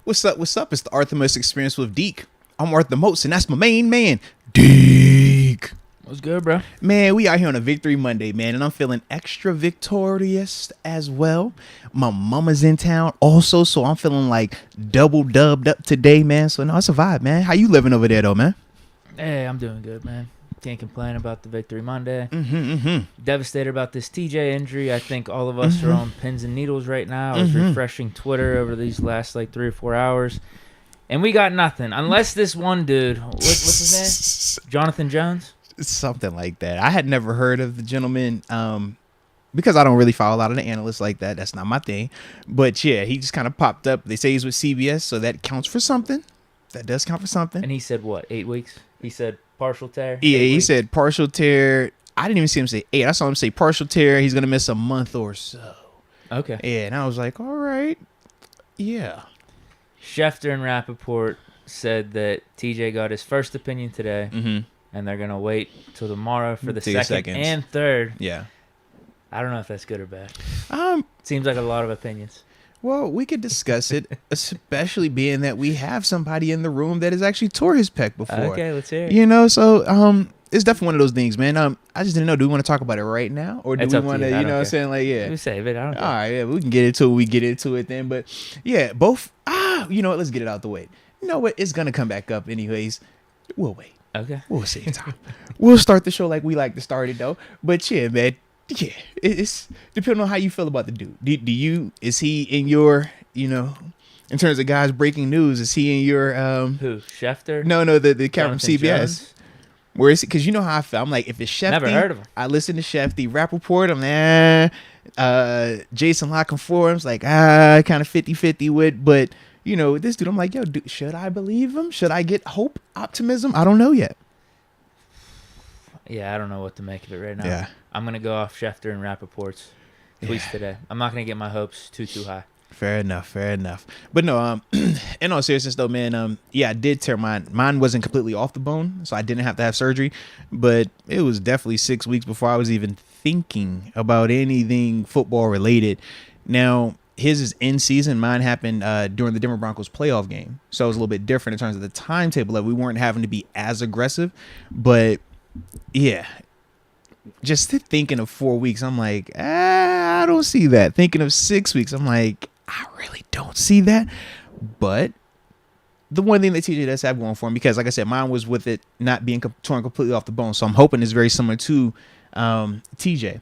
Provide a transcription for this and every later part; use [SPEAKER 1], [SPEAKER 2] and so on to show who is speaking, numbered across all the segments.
[SPEAKER 1] What's up? What's up? It's the Arthemus Experience with Deke. I'm Arthur Moats, and that's my main man, Deke.
[SPEAKER 2] What's good, bro?
[SPEAKER 1] Man, we out here on a Victory Monday, man, and I'm feeling extra victorious as well. My mama's in town also, so I'm feeling like double dubbed up today, man. So, no, it's a vibe, man. How you living over there, though, man?
[SPEAKER 2] Hey, I'm doing good, man. Can't complain about the Victory Monday.
[SPEAKER 1] Mm-hmm.
[SPEAKER 2] Devastated about this TJ injury. I think all of us are on pins and needles right now. I was refreshing Twitter over these last, 3 or 4 hours. And we got nothing. Unless this one dude, what's his name? Jonathan Jones?
[SPEAKER 1] Something like that. I had never heard of the gentleman because I don't really follow a lot of the analysts like that. That's not my thing. But, yeah, he just kind of popped up. They say he's with CBS, so that counts for something. That does count for something.
[SPEAKER 2] And he said what, 8 weeks? He said partial tear?
[SPEAKER 1] Yeah, he said partial tear. I didn't even see him say 8. I saw him say partial tear. He's going to miss a month or so.
[SPEAKER 2] Okay.
[SPEAKER 1] Yeah, and I was like, all right. Yeah.
[SPEAKER 2] Schefter and Rappaport said that TJ got his first opinion today, and they're going to wait till tomorrow for the second and third.
[SPEAKER 1] Yeah.
[SPEAKER 2] I don't know if that's good or bad.
[SPEAKER 1] Seems
[SPEAKER 2] like a lot of opinions.
[SPEAKER 1] Well, we could discuss it, especially being that we have somebody in the room that has actually tore his pec before.
[SPEAKER 2] Okay, let's hear it.
[SPEAKER 1] You know, so it's definitely one of those things, man. I just didn't know. Do we want to talk about it right now, or do we want to, you know, what I'm saying, like, yeah,
[SPEAKER 2] we save it. I don't care.
[SPEAKER 1] All right, yeah, we can get into it. We get into it then, but yeah, both. You know what? Let's get it out the way. You know what? It's gonna come back up anyways. We'll wait.
[SPEAKER 2] Okay,
[SPEAKER 1] we'll save time. We'll start the show like we like to start it though. But yeah, man. Yeah, it's depending on how you feel about the dude. Is he in your, you know, in terms of guys breaking news, is he in your
[SPEAKER 2] who, Schefter?
[SPEAKER 1] No, the cat from CBS. Jones? Where is it? Because you know how I feel. I'm like, if it's Shefty,
[SPEAKER 2] never heard of him.
[SPEAKER 1] I listen to Shefty. Rappaport, I'm Jason Lock and Forums, like kind of 50-50 with, but you know, this dude, I'm like, yo, dude, should I believe him? Should I get hope, optimism? I don't know yet.
[SPEAKER 2] Yeah, I don't know what to make of it right now.
[SPEAKER 1] Yeah.
[SPEAKER 2] I'm going to go off Schefter and Rappaport's tweets today. I'm not going to get my hopes too high.
[SPEAKER 1] Fair enough. But no, in all seriousness though, man, yeah, I did tear mine. Mine wasn't completely off the bone, so I didn't have to have surgery, but it was definitely 6 weeks before I was even thinking about anything football related. Now, his is in season. Mine happened during the Denver Broncos playoff game, so it was a little bit different in terms of the timetable. Like, we weren't having to be as aggressive, but yeah, just thinking of 4 weeks, I'm like, I don't see that. Thinking of 6 weeks, I'm like, I really don't see that. But the one thing that TJ does have going for him, because like I said, mine was with it not being torn completely off the bone, so I'm hoping it's very similar to TJ.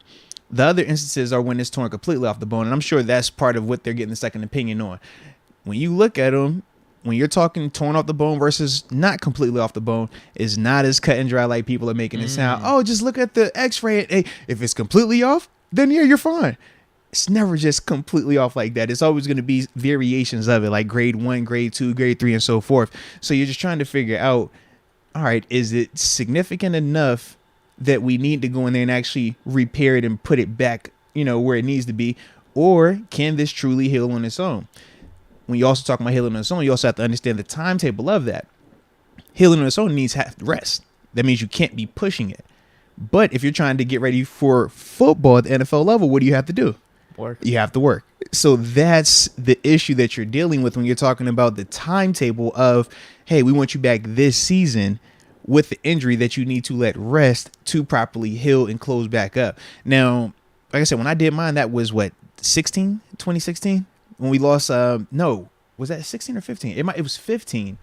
[SPEAKER 1] The other instances are when it's torn completely off the bone, and I'm sure that's part of what they're getting the second opinion on. When you look at them, when you're talking torn off the bone versus not completely off the bone, is not as cut and dry like people are making it sound. Oh, just look at the x-ray. Hey, if it's completely off, then yeah, you're fine. It's never just completely off like that. It's always going to be variations of it, like grade 1, grade 2, grade 3, and so forth. So you're just trying to figure out, all right, is it significant enough that we need to go in there and actually repair it and put it back, you know, where it needs to be? Or can this truly heal on its own? When you also talk about healing on its own, you also have to understand the timetable of that. Healing on its own needs rest. That means you can't be pushing it. But if you're trying to get ready for football at the NFL level, what do you have to do?
[SPEAKER 2] Work.
[SPEAKER 1] You have to work. So that's the issue that you're dealing with when you're talking about the timetable of, hey, we want you back this season with the injury that you need to let rest to properly heal and close back up. Now, like I said, when I did mine, that was what, 2016? When we lost, no, was that 16 or 15? It was 15,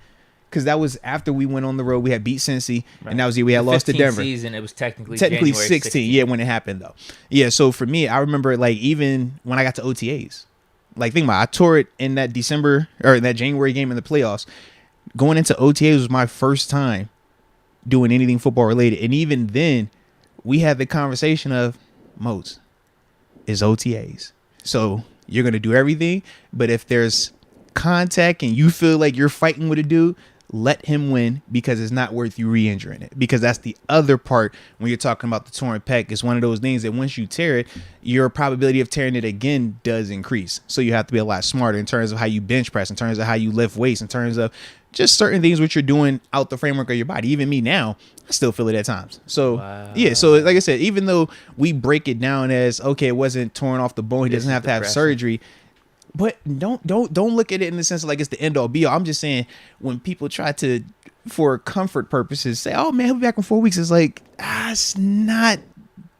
[SPEAKER 1] because that was after we went on the road. We had beat Cincy, right. And that was the year we had lost to Denver.
[SPEAKER 2] Season, it was technically
[SPEAKER 1] January
[SPEAKER 2] 16.
[SPEAKER 1] 16. Yeah, when it happened though. Yeah, so for me, I remember like even when I got to OTAs, like think about it, I tore it in that December or that January game in the playoffs. Going into OTAs was my first time doing anything football related, and even then, we had the conversation of Moats is OTAs, so you're going to do everything, but if there's contact and you feel like you're fighting with a dude, let him win, because it's not worth you re-injuring it. Because that's the other part when you're talking about the torn pec. It's one of those things that once you tear it, your probability of tearing it again does increase. So you have to be a lot smarter in terms of how you bench press, in terms of how you lift weights, in terms of just certain things which you're doing out the framework of your body. Even me now, I still feel it at times. So, yeah. So like I said, even though we break it down as, okay, it wasn't torn off the bone, he doesn't have to have surgery. But don't look at it in the sense of like it's the end all be all. I'm just saying when people try to, for comfort purposes, say, "Oh man, he'll be back in 4 weeks," it's like it's not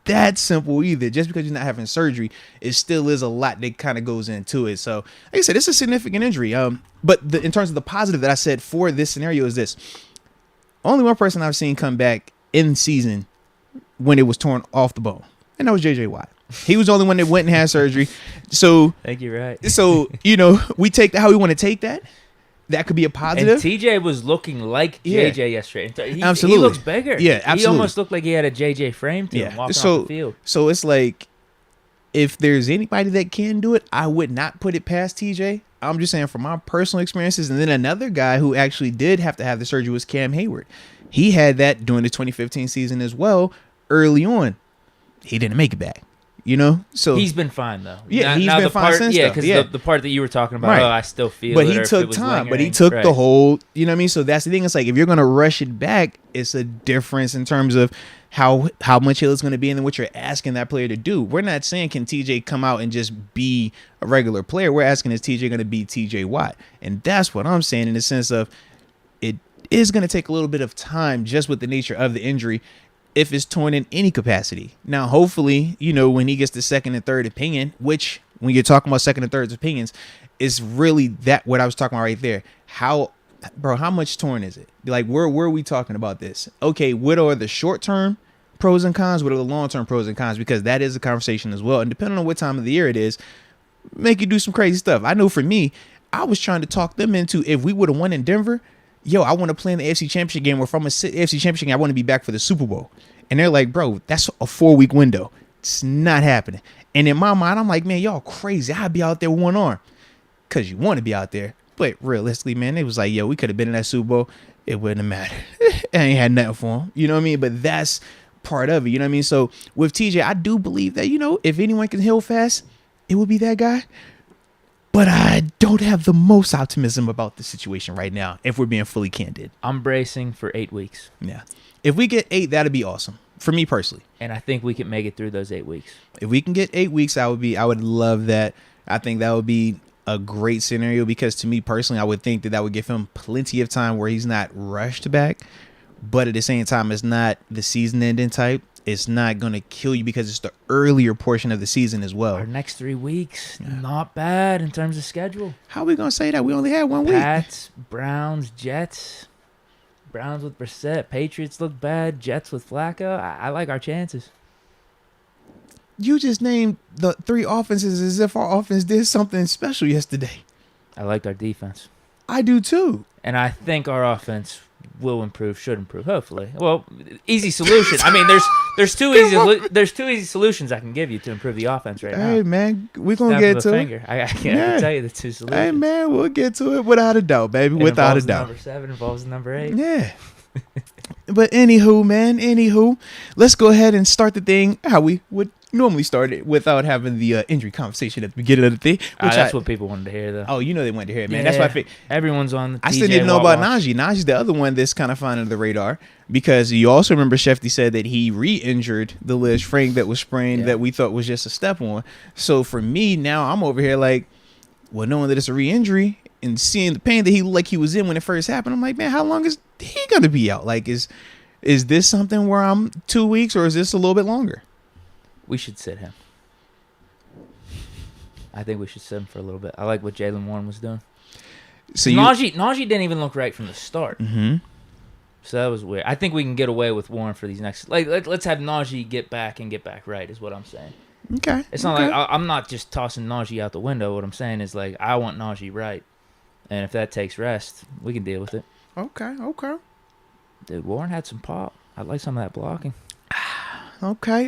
[SPEAKER 1] that simple either. Just because you're not having surgery, it still is a lot that kind of goes into it. So, like I said, it's a significant injury. But in terms of the positive that I said for this scenario is this: only one person I've seen come back in season when it was torn off the bone, and that was JJ Watt. He was the only one that went and had surgery. So
[SPEAKER 2] I think you're right.
[SPEAKER 1] So, we take that how we want to take that. That could be a positive.
[SPEAKER 2] And TJ was looking like JJ yesterday.
[SPEAKER 1] Absolutely.
[SPEAKER 2] He looks bigger.
[SPEAKER 1] Yeah, absolutely.
[SPEAKER 2] He almost looked like he had a JJ frame to him walking off the field.
[SPEAKER 1] So it's like, if there's anybody that can do it, I would not put it past TJ. I'm just saying from my personal experiences. And then another guy who actually did have to have the surgery was Cam Hayward. He had that during the 2015 season as well early on. He didn't make it back. So
[SPEAKER 2] he's been fine though.
[SPEAKER 1] Yeah, he's been fine since.
[SPEAKER 2] Yeah, because the part that you were talking about,
[SPEAKER 1] right.
[SPEAKER 2] I still feel.
[SPEAKER 1] But he took time. But he took the whole. You know what I mean? So that's the thing. It's like if you're gonna rush it back, it's a difference in terms of how much it's going to be and then what you're asking that player to do. We're not saying can TJ come out and just be a regular player. We're asking is TJ going to be TJ Watt, and that's what I'm saying in the sense of it is going to take a little bit of time just with the nature of the injury. If it's torn in any capacity. Now, hopefully, when he gets the second and third opinion, which when you're talking about second and third opinions, is really that what I was talking about right there. How much torn is it? Like, where are we talking about this? Okay, what are the short-term pros and cons? What are the long-term pros and cons? Because that is a conversation as well. And depending on what time of the year it is, make you do some crazy stuff. I know for me, I was trying to talk them into if we would have won in Denver, I want to play in the AFC Championship game, or if I'm a AFC Championship game, I want to be back for the Super Bowl. And they're like, bro, that's a 4-week window. It's not happening. And in my mind, I'm like, man, y'all crazy. I'd be out there with one arm because you want to be out there. But realistically, man, it was like, we could have been in that Super Bowl. It wouldn't have mattered. I ain't had nothing for him. You know what I mean? But that's part of it. You know what I mean? So with TJ, I do believe that, if anyone can heal fast, it would be that guy. But I don't have the most optimism about the situation right now, if we're being fully candid.
[SPEAKER 2] I'm bracing for 8 weeks.
[SPEAKER 1] Yeah. If we get 8, that'd be awesome. For me personally.
[SPEAKER 2] And I think we can make it through those 8 weeks.
[SPEAKER 1] If we can get 8 weeks, I would love that. I think that would be a great scenario because to me personally, I would think that would give him plenty of time where he's not rushed back. But at the same time, it's not the season ending type. It's not going to kill you because it's the earlier portion of the season as well.
[SPEAKER 2] Our next 3 weeks, not bad in terms of schedule.
[SPEAKER 1] How are we going to say that? We only had 1 week.
[SPEAKER 2] Pats, Browns, Jets. Browns with Brissett. Patriots look bad. Jets with Flacco. I like our chances.
[SPEAKER 1] You just named the 3 offenses as if our offense did something special yesterday.
[SPEAKER 2] I liked our defense.
[SPEAKER 1] I do too.
[SPEAKER 2] And I think our offense will improve, should improve, hopefully. Well, easy solution. I mean, there's two easy solutions I can give you to improve the offense right now.
[SPEAKER 1] Hey man, we're gonna get to it.
[SPEAKER 2] I can't tell you the 2 solutions.
[SPEAKER 1] Hey man, we'll get to it without a doubt, baby. Without a doubt.
[SPEAKER 2] Number 7 involves number 8.
[SPEAKER 1] Yeah. But anywho, let's go ahead and start the thing how we would normally start it without having the injury conversation at the beginning of the thing.
[SPEAKER 2] That's what people wanted to hear, though.
[SPEAKER 1] Oh, they wanted to hear it, man. That's why
[SPEAKER 2] everyone's on the
[SPEAKER 1] I still didn't know about Najee. Najee's the other one that's kind of flying under the radar because you also remember Shefty said that he re-injured the Liz Frank that was sprained that we thought was just a step on. So for me, now I'm over here like, well, knowing that it's a re-injury and seeing the pain that he was in when it first happened, I'm like, man, how long is he going to be out? Like, is this something where I'm 2 weeks or is this a little bit longer?
[SPEAKER 2] We should sit him. I think we should sit him for a little bit. I like what Jaylen Warren was doing. So Najee didn't even look right from the start.
[SPEAKER 1] Mm-hmm.
[SPEAKER 2] So that was weird. I think we can get away with Warren for these next. Let's have Najee get back right is what I'm saying.
[SPEAKER 1] Okay.
[SPEAKER 2] It's not like I'm not just tossing Najee out the window. What I'm saying is like I want Najee right, and if that takes rest, we can deal with it.
[SPEAKER 1] Okay.
[SPEAKER 2] Dude, Warren had some pop. I like some of that blocking.
[SPEAKER 1] Okay.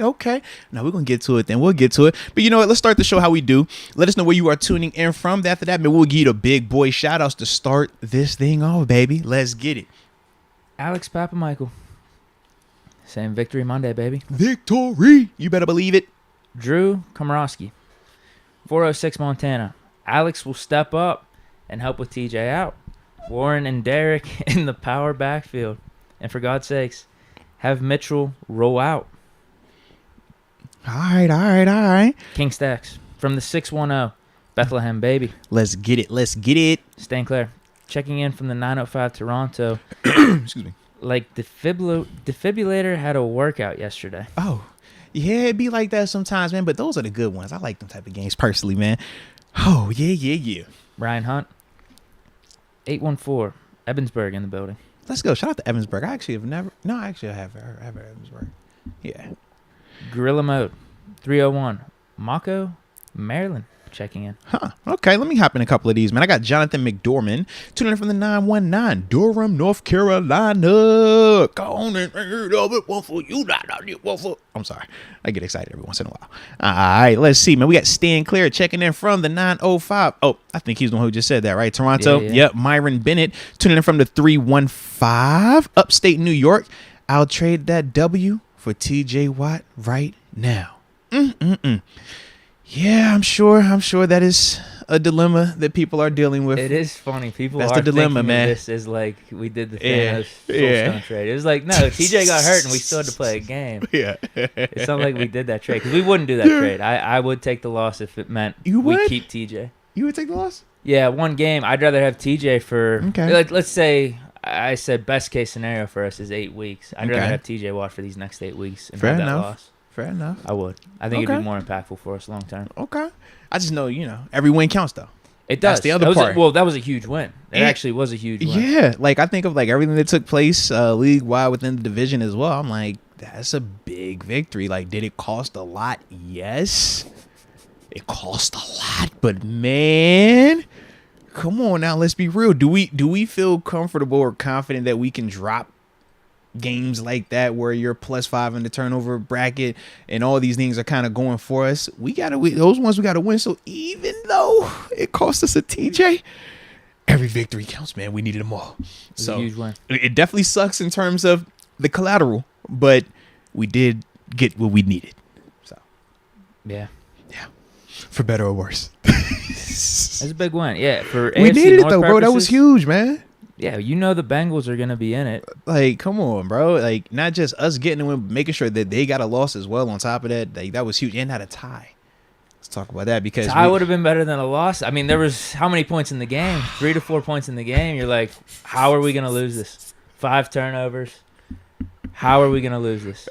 [SPEAKER 1] Now we're going to get to it then. We'll get to it. But you know what? Let's start the show how we do. Let us know where you are tuning in from. After that, man, we'll give you the big boy shout-outs to start this thing off, baby. Let's get it.
[SPEAKER 2] Alex Papamichael. Saying Victory Monday, baby.
[SPEAKER 1] Victory. You better believe it.
[SPEAKER 2] Drew Komorowski. 406 Montana. Alex will step up and help with TJ out. Warren and Derek in the power backfield. And for God's sakes, have Mitchell roll out.
[SPEAKER 1] All right.
[SPEAKER 2] King Stacks from the 610. Bethlehem, baby.
[SPEAKER 1] Let's get it. Let's get it.
[SPEAKER 2] Staying clear. Checking in from the 905 Toronto.
[SPEAKER 1] Excuse me.
[SPEAKER 2] Like, defibrillator had a workout yesterday.
[SPEAKER 1] Oh, yeah, it be like that sometimes, man. But those are the good ones. I like them type of games personally, man. Oh, yeah.
[SPEAKER 2] Ryan Hunt. 814. Evansburg in the building.
[SPEAKER 1] Let's go. Shout out to Evansburg. I actually have never. No, actually, I have heard Evansburg. Yeah.
[SPEAKER 2] Gorilla Mode. 301. Mako, Maryland. Checking in.
[SPEAKER 1] Huh. Okay, let me hop in a couple of these, man. I got Jonathan McDormand tuning in from the 919, Durham, North Carolina. Go on and one for you. I'm sorry. I get excited every once in a while. All right, let's see, man. We got Stan Clear checking in from the 905. Oh, I think he's the one who just said that, right? Toronto.
[SPEAKER 2] Yeah.
[SPEAKER 1] Yep. Myron Bennett tuning in from the 315, upstate New York. I'll trade that W for TJ Watt right now. Yeah, I'm sure that is a dilemma that people are dealing with.
[SPEAKER 2] It is funny. People
[SPEAKER 1] That's
[SPEAKER 2] are
[SPEAKER 1] the dilemma,
[SPEAKER 2] thinking
[SPEAKER 1] man.
[SPEAKER 2] of this as like we did the
[SPEAKER 1] Yeah.
[SPEAKER 2] Thanos Soulstone trade. It was like, no, TJ got hurt and we still had to play a game.
[SPEAKER 1] Yeah.
[SPEAKER 2] It's not like we did that trade because we wouldn't do that trade. I would take the loss if it meant
[SPEAKER 1] You
[SPEAKER 2] we
[SPEAKER 1] would?
[SPEAKER 2] keep TJ.
[SPEAKER 1] You would take the loss?
[SPEAKER 2] Yeah, one game. I'd rather have TJ for
[SPEAKER 1] Okay.
[SPEAKER 2] like, let's say I said best case scenario for us is 8 weeks. I'd rather
[SPEAKER 1] Okay.
[SPEAKER 2] have TJ Watt for these next 8 weeks and
[SPEAKER 1] Fair
[SPEAKER 2] have that
[SPEAKER 1] enough.
[SPEAKER 2] loss.
[SPEAKER 1] Fair enough.
[SPEAKER 2] I would. I think it'd
[SPEAKER 1] Okay.
[SPEAKER 2] be more impactful for us long term.
[SPEAKER 1] Okay. I just know, every win counts, though.
[SPEAKER 2] It does.
[SPEAKER 1] That's the other
[SPEAKER 2] That was
[SPEAKER 1] part.
[SPEAKER 2] that was a huge win. It
[SPEAKER 1] And-
[SPEAKER 2] actually was a huge win.
[SPEAKER 1] Yeah. Like, I think of, like, everything that took place league-wide within the division as well. I'm like, that's a big victory. Like, did it cost a lot? Yes. It cost a lot. But, man, come on now. Let's be real. Do we feel comfortable or confident that we can drop games like that where you're +5 in the turnover bracket and all these things are kind of going for us? Those ones we gotta win. So even though it cost us a TJ, every victory counts, man. We needed them all.
[SPEAKER 2] was a huge win.
[SPEAKER 1] It definitely sucks in terms of the collateral, but we did get what we needed. So
[SPEAKER 2] Yeah.
[SPEAKER 1] for better or worse,
[SPEAKER 2] That's a big win. Yeah, for
[SPEAKER 1] we
[SPEAKER 2] AFC
[SPEAKER 1] needed it
[SPEAKER 2] North
[SPEAKER 1] though, bro. That was
[SPEAKER 2] purposes,
[SPEAKER 1] huge, man.
[SPEAKER 2] Yeah, the Bengals are going to be in it.
[SPEAKER 1] Like, come on, bro. Like, not just us getting the win, but making sure that they got a loss as well on top of that. Like, that was huge. And not a tie. Let's talk about that because
[SPEAKER 2] Tie would have been better than a loss. I mean, there was how many points in the game? 3 to 4 points in the game. You're like, how are we going to lose this? 5 turnovers. How are we going to lose this?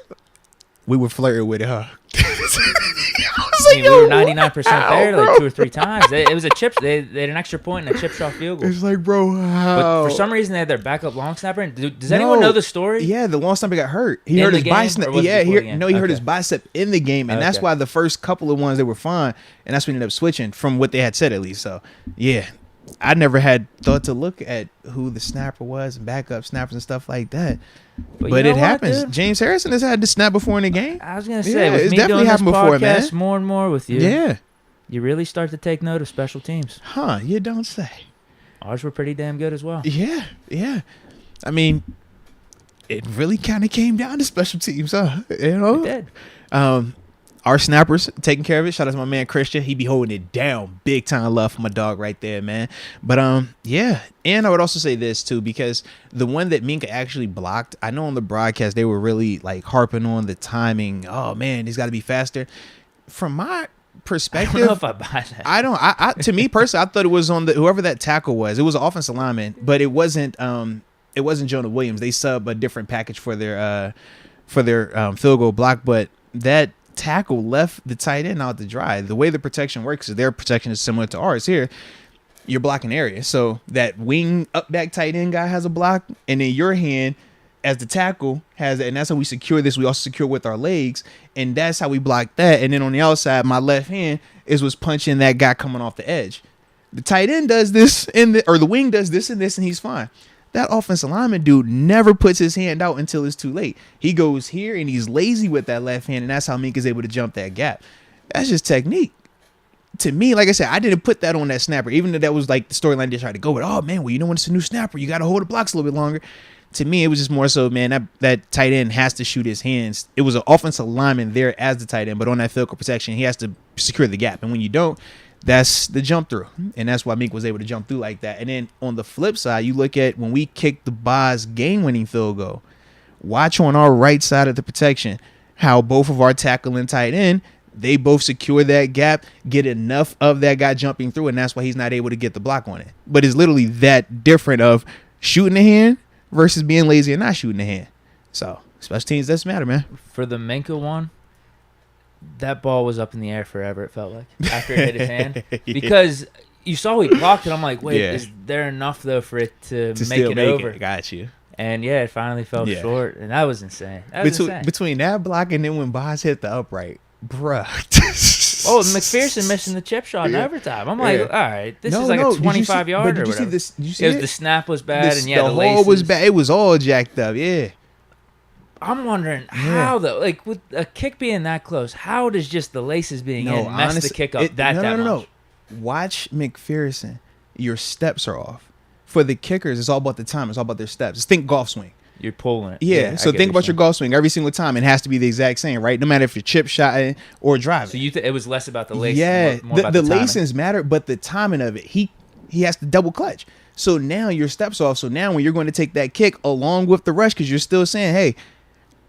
[SPEAKER 1] we were flirting with it, huh?
[SPEAKER 2] I mean, we were 99% there like 2 or 3 times. It was a chip. They had an extra point and a chip shot field goal.
[SPEAKER 1] It's like, bro, how?
[SPEAKER 2] But for some reason, they had their backup long snapper. Does anyone know the story?
[SPEAKER 1] Yeah, the long snapper got hurt. He
[SPEAKER 2] In
[SPEAKER 1] hurt
[SPEAKER 2] the
[SPEAKER 1] his
[SPEAKER 2] game,
[SPEAKER 1] bicep.
[SPEAKER 2] or was it
[SPEAKER 1] Yeah,
[SPEAKER 2] before the game?
[SPEAKER 1] he hurt
[SPEAKER 2] Okay.
[SPEAKER 1] his bicep in the game, and that's
[SPEAKER 2] Okay.
[SPEAKER 1] why the first couple of ones they were fine, and that's when we ended up switching from what they had said at least. So, yeah, I never had thought to look at who the snapper was and backup snappers and stuff like that. But
[SPEAKER 2] you
[SPEAKER 1] it
[SPEAKER 2] know what,
[SPEAKER 1] happens.
[SPEAKER 2] dude?
[SPEAKER 1] James Harrison has had to snap before in the game.
[SPEAKER 2] I was going to say,
[SPEAKER 1] Yeah,
[SPEAKER 2] with
[SPEAKER 1] it's
[SPEAKER 2] me
[SPEAKER 1] definitely
[SPEAKER 2] doing this
[SPEAKER 1] happened before, man.
[SPEAKER 2] podcast more and more with you,
[SPEAKER 1] Yeah.
[SPEAKER 2] you really start to take note of special teams.
[SPEAKER 1] Huh, you don't say.
[SPEAKER 2] Ours were pretty damn good as well.
[SPEAKER 1] Yeah. I mean, it really kind of came down to special teams, huh? You know?
[SPEAKER 2] It did.
[SPEAKER 1] Our snappers taking care of it. Shout out to my man Christian. He be holding it down. Big time love for my dog right there, man. But yeah. And I would also say this too, because the one that Minka actually blocked, I know on the broadcast they were really like harping on the timing. Oh man, he's got to be faster. From my perspective,
[SPEAKER 2] I don't know if I buy that.
[SPEAKER 1] I to me personally, I thought it was on whoever that tackle was. It was an offensive lineman, but it wasn't Jonah Williams. They sub a different package for their field goal block, but that tackle left the tight end out to dry. The way the protection works is their protection is similar to ours here. You're blocking area, so that wing up back tight end guy has a block, and then your hand as the tackle has it, and that's how we secure this. We also secure with our legs, and that's how we block that. And then on the outside, my left hand was punching that guy coming off the edge. The tight end does this, or the wing does this and this, and he's fine. That offensive lineman dude never puts his hand out until it's too late. He goes here and he's lazy with that left hand, and that's how Minka's able to jump that gap. That's just technique. To me, like I said, I didn't put that on that snapper, even though that was like the storyline they tried to go with. Oh man, well, when it's a new snapper, you got to hold the blocks a little bit longer. To me, it was just more so, man, that tight end has to shoot his hands. It was an offensive lineman there as the tight end, but on that field goal protection, he has to secure the gap. And when you don't, that's the jump through. And that's why Mink was able to jump through like that. And then on the flip side, you look at when we kicked the Boz game-winning field goal, watch on our right side of the protection how both of our tackle and tight end, They both secure that gap, get enough of that guy jumping through, and that's why he's not able to get the block on it. But it's literally that different of shooting the hand versus being lazy and not shooting the hand. So special teams doesn't matter, man.
[SPEAKER 2] For the Minka one, that ball was up in the air forever, it felt like, after it hit his hand. Because you saw he blocked it. I'm like, wait, is there enough, though, for it to make it over?
[SPEAKER 1] Got you.
[SPEAKER 2] And, yeah, it finally fell short, and that was insane. That was insane.
[SPEAKER 1] Between that block and then when Boz hit the upright, bruh.
[SPEAKER 2] Oh, McPherson missing the chip shot in overtime. I'm like, all right, this is like a 25-yarder or whatever.
[SPEAKER 1] Did you see it?
[SPEAKER 2] The snap was bad, and, the
[SPEAKER 1] hole was bad. It was all jacked up,
[SPEAKER 2] I'm wondering how, though, like, with a kick being that close, how does just the laces being in mess the kick up that much?
[SPEAKER 1] No. Watch McPherson. Your steps are off. For the kickers, it's all about the time. It's all about their steps. Just think golf swing.
[SPEAKER 2] You're pulling it.
[SPEAKER 1] Yeah, so think about your golf swing every single time. It has to be the exact same, right? No matter if you're chip shot or driving.
[SPEAKER 2] So it was less about the laces.
[SPEAKER 1] Yeah,
[SPEAKER 2] more about the
[SPEAKER 1] lacings matter, but the timing of it, he has to double clutch. So now your steps off. So now when you're going to take that kick along with the rush, because you're still saying, hey,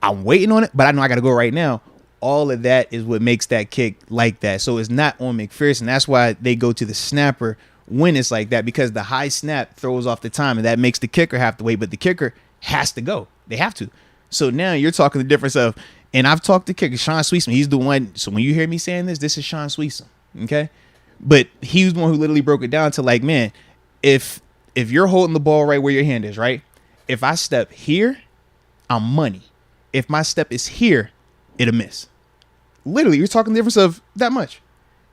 [SPEAKER 1] I'm waiting on it, but I know I got to go right now. All of that is what makes that kick like that. So it's not on McPherson. That's why they go to the snapper when it's like that, because the high snap throws off the time, and that makes the kicker have to wait. But the kicker has to go. They have to. So now you're talking the difference of, and I've talked to kicker, Sean Sweetson. He's the one. So when you hear me saying this is Sean Sweetson. Okay. But he was the one who literally broke it down to like, man, if you're holding the ball right where your hand is, right? If I step here, I'm money. If my step is here, it'll miss. Literally, you're talking the difference of that much.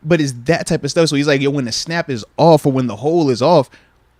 [SPEAKER 1] But it's that type of stuff. So he's like, yo, when the snap is off or when the hole is off,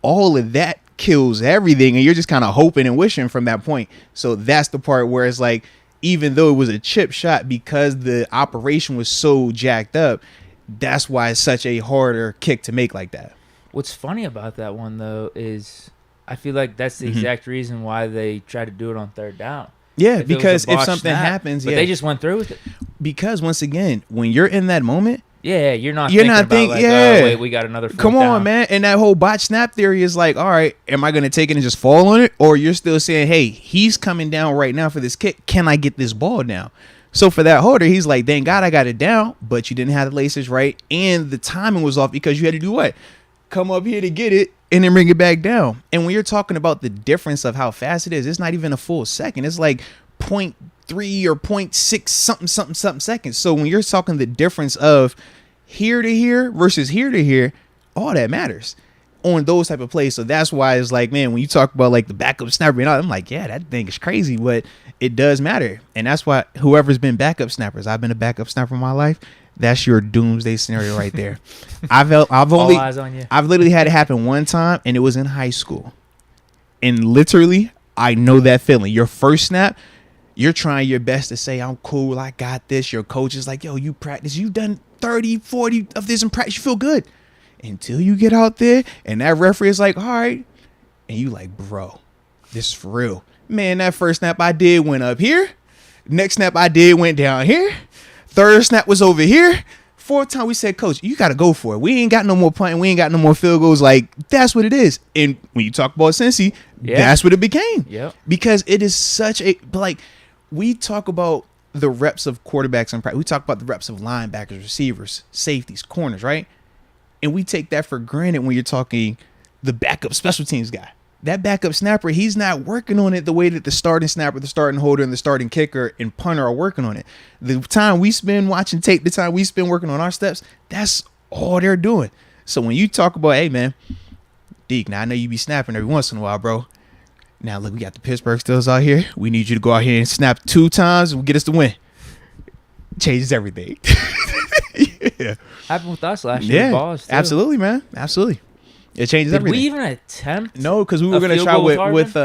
[SPEAKER 1] all of that kills everything. And you're just kind of hoping and wishing from that point. So that's the part where it's like, even though it was a chip shot, because the operation was so jacked up, that's why it's such a harder kick to make like that.
[SPEAKER 2] What's funny about that one, though, is I feel like that's the exact reason why they try to do it on third down.
[SPEAKER 1] Yeah, because if something happens,
[SPEAKER 2] but they just went through with it.
[SPEAKER 1] Because once again, when you're in that moment,
[SPEAKER 2] you're not thinking about like, oh, wait, we got another fourth
[SPEAKER 1] Come on,
[SPEAKER 2] down.
[SPEAKER 1] man. And that whole botch snap theory is like, all right, am I going to take it and just fall on it? Or you're still saying, hey, he's coming down right now for this kick. Can I get this ball down? So for that holder, he's like, thank God I got it down, but you didn't have the laces right. And the timing was off because you had to do what? Come up here to get it and then bring it back down. And when you're talking about the difference of how fast it is, it's not even a full second. It's like 0.3 or 0.6 something seconds. So when you're talking the difference of here to here versus here to here, all that matters on those type of plays. So that's why it's like, man, when you talk about like the backup snapper and all, I'm like, yeah, that thing is crazy, but it does matter. And that's why whoever's been backup snappers, I've been a backup snapper in my life. That's your doomsday scenario right there. I've literally had it happen one time, and it was in high school. And literally, I know that feeling. Your first snap, you're trying your best to say, I'm cool, I got this. Your coach is like, yo, you practice. You've done 30, 40 of this in practice. You feel good. Until you get out there, and that referee is like, all right. And you like, bro, this is for real. Man, that first snap I did went up here. Next snap I did went down here. Third snap was over here. Fourth time we said, coach, you got to go for it. We ain't got no more punting. We ain't got no more field goals. Like, that's what it is. And when you talk about Cincy, that's what it became.
[SPEAKER 2] Yep.
[SPEAKER 1] Because it is such a, like, we talk about the reps of quarterbacks in practice. We talk about the reps of linebackers, receivers, safeties, corners, right? And we take that for granted when you're talking the backup special teams guy. That backup snapper, he's not working on it the way that the starting snapper, the starting holder, and the starting kicker and punter are working on it. The time we spend watching tape, the time we spend working on our steps, that's all they're doing. So when you talk about, hey, man, Deke, now I know you be snapping every once in a while, bro. Now, look, we got the Pittsburgh Steelers out here. We need you to go out here and snap 2 times and get us the win. Changes everything.
[SPEAKER 2] Yeah. Happened with us last year.
[SPEAKER 1] Yeah,
[SPEAKER 2] Balls too.
[SPEAKER 1] Absolutely, man. Absolutely. It changes everything.
[SPEAKER 2] Did we even attempt?
[SPEAKER 1] No, because we were going to try with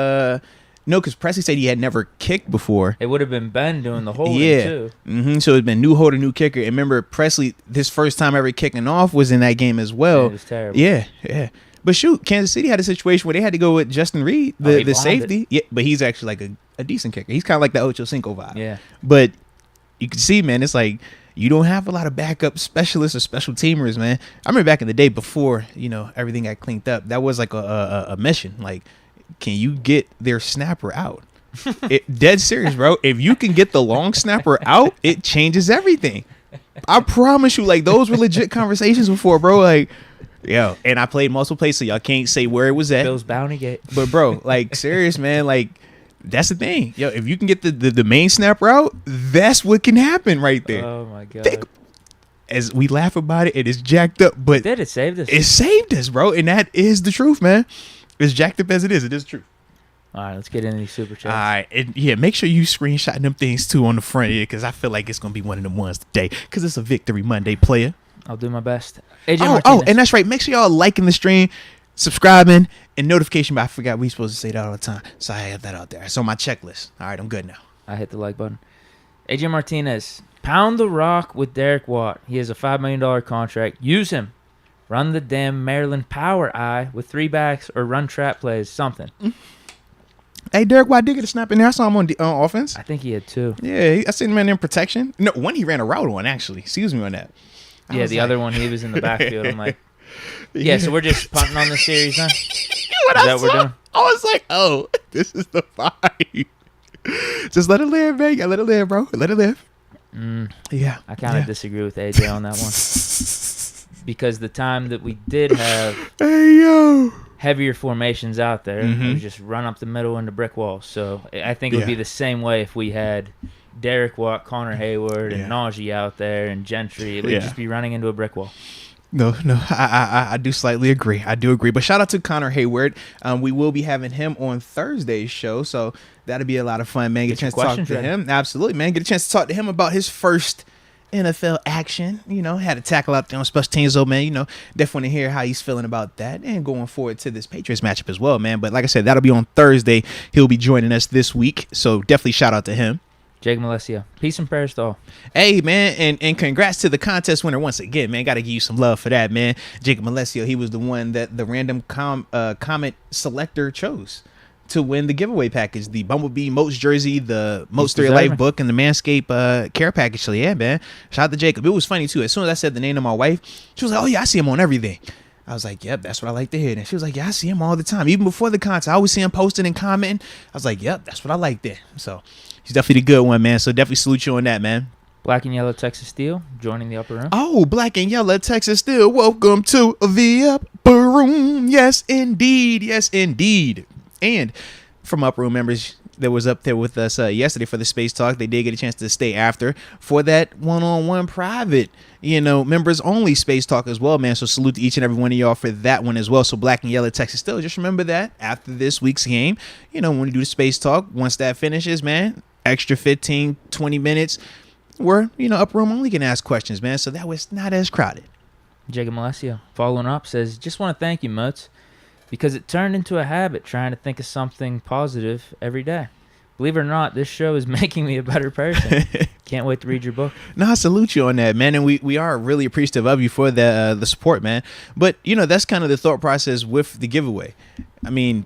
[SPEAKER 1] no, because Presley said he had never kicked before.
[SPEAKER 2] It would have been Ben doing the holding too.
[SPEAKER 1] So it's been new holder, new kicker. And remember, Presley, this first time ever kicking off was in that game as well.
[SPEAKER 2] Yeah, it was terrible.
[SPEAKER 1] Yeah. But shoot, Kansas City had a situation where they had to go with Justin Reed, the safety. Yeah, but he's actually like a decent kicker. He's kind of like the Ocho Cinco vibe.
[SPEAKER 2] Yeah.
[SPEAKER 1] But you can see, man, it's like you don't have a lot of backup specialists or special teamers, man. I remember back in the day before, everything got cleaned up, that was like a mission. Like, can you get their snapper out? Dead serious, bro. If you can get the long snapper out, it changes everything. I promise you, like, those were legit conversations before, bro. Like, yo, and I played multiple places, so y'all can't say where it was at.
[SPEAKER 2] Bill's Bounty Gate.
[SPEAKER 1] But, bro, like, serious, man, like, that's the thing. Yo, if you can get the main snap route, that's what can happen right there.
[SPEAKER 2] Oh, my God.
[SPEAKER 1] As we laugh about it, it is jacked up, but
[SPEAKER 2] It saved us.
[SPEAKER 1] It saved us, bro, and that is the truth, man. As jacked up as it is true.
[SPEAKER 2] All right, let's get into these super chats.
[SPEAKER 1] All right, and yeah, make sure you screenshot them things too on the front here, because I feel like it's gonna be one of them ones today, because it's a Victory Monday, player.
[SPEAKER 2] I'll do my best. AJ Martinez.
[SPEAKER 1] And that's right. Make sure y'all liking the stream, subscribing, and notification. But I forgot we supposed to say that all the time, so I have that out there. It's on my checklist. All right, I'm good now.
[SPEAKER 2] I hit the like button. AJ Martinez, pound the rock with Derek Watt. He has a $5 million contract. Use him. Run the damn Maryland power eye with 3 backs or run trap plays, something.
[SPEAKER 1] Hey, Derek Watt did get a snap in there. I saw him on offense.
[SPEAKER 2] I think he had 2.
[SPEAKER 1] Yeah, I seen him in protection. No, one he ran a route on, actually. Excuse me on that.
[SPEAKER 2] Yeah, the other one, he was in the backfield. I'm like, yeah, so we're just punting on the series, huh? Is that what we're doing?
[SPEAKER 1] I was like, oh, this is the vibe. Just let it live, man. Let it live, bro. Let it live. Yeah.
[SPEAKER 2] I kind of disagree with AJ on that one. Because the time that we did have heavier formations out there, it was just run up the middle into brick walls. So I think it would be the same way if we had Derek Watt, Connor Hayward, and Najee out there, and Gentry. It would just be running into a brick wall.
[SPEAKER 1] No, I do slightly agree. I do agree. But shout out to Connor Hayward. We will be having him on Thursday's show, so that'll be a lot of fun, man. Get a chance to talk to him. Absolutely, man. Get a chance to talk to him about his first NFL action. You know, had a tackle out there on special teams, though, man. You know, definitely want to hear how he's feeling about that and going forward to this Patriots matchup as well, man. But like I said, that'll be on Thursday. He'll be joining us this week, so definitely shout out to him.
[SPEAKER 2] Jake Malessia. Peace and prayers to all.
[SPEAKER 1] Hey, man, and congrats to the contest winner once again, man. Got to give you some love for that, man. Jacob Malessia, he was the one that the random comment selector chose to win the giveaway package, the Bumblebee Moats jersey, the Moats 3 Life book, and the Manscaped care package. So, yeah, man, shout out to Jacob. It was funny, too. As soon as I said the name of my wife, she was like, oh, yeah, I see him on everything. I was like, yep, that's what I like to hear. And she was like, yeah, I see him all the time. Even before the contest, I always see him posting and commenting. I was like, yep, that's what I like there. So he's definitely the good one, man. So definitely salute you on that, man.
[SPEAKER 2] Black and Yellow Texas Steel joining the upper room.
[SPEAKER 1] Oh, Black and Yellow Texas Steel. Welcome to the upper room. Yes, indeed. Yes, indeed. And from upper room members that was up there with us yesterday for the Space Talk, they did get a chance to stay after for that one-on-one private, members only Space Talk as well, man. So salute to each and every one of y'all for that one as well. So Black and Yellow Texas Steel, just remember that after this week's game, when we do the Space Talk, once that finishes, man, extra 15, 20 minutes, where, upper room only can ask questions, man. So that way it's not as crowded.
[SPEAKER 2] Jacob Malessia following up says, just want to thank you, Moats, because it turned into a habit trying to think of something positive every day. Believe it or not, this show is making me a better person. Can't wait to read your book.
[SPEAKER 1] No, I salute you on that, man. And we are really appreciative of you for the support, man. But, that's kind of the thought process with the giveaway. I mean,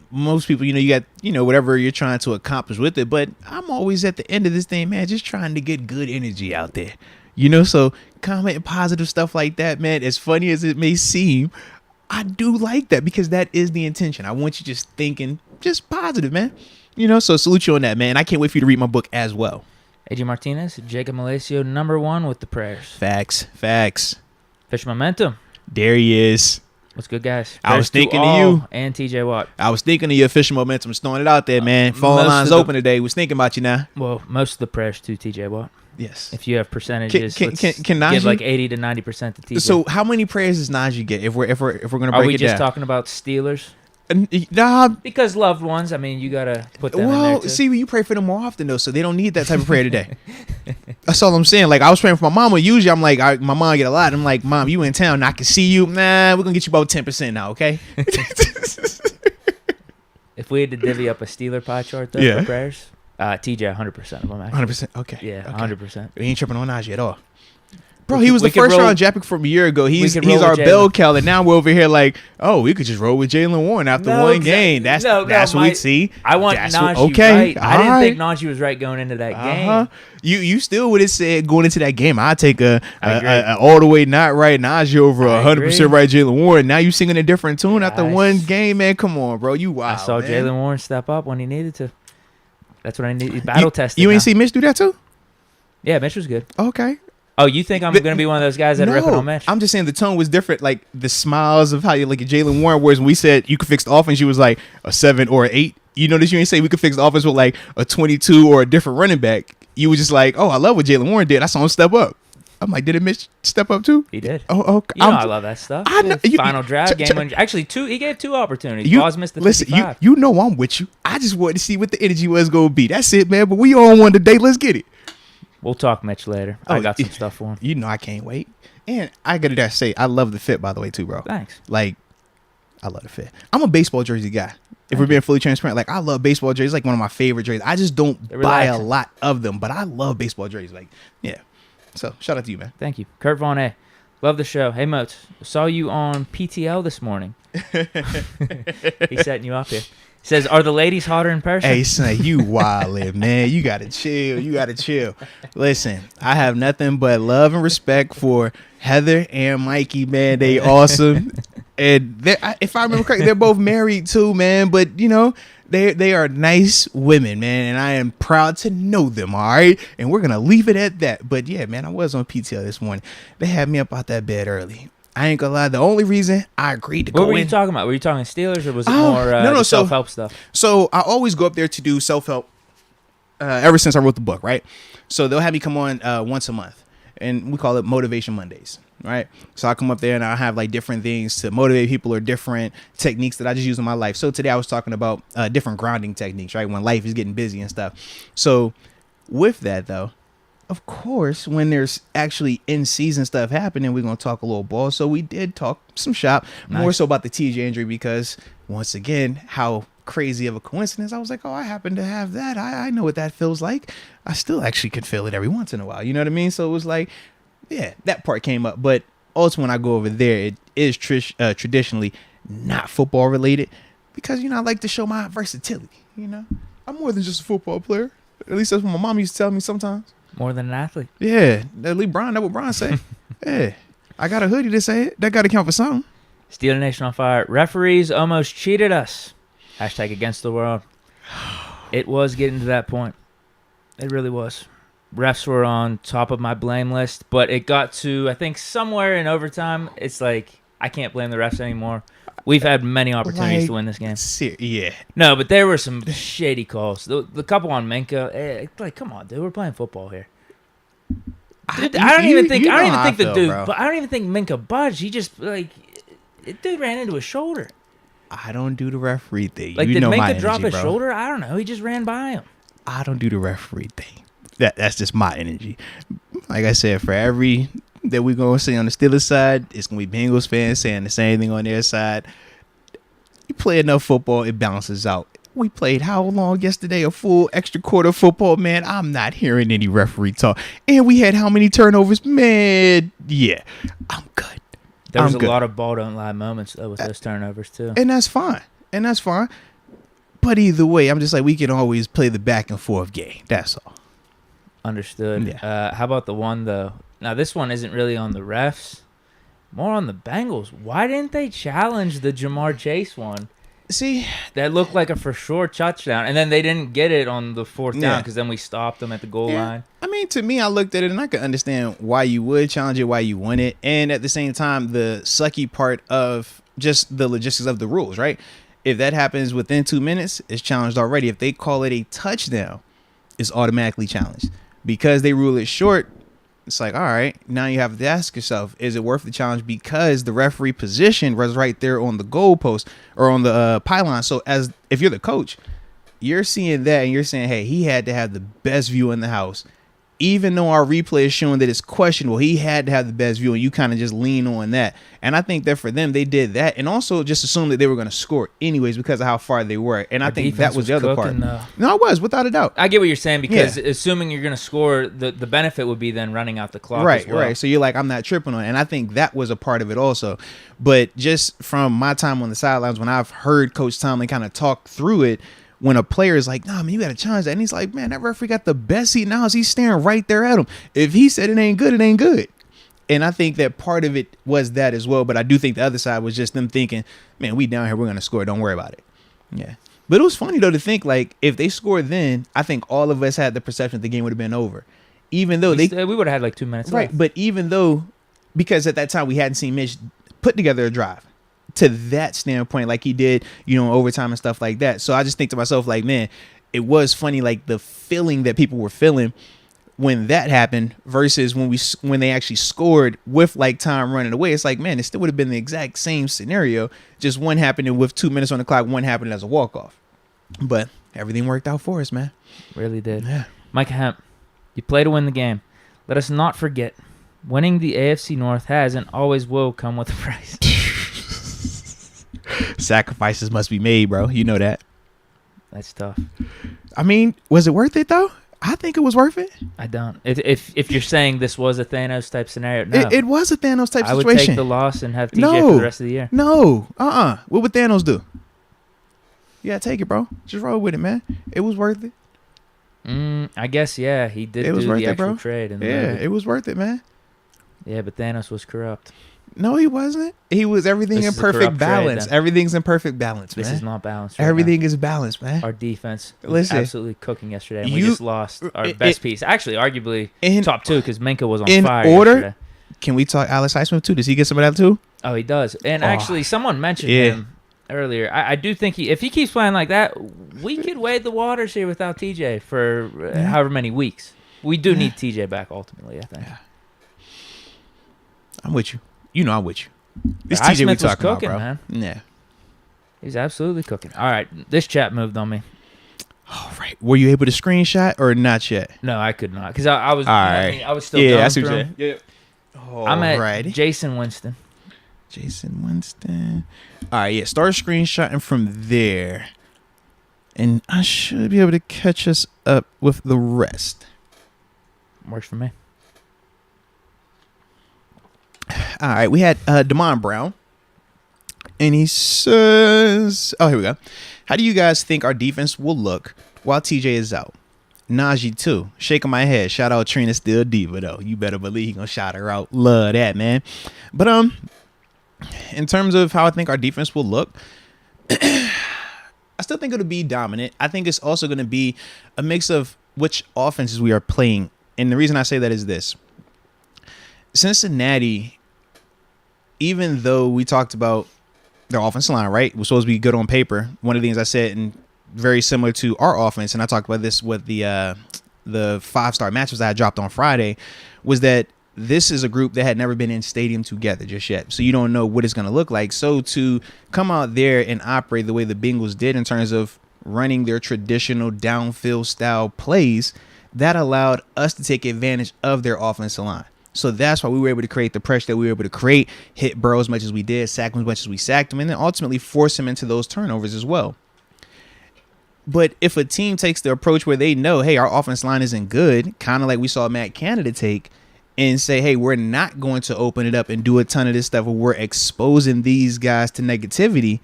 [SPEAKER 1] most people, you got, whatever you're trying to accomplish with it. But I'm always at the end of this thing, man, just trying to get good energy out there. So commenting positive stuff like that, man, as funny as it may seem, I do like that because that is the intention. I want you just thinking just positive, man. So salute you on that, man. I can't wait for you to read my book as well.
[SPEAKER 2] AJ Martinez, Jacob Malesio, #1 with the prayers.
[SPEAKER 1] Facts.
[SPEAKER 2] Fish Momentum.
[SPEAKER 1] There he is.
[SPEAKER 2] What's good, guys?
[SPEAKER 1] I was thinking of you.
[SPEAKER 2] And TJ Watt.
[SPEAKER 1] I was thinking of your Fish Momentum. Throwing it out there, man. Phone lines open today. Was thinking about you now.
[SPEAKER 2] Well, most of the prayers to TJ Watt.
[SPEAKER 1] Yes.
[SPEAKER 2] If you have percentages,
[SPEAKER 1] can Najee
[SPEAKER 2] give like 80 to 90% to TJ.
[SPEAKER 1] So how many prayers does Najee get if we're gonna break it down?
[SPEAKER 2] Are we just talking about Steelers?
[SPEAKER 1] Nah,
[SPEAKER 2] because loved ones. I mean, you gotta put them in there
[SPEAKER 1] well,
[SPEAKER 2] too.
[SPEAKER 1] see, you pray for them more often though, so they don't need that type of prayer today. That's all I'm saying. Like I was praying for my mama. Usually, I'm like, my mom get a lot. I'm like, Mom, you in town? I can see you. Nah, we're gonna get you about 10% now, okay?
[SPEAKER 2] If we had to divvy up a Steeler pie chart though for prayers, TJ 100% of them. Actually.
[SPEAKER 1] 100%. Okay.
[SPEAKER 2] Yeah, 100%.
[SPEAKER 1] We ain't tripping on Najee at all. Bro, he was the first round draft pick from a year ago. He's our bell cow, and now we're over here like, oh, we could just roll with Jaylen Warren after one game. That's what we see.
[SPEAKER 2] I want Najee right. I didn't think Najee was right going into that game.
[SPEAKER 1] You still would have said going into that game, I'd take a all the way not right Najee over 100% right Jaylen Warren. Now you singing a different tune after one game, man. Come on, bro. You wild.
[SPEAKER 2] I saw Jaylen Warren step up when he needed to. That's what I need. Battle tested.
[SPEAKER 1] You ain't see Mitch do that too?
[SPEAKER 2] Yeah, Mitch was good.
[SPEAKER 1] Okay.
[SPEAKER 2] Oh, you think I'm going to be one of those guys that rip it on Mitch?
[SPEAKER 1] I'm just saying the tone was different. Like the smiles of how you like Jalen Warren, whereas when we said you could fix the offense, you was like a 7 or an 8. You notice you ain't say we could fix the offense with like a 22 or a different running back. You were just like, oh, I love what Jalen Warren did. I saw him step up. I'm like, did Mitch step up too?
[SPEAKER 2] He did.
[SPEAKER 1] Oh, okay.
[SPEAKER 2] I love that stuff.
[SPEAKER 1] I know,
[SPEAKER 2] Final drive, game winning. Actually, 2. He gave 2 opportunities.
[SPEAKER 1] You,
[SPEAKER 2] Boz missed the
[SPEAKER 1] listen,
[SPEAKER 2] 55.
[SPEAKER 1] you know I'm with you. I just wanted to see what the energy was going to be. That's it, man. But we on one today. Let's get it.
[SPEAKER 2] We'll talk Mitch later. I got some stuff for him.
[SPEAKER 1] You know I can't wait. And I got to say, I love the fit, by the way, too, bro.
[SPEAKER 2] Thanks.
[SPEAKER 1] Like, I love the fit. I'm a baseball jersey guy. If we're being fully transparent, like I love baseball jerseys. Like one of my favorite jerseys. I just don't buy a lot of them, but I love baseball jerseys. Like, yeah. So shout out to you, man.
[SPEAKER 2] Thank you, Kurt Von A. Love the show. Hey, Moats, saw you on PTL this morning. He's setting you up here. Says, are the ladies hotter in person?
[SPEAKER 1] Hey, son, you wildin', man. You got to chill. You got to chill. Listen, I have nothing but love and respect for Heather and Mikey, man. They awesome. And if I remember correctly, they're both married too, man. But, you know, they are nice women, man. And I am proud to know them, all right? And we're going to leave it at that. But, yeah, man, I was on PTL this morning. They had me up out that bed early. I ain't gonna lie. The only reason I agreed to go in.
[SPEAKER 2] What were you talking about? Were you talking Steelers or was it more self-help stuff?
[SPEAKER 1] So I always go up there to do self-help ever since I wrote the book, right? So they'll have me come on once a month, and we call it Motivation Mondays, right? So I come up there and I have like different things to motivate people or different techniques that I just use in my life. So today I was talking about different grounding techniques, right? When life is getting busy and stuff. So with that, though, of course, when there's actually in-season stuff happening, we're going to talk a little ball. So we did talk some shop, more so about the TJ injury because, once again, how crazy of a coincidence. I was like, oh, I happen to have that. I know what that feels like. I still actually could feel it every once in a while. You know what I mean? So it was like, yeah, that part came up. But also when I go over there, it is traditionally not football related because, you know, I like to show my versatility. You know, I'm more than just a football player. At least that's what my mom used to tell me sometimes.
[SPEAKER 2] More than an athlete.
[SPEAKER 1] Yeah. That's what Brian say. Yeah. I got a hoodie to say it. That got to count for something.
[SPEAKER 2] Steeler Nation on fire. Referees almost cheated us. Hashtag against the world. It was getting to that point. It really was. Refs were on top of my blame list, but it got to, I think, somewhere in overtime. It's like, I can't blame the refs anymore. We've had many opportunities to win this game.
[SPEAKER 1] Yeah.
[SPEAKER 2] No, but there were some shady calls. The couple on Minka, like, come on, dude, we're playing football here. I don't even think Minka budged. He just the dude ran into his shoulder.
[SPEAKER 1] I don't do the referee thing.
[SPEAKER 2] Like, did Minka drop his shoulder? I don't know. He just ran by him.
[SPEAKER 1] I don't do the referee thing. That's just my energy. Like I said, for every that we're going to say on the Steelers side, it's going to be Bengals fans saying the same thing on their side. You play enough football, it balances out. We played how long yesterday? A full extra quarter of football, man. I'm not hearing any referee talk. And we had how many turnovers? Man, yeah, I'm good.
[SPEAKER 2] There was a lot of ball don't lie moments though with those turnovers too.
[SPEAKER 1] And that's fine. But either way, I'm just like, we can always play the back and forth game. That's all.
[SPEAKER 2] Understood.
[SPEAKER 1] Yeah.
[SPEAKER 2] How about the one, though? Now, this one isn't really on the refs. More on the Bengals. Why didn't they challenge the Jamar Chase one?
[SPEAKER 1] See?
[SPEAKER 2] That looked like a for sure touchdown. And then they didn't get it on the fourth down because then we stopped them at the goal line.
[SPEAKER 1] I mean, to me, I looked at it and I could understand why you would challenge it, why you won it. And at the same time, the sucky part of just the logistics of the rules, right? If that happens within 2 minutes, it's challenged already. If they call it a touchdown, it's automatically challenged. Because they rule it short, it's like, all right, now you have to ask yourself, is it worth the challenge? Because the referee position was right there on the goalpost or on the pylon. So if you're the coach, you're seeing that and you're saying, hey, he had to have the best view in the house. Even though our replay is showing that it's questionable, he had to have the best view, and you kind of just lean on that. And I think that for them, they did that, and also just assumed that they were going to score anyways because of how far they were. And I think that was the other part. No, it was, without a doubt.
[SPEAKER 2] I get what you're saying because assuming you're going to score, the benefit would be then running out the clock.
[SPEAKER 1] Right,
[SPEAKER 2] as well.
[SPEAKER 1] right. So you're like, I'm not tripping on it. And I think that was a part of it also. But just from my time on the sidelines, when I've heard Coach Tomlin kind of talk through it, when a player is like, nah, man, you got to challenge that. And he's like, man, that referee got the best seat in the house. He's staring right there at him. If he said it ain't good, it ain't good. And I think that part of it was that as well. But I do think the other side was just them thinking, man, we down here, we're going to score. Don't worry about it. Yeah. But it was funny, though, to think, like, if they scored then, I think all of us had the perception that the game would have been over. even though
[SPEAKER 2] we would have had like 2 minutes
[SPEAKER 1] right,
[SPEAKER 2] left.
[SPEAKER 1] but even though, because at that time we hadn't seen Mitch put together a drive to that standpoint like he did, overtime and stuff like that. So I just think to myself, like, man, it was funny, like the feeling that people were feeling when that happened versus when they actually scored with like time running away. It's like, man, it still would have been the exact same scenario. Just one happening with 2 minutes on the clock, one happened as a walk-off. But everything worked out for us, man.
[SPEAKER 2] Really did.
[SPEAKER 1] Yeah.
[SPEAKER 2] Mike Hemp, you play to win the game. Let us not forget, winning the AFC North has and always will come with a price.
[SPEAKER 1] Sacrifices must be made, bro. You know that.
[SPEAKER 2] That's tough.
[SPEAKER 1] I mean, was it worth it though? I think it was worth it.
[SPEAKER 2] I don't. If you're saying this was a Thanos type scenario, no.
[SPEAKER 1] It was a Thanos type situation.
[SPEAKER 2] I would take the loss and have TJ for the rest of the year.
[SPEAKER 1] No. What would Thanos do? Yeah, take it, bro. Just roll with it, man. It was worth it.
[SPEAKER 2] I guess, yeah. He did do the actual trade.
[SPEAKER 1] It was worth it, man.
[SPEAKER 2] Yeah, but Thanos was corrupt.
[SPEAKER 1] No, he wasn't. He was everything in perfect balance.
[SPEAKER 2] Trade,
[SPEAKER 1] everything's in perfect balance, man.
[SPEAKER 2] This is not balanced.
[SPEAKER 1] Everything is balanced, man.
[SPEAKER 2] Our defense was absolutely cooking yesterday. And we just lost our best piece. Actually, arguably top two because Minka was on fire yesterday.
[SPEAKER 1] Can we talk Alex Highsmith too? Does he get some of that too?
[SPEAKER 2] Oh, he does. And actually, someone mentioned him earlier. I do think if he keeps playing like that, we could wade the waters here without TJ for however many weeks. We do need TJ back ultimately, I think. Yeah.
[SPEAKER 1] I'm with you. I'm with you. This TJ we talking about, bro.
[SPEAKER 2] Man.
[SPEAKER 1] Yeah.
[SPEAKER 2] He's absolutely cooking. All right. This chat moved on me.
[SPEAKER 1] All right. Were you able to screenshot or not yet?
[SPEAKER 2] No, I could not. Because I was I was still
[SPEAKER 1] going
[SPEAKER 2] through
[SPEAKER 1] him. Yeah.
[SPEAKER 2] I'm at Jason Winston.
[SPEAKER 1] Jason Winston. All right, yeah. Start screenshotting from there. And I should be able to catch us up with the rest.
[SPEAKER 2] Works for me.
[SPEAKER 1] All right, we had Damon Brown. And he says, here we go. How do you guys think our defense will look while TJ is out? Najee, too. Shaking my head. Shout out Trina Still Diva, though. You better believe he gonna shout her out. Love that, man. But in terms of how I think our defense will look, I still think it'll be dominant. I think it's also going to be a mix of which offenses we are playing. And the reason I say that is this. Cincinnati, even though we talked about their offensive line, right? It was supposed to be good on paper. One of the things I said, and very similar to our offense, and I talked about this with the 5-star matchups that I dropped on Friday, was that this is a group that had never been in stadium together just yet. So you don't know what it's going to look like. So to come out there and operate the way the Bengals did in terms of running their traditional downfield style plays, that allowed us to take advantage of their offensive line. So that's why we were able to create the pressure that we were able to create, hit Burrow as much as we did, sack him as much as we sacked him, and then ultimately force him into those turnovers as well. But if a team takes the approach where they know, hey, our offense line isn't good, kind of like we saw Matt Canada take, and say, hey, we're not going to open it up and do a ton of this stuff where we're exposing these guys to negativity,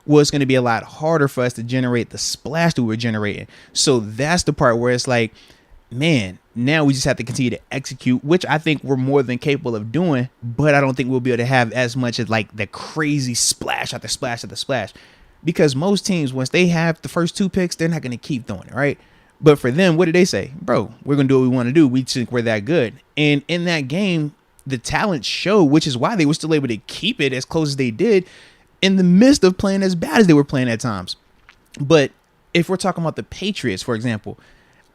[SPEAKER 1] well, it's going to be a lot harder for us to generate the splash that we're generating. So that's the part where it's like, man, now we just have to continue to execute, which I think we're more than capable of doing, but I don't think we'll be able to have as much as like the crazy splash after splash after splash. Because most teams, once they have the first 2 picks, they're not going to keep throwing it, right? But for them, what did they say? Bro, we're going to do what we want to do. We think we're that good. And in that game, the talent showed, which is why they were still able to keep it as close as they did in the midst of playing as bad as they were playing at times. But if we're talking about the Patriots, for example,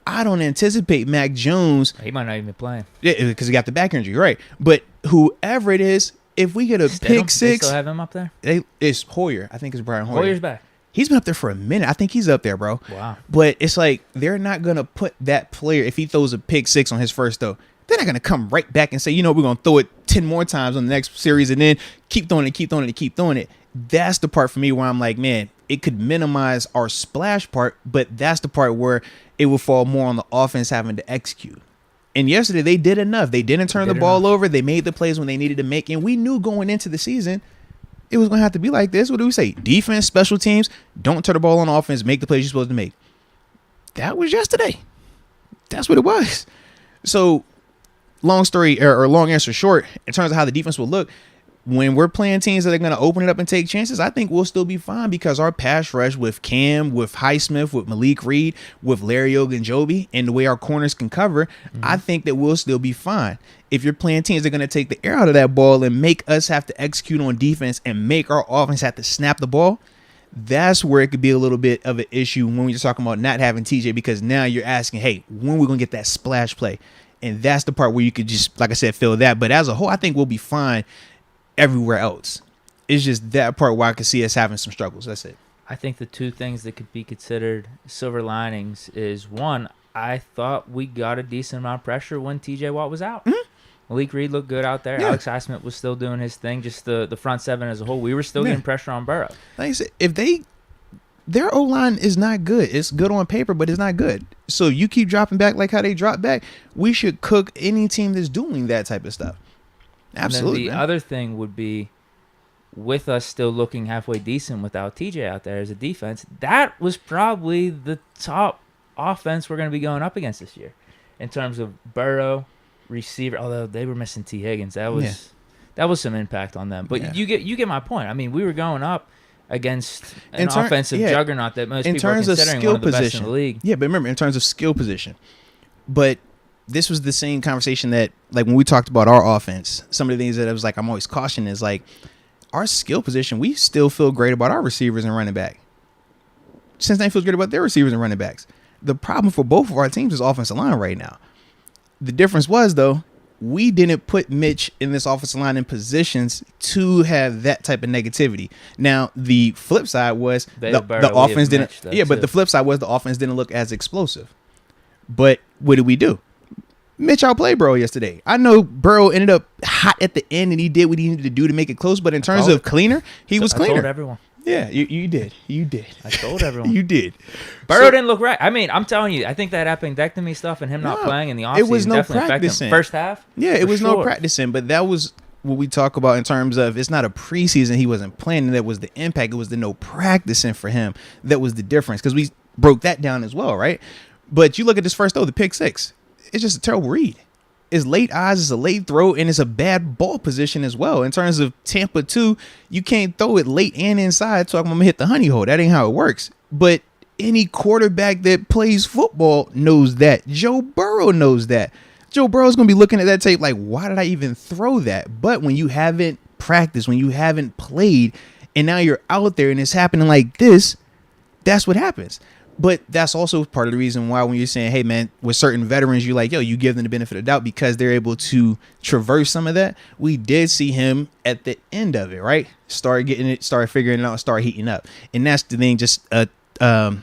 [SPEAKER 1] I don't anticipate Mac Jones.
[SPEAKER 2] He might not even be playing.
[SPEAKER 1] Yeah, because he got the back injury, right? But whoever it is, if we get a pick six.
[SPEAKER 2] They still have him up there?
[SPEAKER 1] It's Hoyer. I think it's Brian Hoyer.
[SPEAKER 2] Hoyer's back.
[SPEAKER 1] He's been up there for a minute. I think he's up there, bro.
[SPEAKER 2] Wow.
[SPEAKER 1] But it's like they're not going to put that player, if he throws a pick 6 on his first throw, they're not going to come right back and say, we're going to throw it 10 more times on the next series and then keep throwing it. That's the part for me where I'm like, man, it could minimize our splash part, but that's the part where it will fall more on the offense having to execute. And yesterday they did enough. They didn't turn the ball over. They made the plays when they needed to make. And we knew going into the season it was going to have to be like this. What do we say? Defense, special teams, don't turn the ball on offense, make the plays you're supposed to make. That was yesterday. That's what it was. So long story or long answer short, in terms of how the defense will look, when we're playing teams that are going to open it up and take chances, I think we'll still be fine because our pass rush with Cam, with Highsmith, with Malik Reed, with Larry Ogunjobi, and the way our corners can cover, I think that we'll still be fine. If you're playing teams that are going to take the air out of that ball and make us have to execute on defense and make our offense have to snap the ball, that's where it could be a little bit of an issue when we're talking about not having TJ, because now you're asking, hey, when we're going to get that splash play? And that's the part where you could just, like I said, feel that. But as a whole, I think we'll be fine everywhere else. It's just that part where I could see us having some struggles. That's it.
[SPEAKER 2] I think the two things that could be considered silver linings is, one, I thought we got a decent amount of pressure when TJ Watt was out. Malik Reed looked good out there.
[SPEAKER 1] Yeah.
[SPEAKER 2] Alex Highsmith was still doing his thing. Just the front seven as a whole, we were still getting pressure on Burrow.
[SPEAKER 1] Like I said, if their O-line is not good. It's good on paper, but it's not good. So you keep dropping back like how they drop back, we should cook any team that's doing that type of stuff. Absolutely.
[SPEAKER 2] And then the other thing would be, with us still looking halfway decent without TJ out there as a defense, that was probably the top offense we're going to be going up against this year in terms of Burrow, receiver. Although they were missing T. Higgins, that was some impact on them. But you get my point. I mean, we were going up against an offensive juggernaut that most people are considering one of the best in the league.
[SPEAKER 1] Yeah, but remember, in terms of skill position. But this was the same conversation that, like, when we talked about our offense, some of the things that I was like, I'm always cautioning is, like, our skill position, we still feel great about our receivers and running back. Cincinnati feels great about their receivers and running backs. The problem for both of our teams is offensive line right now. The difference was, though, we didn't put Mitch in this offensive line in positions to have that type of negativity. Now, the flip side was the offense didn't. But the flip side was the offense didn't look as explosive. But what did we do? Mitch outplayed Burrow yesterday. I know Burrow ended up hot at the end and he did what he needed to do to make it close. But in terms of cleaner, he was cleaner.
[SPEAKER 2] I told everyone.
[SPEAKER 1] Yeah, you did. I
[SPEAKER 2] told everyone.
[SPEAKER 1] You did.
[SPEAKER 2] Burrow didn't look right. I mean, I'm telling you, I think that appendectomy stuff and him not playing in the offseason
[SPEAKER 1] it was no
[SPEAKER 2] definitely affected him. First half?
[SPEAKER 1] Yeah, it was no practicing, but that was what we talk about in terms of it's not a preseason. He wasn't playing. That was the impact. It was the no practicing for him. That was the difference because we broke that down as well, right? But you look at this first, the pick six. It's just a terrible read. It's late eyes, it's a late throw, and it's a bad ball position as well. In terms of Tampa 2, you can't throw it late and inside, so I'm going to hit the honey hole. That ain't how it works. But any quarterback that plays football knows that. Joe Burrow knows that. Joe Burrow's going to be looking at that tape like, why did I even throw that? But when you haven't practiced, when you haven't played, and now you're out there and it's happening like this, that's what happens. But that's also part of the reason why when you're saying, hey, man, with certain veterans, you're like, yo, you give them the benefit of the doubt because they're able to traverse some of that. We did see him at the end of it, right? Start getting it, start figuring it out, start heating up. And that's the thing, just, just a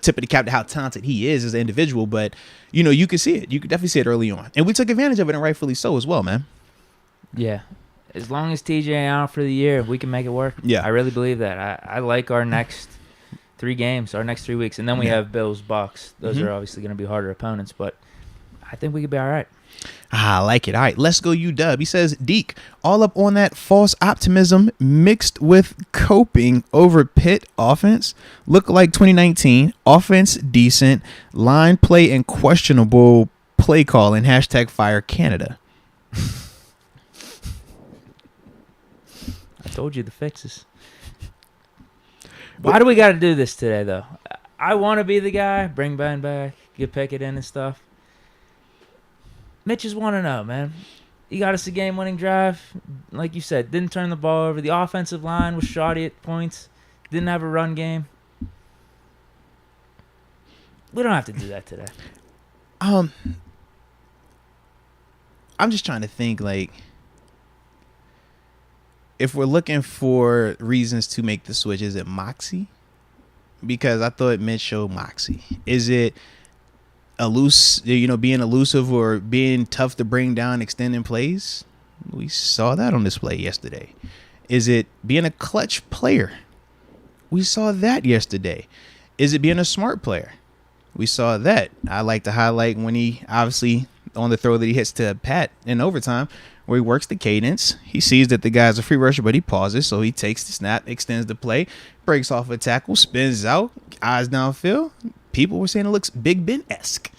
[SPEAKER 1] tip of the cap to how talented he is as an individual. But, you can see it. You could definitely see it early on. And we took advantage of it, and rightfully so as well, man.
[SPEAKER 2] Yeah. As long as TJ out for the year, we can make it work.
[SPEAKER 1] Yeah.
[SPEAKER 2] I really believe that. I like our next 3 games, our next 3 weeks, and then we have Bills, Bucks. Those are obviously going to be harder opponents, but I think we could be all right.
[SPEAKER 1] I like it. All right, let's go UW. He says, Deke, all up on that false optimism mixed with coping over Pitt offense. Look like 2019. Offense decent. Line play and questionable play calling. # fire Canada.
[SPEAKER 2] I told you the fixes. Why do we got to do this today, though? I want to be the guy, bring Ben back, get Pickett in and stuff. Mitch is 1-0, man. He got us a game-winning drive. Like you said, didn't turn the ball over. The offensive line was shoddy at points. Didn't have a run game. We don't have to do that today.
[SPEAKER 1] I'm just trying to think, like, if we're looking for reasons to make the switch, is it moxie? Because I thought Mitch showed moxie. Is it being elusive or being tough to bring down, extending plays? We saw that on display yesterday. Is it being a clutch player? We saw that yesterday. Is it being a smart player? We saw that. I like to highlight when he obviously on the throw that he hits to Pat in overtime, where he works the cadence. He sees that the guy's a free rusher, but he pauses, so he takes the snap, extends the play, breaks off a tackle, spins out, eyes downfield. People were saying it looks Big Ben-esque.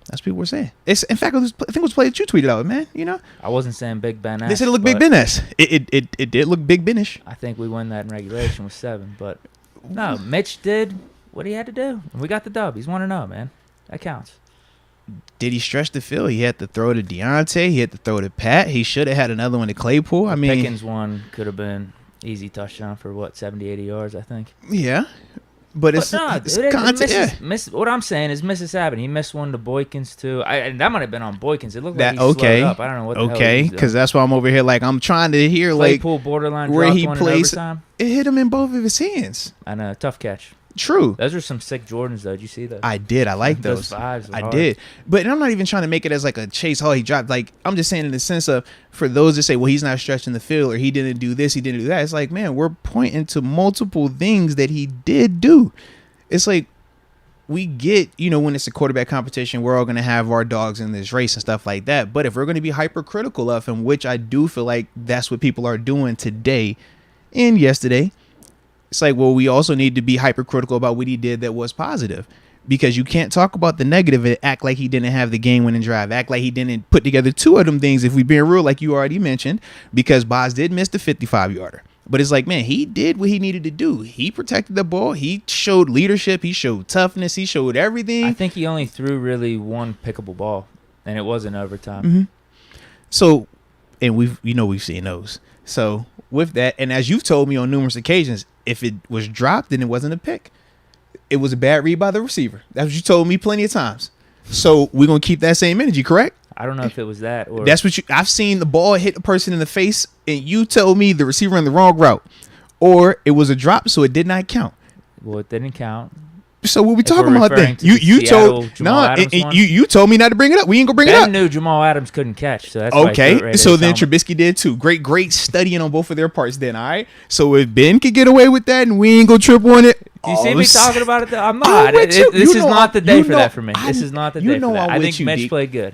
[SPEAKER 1] That's what people were saying. It's in fact, I think it was play that you tweeted out, man. You know,
[SPEAKER 2] I wasn't saying Big Ben.
[SPEAKER 1] they said it looked Big Ben-esque. It did look Big Ben-ish.
[SPEAKER 2] I think we won that in regulation with 7, but no, Mitch did what he had to do. We got the dub. He's 1-0, man. That counts.
[SPEAKER 1] Did he stretch the field? He had to throw to Deontay. He had to throw to Pat. He should have had another one to Claypool. I mean,
[SPEAKER 2] Pickens one could have been easy touchdown for what, 70, 80 yards, I think.
[SPEAKER 1] Yeah. But it's content.
[SPEAKER 2] What I'm saying is misses happen. He missed one to Boykins too. And that might have been on Boykins. It looked like he slowed up. I don't know what the hell he was
[SPEAKER 1] because that's why I'm over here like I'm trying to hear
[SPEAKER 2] Claypool
[SPEAKER 1] like
[SPEAKER 2] borderline
[SPEAKER 1] where he
[SPEAKER 2] one
[SPEAKER 1] plays.
[SPEAKER 2] in overtime.
[SPEAKER 1] It hit him in both of his hands.
[SPEAKER 2] I know, tough catch.
[SPEAKER 1] True.
[SPEAKER 2] Those are some sick Jordans though. Did you see those?
[SPEAKER 1] I did. I like those.
[SPEAKER 2] Vibes
[SPEAKER 1] I did. But I'm not even trying to make it as like a chase. Oh, he dropped. Like I'm just saying in the sense of for those that say, well, he's not stretching the field or he didn't do this, he didn't do that. It's like, man, we're pointing to multiple things that he did do. It's like we get, you know, when it's a quarterback competition, we're all going to have our dogs in this race and stuff like that. But if we're going to be hypercritical of him, which I do feel like that's what people are doing today and yesterday, it's like, well, we also need to be hypercritical about what he did that was positive, because you can't talk about the negative and act like he didn't have the game-winning drive, act like he didn't put together 2 of them things, if we're being real, like you already mentioned, because Boz did miss the 55-yarder. But it's like, man, he did what he needed to do. He protected the ball. He showed leadership. He showed toughness. He showed everything.
[SPEAKER 2] I think he only threw really one pickable ball, and it was in overtime.
[SPEAKER 1] Mm-hmm. So, and we've seen those. So with that, and as you've told me on numerous occasions, if it was dropped, then it wasn't a pick. It was a bad read by the receiver. That's what you told me plenty of times. So we're going to keep that same energy, correct?
[SPEAKER 2] I don't know if it was that or
[SPEAKER 1] that's what I've seen the ball hit a person in the face and you told me the receiver in the wrong route, or it was a drop, so it did not count.
[SPEAKER 2] Well, it didn't count.
[SPEAKER 1] So what we talking about then? You told you told me not to bring it up. We ain't gonna bring it up.
[SPEAKER 2] Ben knew Jamal Adams couldn't catch, so that's
[SPEAKER 1] okay.
[SPEAKER 2] Right
[SPEAKER 1] so then Trubisky did too. Great studying on both of their parts. Then all right. So if Ben could get away with that and we ain't gonna trip on it,
[SPEAKER 2] do you see me talking about it? Though? I'm not. This is not the day for that for me. This is not the day for that. I think Mitch played good.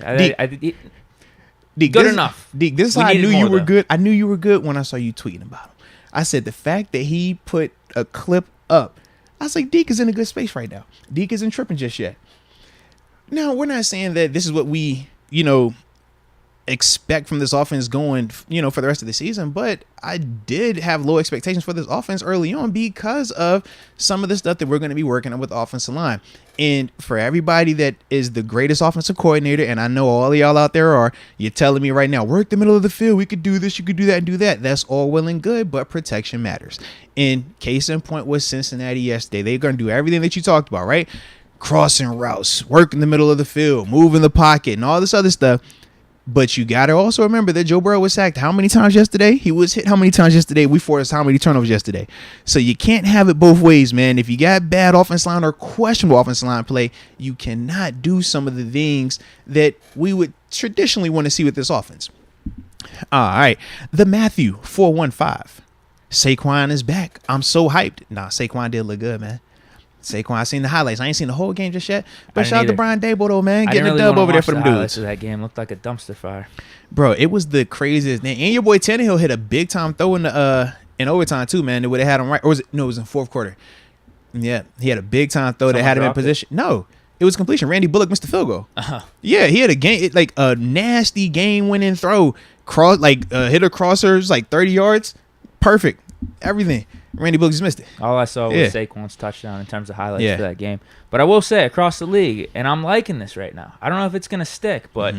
[SPEAKER 1] Deke,
[SPEAKER 2] good enough.
[SPEAKER 1] Deke, this is how I knew you were good. I knew you were good when I saw you tweeting about him. I said the fact that he put a clip up, I was like, Deke is in a good space right now. Deke isn't tripping just yet. Now, we're not saying that this is what we, expect from this offense going, for the rest of the season. But I did have low expectations for this offense early on because of some of the stuff that we're going to be working on with the offensive line. And for everybody that is the greatest offensive coordinator, and I know all of y'all out there are, you're telling me right now, work the middle of the field. We could do this. You could do that and do that. That's all well and good, but protection matters. And case in point was Cincinnati yesterday. They're going to do everything that you talked about, right? Crossing routes, work in the middle of the field, move in the pocket, and all this other stuff. But you got to also remember that Joe Burrow was sacked how many times yesterday? He was hit how many times yesterday? We forced how many turnovers yesterday? So you can't have it both ways, man. If you got bad offensive line or questionable offensive line play, you cannot do some of the things that we would traditionally want to see with this offense. All right. The Matthew 415. Saquon is back. I'm so hyped. Nah, Saquon did look good, man. Saquon, I seen the highlights. I ain't seen the whole game just yet. But shout out to Brian Dable, though, man. Getting a dub over there for them dudes.
[SPEAKER 2] That game looked like a dumpster fire.
[SPEAKER 1] Bro, it was the craziest thing. And your boy Tannehill hit a big-time throw in overtime, too, man. They would have had him right. Or was it? No, it was in fourth quarter. Yeah, he had a big-time throw that had him in position. No, it was completion. Randy Bullock missed the field goal. Uh-huh. Yeah, he had a nasty game-winning throw. Hit a crosser, 30 yards. Perfect. Everything. Randy Bullock just missed it.
[SPEAKER 2] All I saw was Saquon's touchdown in terms of highlights for that game. But I will say, across the league, and I'm liking this right now. I don't know if it's going to stick, but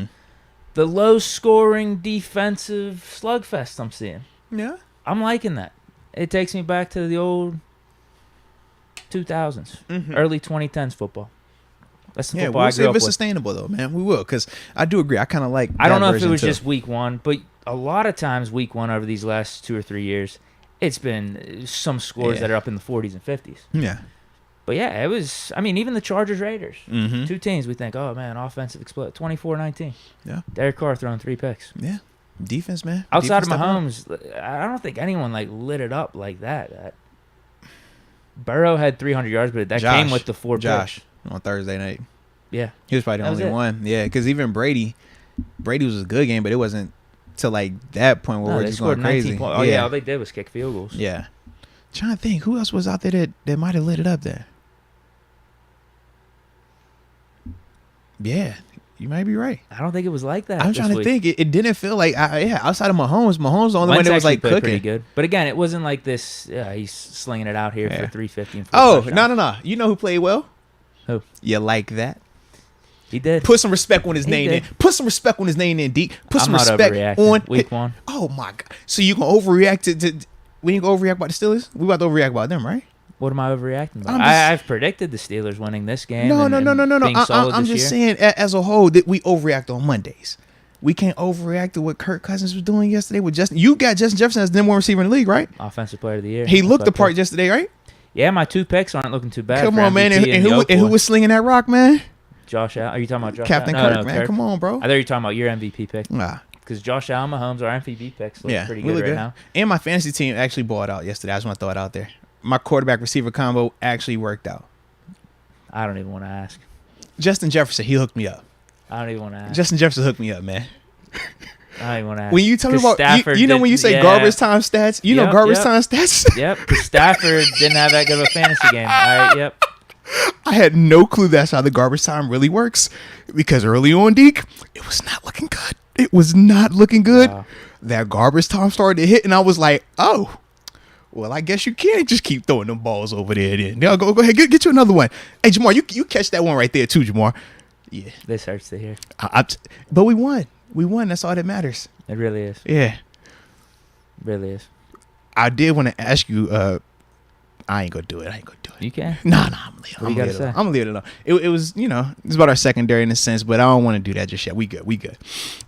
[SPEAKER 2] the low-scoring defensive slugfest I'm seeing.
[SPEAKER 1] Yeah.
[SPEAKER 2] I'm liking that. It takes me back to the old 2000s, early 2010s football. That's the football I grew up with.
[SPEAKER 1] We'll see if it's sustainable, though, man. We will, because I do agree. I kind of like that.
[SPEAKER 2] I don't know if it was just week one, but a lot of times week one over these last 2 or 3 years, it's been some scores that are up in the 40s and 50s.
[SPEAKER 1] Yeah.
[SPEAKER 2] But, yeah, it was – I mean, even the Chargers-Raiders, two teams we think, oh, man, offensive explode, 24-19.
[SPEAKER 1] Yeah.
[SPEAKER 2] Derek Carr throwing 3 picks.
[SPEAKER 1] Yeah. Defense, man.
[SPEAKER 2] Outside of Mahomes, I don't think anyone, lit it up like that. Burrow had 300 yards, but that came with the 4 picks.
[SPEAKER 1] On Thursday night.
[SPEAKER 2] Yeah.
[SPEAKER 1] He was probably the only one. Yeah, because even Brady was a good game, but it wasn't to that point where we're just going crazy.
[SPEAKER 2] Oh, yeah, all they did was kick field goals.
[SPEAKER 1] Yeah. I'm trying to think, who else was out there that might have lit it up there? Yeah. You might be right.
[SPEAKER 2] I don't think it was like that.
[SPEAKER 1] I'm trying to think. It didn't feel like outside of Mahomes the only one that was like cooking.
[SPEAKER 2] Pretty good. But again, it wasn't like this. He's slinging it out here for 350. And
[SPEAKER 1] no. You know who played well?
[SPEAKER 2] Who?
[SPEAKER 1] You like that?
[SPEAKER 2] He did.
[SPEAKER 1] Put some respect on his name. Then put some respect on his name. Then Deke. Put some respect on
[SPEAKER 2] week 1.
[SPEAKER 1] Oh my God! So you gonna overreact to? We ain't gonna overreact about the Steelers. We about to overreact about them, right?
[SPEAKER 2] What am I overreacting about? I've predicted the Steelers winning this game.
[SPEAKER 1] No. I'm just saying, as a whole, that we overreact on Mondays. We can't overreact to what Kirk Cousins was doing yesterday with Justin. You got Justin Jefferson as the #1 receiver in the league, right?
[SPEAKER 2] Offensive player of the year.
[SPEAKER 1] He looked the part yesterday, right?
[SPEAKER 2] Yeah, my 2 picks aren't looking too bad.
[SPEAKER 1] Come on, man. And who was slinging that rock, man?
[SPEAKER 2] Josh Allen. Are you talking about Josh
[SPEAKER 1] Captain
[SPEAKER 2] Allen?
[SPEAKER 1] Kirk, man. Kirk. Come on, bro.
[SPEAKER 2] I thought you were talking about your MVP pick.
[SPEAKER 1] Nah.
[SPEAKER 2] Because Josh Allen, Mahomes, our MVP picks look pretty good right now.
[SPEAKER 1] And my fantasy team actually bought out yesterday. I just want to throw it out there. My quarterback receiver combo actually worked out.
[SPEAKER 2] I don't even want to ask.
[SPEAKER 1] Justin Jefferson, he hooked me up.
[SPEAKER 2] I don't even want to ask.
[SPEAKER 1] Justin Jefferson hooked me up, man.
[SPEAKER 2] I don't even want to ask.
[SPEAKER 1] When you tell me about, you know when you say garbage time stats, you know garbage time stats?
[SPEAKER 2] Yep, because Stafford didn't have that good of a fantasy game. All right, yep.
[SPEAKER 1] I had no clue that's how the garbage time really works because early on, Deke, it was not looking good. It was not looking good. Wow. That garbage time started to hit, and I was like, oh. Well, I guess you can't just keep throwing them balls over there. Then go ahead, get you another one. Hey, Jamar, you catch that one right there too, Jamar. Yeah,
[SPEAKER 2] this hurts to hear.
[SPEAKER 1] But we won. We won. That's all that matters.
[SPEAKER 2] It really is.
[SPEAKER 1] Yeah,
[SPEAKER 2] it really is.
[SPEAKER 1] I did want to ask you. I ain't gonna do it.
[SPEAKER 2] You can.
[SPEAKER 1] Nah. I'm gonna leave it alone. It was, it's about our secondary in a sense, but I don't want to do that just yet. We good. All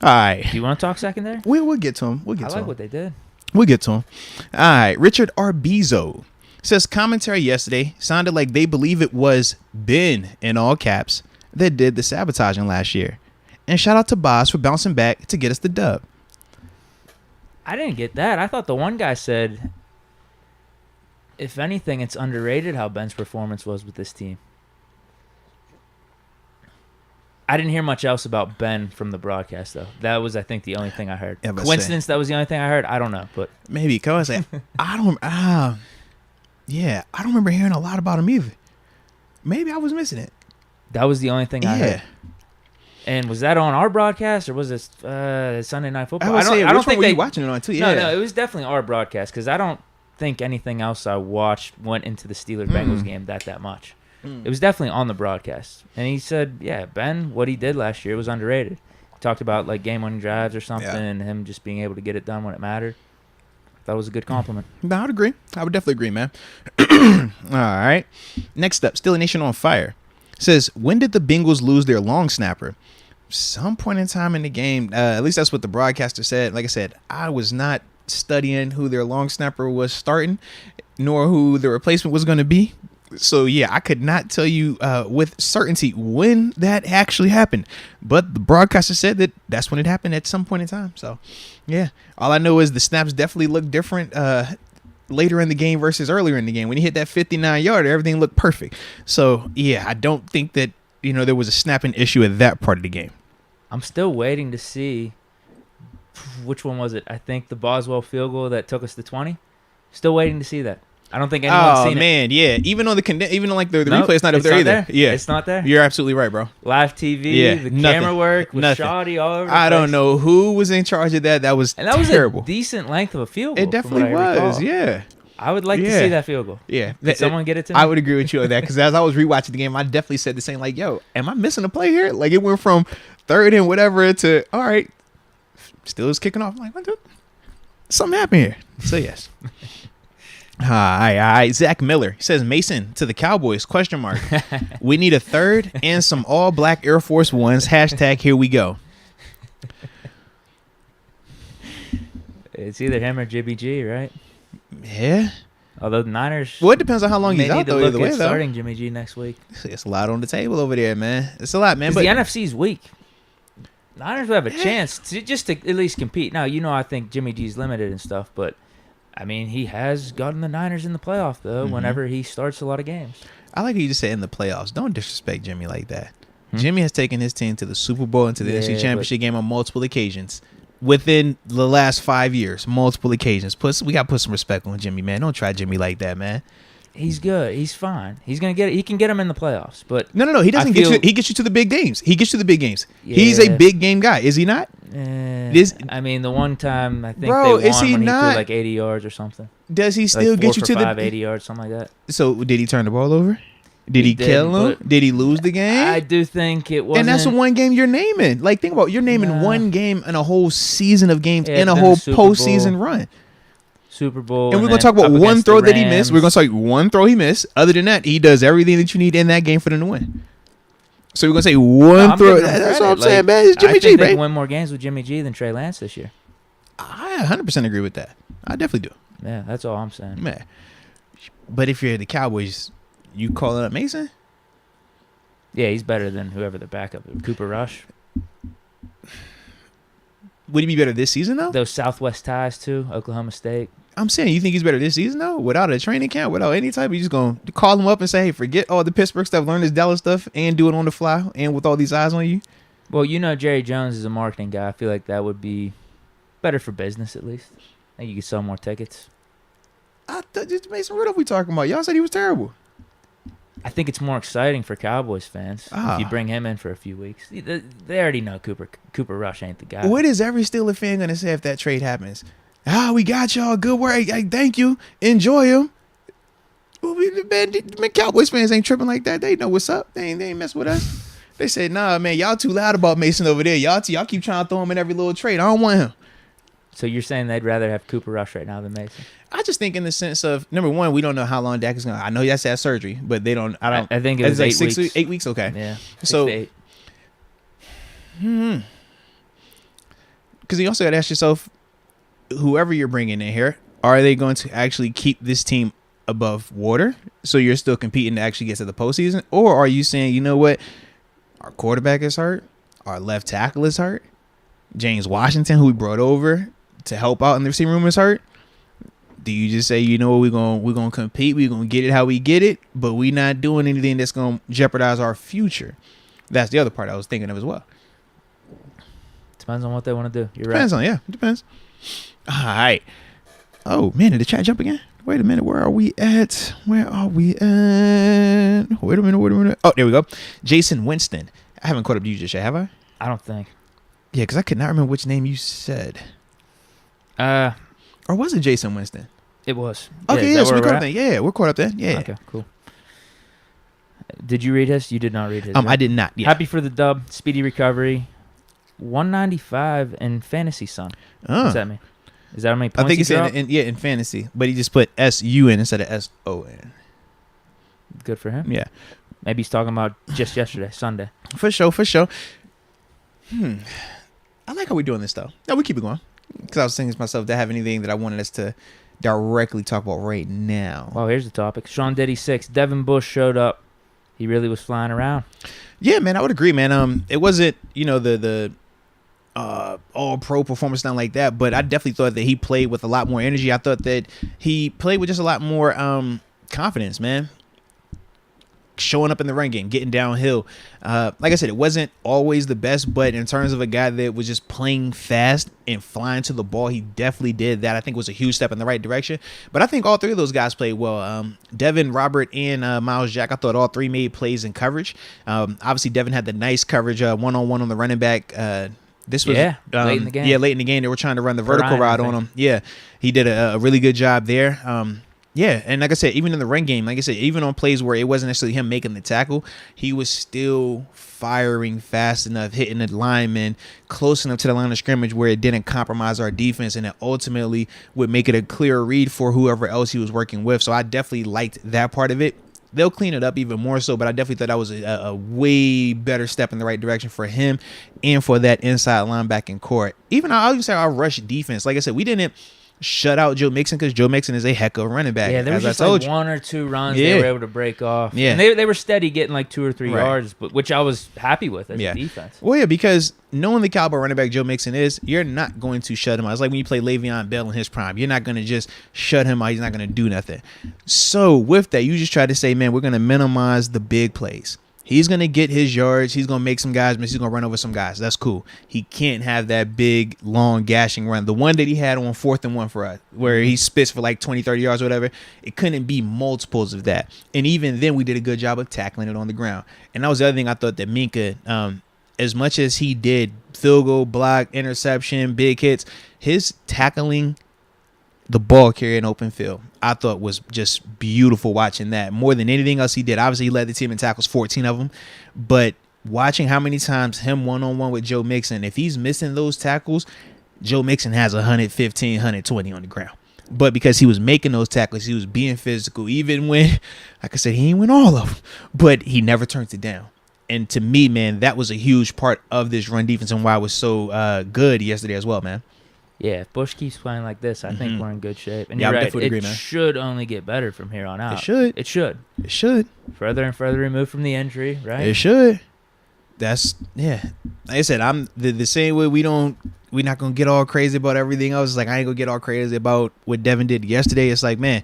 [SPEAKER 1] right.
[SPEAKER 2] Do you want to talk secondary?
[SPEAKER 1] We'll get to him.
[SPEAKER 2] I like what they did.
[SPEAKER 1] We'll get to him. All right. Richard Arbizo says commentary yesterday sounded like they believe it was Ben, in all caps, that did the sabotaging last year. And shout out to Boz for bouncing back to get us the dub.
[SPEAKER 2] I didn't get that. I thought the one guy said, if anything, it's underrated how Ben's performance was with this team. I didn't hear much else about Ben from the broadcast, though. That was, I think, the only thing I heard. Coincidence that was the only thing I heard? I don't know, but
[SPEAKER 1] maybe because I don't remember hearing a lot about him either. Maybe I was missing it.
[SPEAKER 2] That was the only thing I heard. And was that on our broadcast or was it Sunday Night Football?
[SPEAKER 1] I don't think they were watching it on too. Yeah.
[SPEAKER 2] No, it was definitely our broadcast because I don't think anything else I watched went into the Steelers-Bengals game that much. It was definitely on the broadcast. And he said, yeah, Ben, what he did last year was underrated. He talked about like game-winning drives or something and him just being able to get it done when it mattered. I thought it was a good compliment.
[SPEAKER 1] No, I'd agree. I would definitely agree, man. All right. Next up, Steeler Nation on fire. Says, when did the Bengals lose their long snapper? Some point in time in the game. At least that's what the broadcaster said. Like I said, I was not studying who their long snapper was starting, nor who the replacement was going to be. So, yeah, I could not tell you with certainty when that actually happened. But the broadcaster said that that's when it happened at some point in time. So, yeah, all I know is the snaps definitely look different later in the game versus earlier in the game. When he hit that 59-yarder, everything looked perfect. So, yeah, I don't think that, there was a snapping issue at that part of the game.
[SPEAKER 2] I'm still waiting to see which one was it. I think the Boswell field goal that took us to 20. Still waiting to see that. I don't think anyone's seen it. Oh, man,
[SPEAKER 1] yeah. Even though the replay is not up there either. Yeah.
[SPEAKER 2] It's not there?
[SPEAKER 1] You're absolutely right, bro.
[SPEAKER 2] Live TV, the camera work was shoddy all over the place.
[SPEAKER 1] I don't know who was in charge of that. That was terrible. And that was
[SPEAKER 2] a decent length of a field goal.
[SPEAKER 1] It definitely was, yeah.
[SPEAKER 2] I would like to see that field goal.
[SPEAKER 1] Yeah.
[SPEAKER 2] Can someone get it to me?
[SPEAKER 1] I would agree with you on that because as I was rewatching the game, I definitely said the same, like, yo, am I missing a play here? Like, it went from third and whatever to, all right, still is kicking off. I'm like, what the? Something happened here. So, yes. Hi. Zach Miller says Mason to the Cowboys, ? We need a third and some all black Air Force Ones. # here we go.
[SPEAKER 2] It's either him or Jimmy G, right?
[SPEAKER 1] Yeah.
[SPEAKER 2] Although the Niners.
[SPEAKER 1] Well, it depends on how long he's out, though. Either way,
[SPEAKER 2] starting Jimmy G next week.
[SPEAKER 1] It's a lot on the table over there, man. It's a lot, man.
[SPEAKER 2] But the NFC's weak. Niners will have a chance to at least compete. Now, I think Jimmy G's limited and stuff, but I mean, he has gotten the Niners in the playoff, though, whenever he starts a lot of games.
[SPEAKER 1] I like how you just say in the playoffs. Don't disrespect Jimmy like that. Jimmy has taken his team to the Super Bowl and to the NFC Championship game on multiple occasions. Within the last 5 years, multiple occasions. We got to put some respect on Jimmy, man. Don't try Jimmy like that, man.
[SPEAKER 2] He's good. He's fine. He can get him in the playoffs. But
[SPEAKER 1] no. He doesn't get you. He gets you to the big games. He gets you to the big games. Yeah. He's a big game guy, is he not?
[SPEAKER 2] I mean, the one time I think they won when he threw like 80 yards or something.
[SPEAKER 1] Does he still get you to the
[SPEAKER 2] 80 yards, something like that?
[SPEAKER 1] So did he turn the ball over? Did he kill him? Did he lose the game?
[SPEAKER 2] I do think it was.
[SPEAKER 1] And that's the one game you're naming. Like, think about it. You're naming one game in a whole season of games in a whole postseason run.
[SPEAKER 2] Super Bowl.
[SPEAKER 1] And we're going to talk about one throw that he missed. We're going to talk one throw he missed. Other than that, he does everything that you need in that game for them to win. So we're going to say one throw. That's what I'm saying, man. It's Jimmy G,
[SPEAKER 2] man. I think
[SPEAKER 1] they
[SPEAKER 2] can win more games with Jimmy G than Trey Lance this year.
[SPEAKER 1] I 100% agree with that. I definitely do.
[SPEAKER 2] Yeah, that's all I'm saying.
[SPEAKER 1] Man. But if you're the Cowboys, you calling up Mason?
[SPEAKER 2] Yeah, he's better than whoever the backup is. Cooper Rush.
[SPEAKER 1] Would he be better this season, though?
[SPEAKER 2] Those Southwest ties, too. Oklahoma State.
[SPEAKER 1] I'm saying, you think he's better this season, though? Without a training camp, without any type? You just going to call him up and say, hey, forget all the Pittsburgh stuff, learn this Dallas stuff, and do it on the fly, and with all these eyes on you?
[SPEAKER 2] Well, Jerry Jones is a marketing guy. I feel like that would be better for business, at least. I think you could sell more tickets.
[SPEAKER 1] I thought just Mason Rudolph we talking about. Y'all said he was terrible.
[SPEAKER 2] I think it's more exciting for Cowboys fans if you bring him in for a few weeks. They already know Cooper Rush ain't the guy.
[SPEAKER 1] What is every Steeler fan going to say if that trade happens? We got y'all. Good work. Thank you. Enjoy him. Man, Cowboys fans ain't tripping like that. They know what's up. They ain't mess with us. They say, nah, man, y'all too loud about Mason over there. Y'all keep trying to throw him in every little trade. I don't want him.
[SPEAKER 2] So you're saying they'd rather have Cooper Rush right now than Mason?
[SPEAKER 1] I just think in the sense of, number one, we don't know how long Dak is going to. I know he has to have surgery, but they don't. I
[SPEAKER 2] think it was like
[SPEAKER 1] 8 weeks. 8 weeks? Okay.
[SPEAKER 2] Yeah. 6
[SPEAKER 1] so,
[SPEAKER 2] to 8.
[SPEAKER 1] Because you also got to ask yourself, whoever you're bringing in here, are they going to actually keep this team above water so you're still competing to actually get to the postseason? Or are you saying, you know what, our quarterback is hurt, our left tackle is hurt, James Washington, who we brought over to help out in the receiving room, is hurt? Do you just say, you know what, we're gonna compete, we're gonna get it how we get it, but we're not doing anything that's gonna jeopardize our future? That's the other part I was thinking of as well.
[SPEAKER 2] Depends on what they want to do. You're
[SPEAKER 1] Depends
[SPEAKER 2] right.
[SPEAKER 1] It depends. All right. Oh man, did the chat jump again? Wait a minute, where are we at? Wait a minute. Oh, there we go. Jason Winston. I haven't caught up to you just yet, have I?
[SPEAKER 2] I don't think.
[SPEAKER 1] Yeah, because I could not remember which name you said. Or was it Jason Winston?
[SPEAKER 2] It was.
[SPEAKER 1] Okay, so we're caught up there. Yeah, we're caught up there. Yeah.
[SPEAKER 2] Okay, cool. Did you read his? You did not read his.
[SPEAKER 1] Right? I did not. Yeah.
[SPEAKER 2] Happy for the dub. Speedy recovery. 195 in fantasy, son. What does that mean? Is that how many points
[SPEAKER 1] I think it's in fantasy, but he just put S-U-N instead of S-O-N.
[SPEAKER 2] Good for him.
[SPEAKER 1] Yeah.
[SPEAKER 2] Maybe he's talking about just yesterday, Sunday.
[SPEAKER 1] For sure. I like how we're doing this, though. No, we keep it going. Because I was thinking to myself, do I have anything that I wanted us to directly talk about right now?
[SPEAKER 2] Well, here's the topic. Sean Diddy 6. Devin Bush showed up. He really was flying around. Yeah,
[SPEAKER 1] man, I would agree, man. It wasn't, the all-pro performance, not like that, but I definitely thought that he played with a lot more energy. I thought that he played with just a lot more confidence, man. Showing up in the run game, getting downhill. Like I said, it wasn't always the best, but in terms of a guy that was just playing fast and flying to the ball, he definitely did that. I think was a huge step in the right direction. But I think all three of those guys played well. Devin, Robert, and Miles Jack, I thought all three made plays in coverage. Obviously, Devin had the nice coverage one-on-one on the running back. This was
[SPEAKER 2] late in the game.
[SPEAKER 1] Yeah, late in the game. They were trying to run the vertical route on him. Yeah, he did a really good job there. Yeah, and like I said, even in the run game, like I said, even on plays where it wasn't necessarily him making the tackle, he was still firing fast enough, hitting the lineman close enough to the line of scrimmage where it didn't compromise our defense, and it ultimately would make it a clear read for whoever else he was working with. So I definitely liked that part of it. They'll clean it up even more so, but I definitely thought that was a way better step in the right direction for him and for that inside linebacking core. Even I'll even say our rush defense. Like I said, we didn't shut out Joe Mixon because Joe Mixon is a heck of a running back.
[SPEAKER 2] Yeah, there was just like one or two runs they were able to break off. Yeah, and they were steady getting like 2 or 3 yards, but which I was happy with as a defense.
[SPEAKER 1] Well, yeah, because knowing the caliber running back Joe Mixon is, you're not going to shut him out. It's like when you play Le'Veon Bell in his prime. You're not going to just shut him out. He's not going to do nothing. So with that, you just try to say, man, we're going to minimize the big plays. He's going to get his yards. He's going to make some guys miss. He's going to run over some guys. That's cool. He can't have that big, long, gashing run. The one that he had on 4th and 1 for us, where he spits for like 20, 30 yards or whatever, it couldn't be multiples of that. And even then, we did a good job of tackling it on the ground. And that was the other thing I thought that Minkah, as much as he did field goal, block, interception, big hits, his tackling the ball carrier in open field, I thought was just beautiful watching that. More than anything else he did. Obviously, he led the team in tackles, 14 of them. But watching how many times him one-on-one with Joe Mixon, if he's missing those tackles, Joe Mixon has 115, 120 on the ground. But because he was making those tackles, he was being physical, even when, like I said, he ain't win all of them. But he never turns it down. And to me, man, that was a huge part of this run defense and why it was so good yesterday as well, man.
[SPEAKER 2] Yeah, if Bush keeps playing like this, I think we're in good shape. And
[SPEAKER 1] Yeah,
[SPEAKER 2] you're
[SPEAKER 1] I
[SPEAKER 2] right,
[SPEAKER 1] definitely agree,
[SPEAKER 2] it
[SPEAKER 1] man.
[SPEAKER 2] should only get better from here on out.
[SPEAKER 1] It should.
[SPEAKER 2] It should.
[SPEAKER 1] It should.
[SPEAKER 2] Further and further removed from the injury, right?
[SPEAKER 1] It should. That's, yeah. Like I said, I'm the same way we're not going to get all crazy about everything else. It's like, I ain't going to get all crazy about what Devin did yesterday. It's like, man,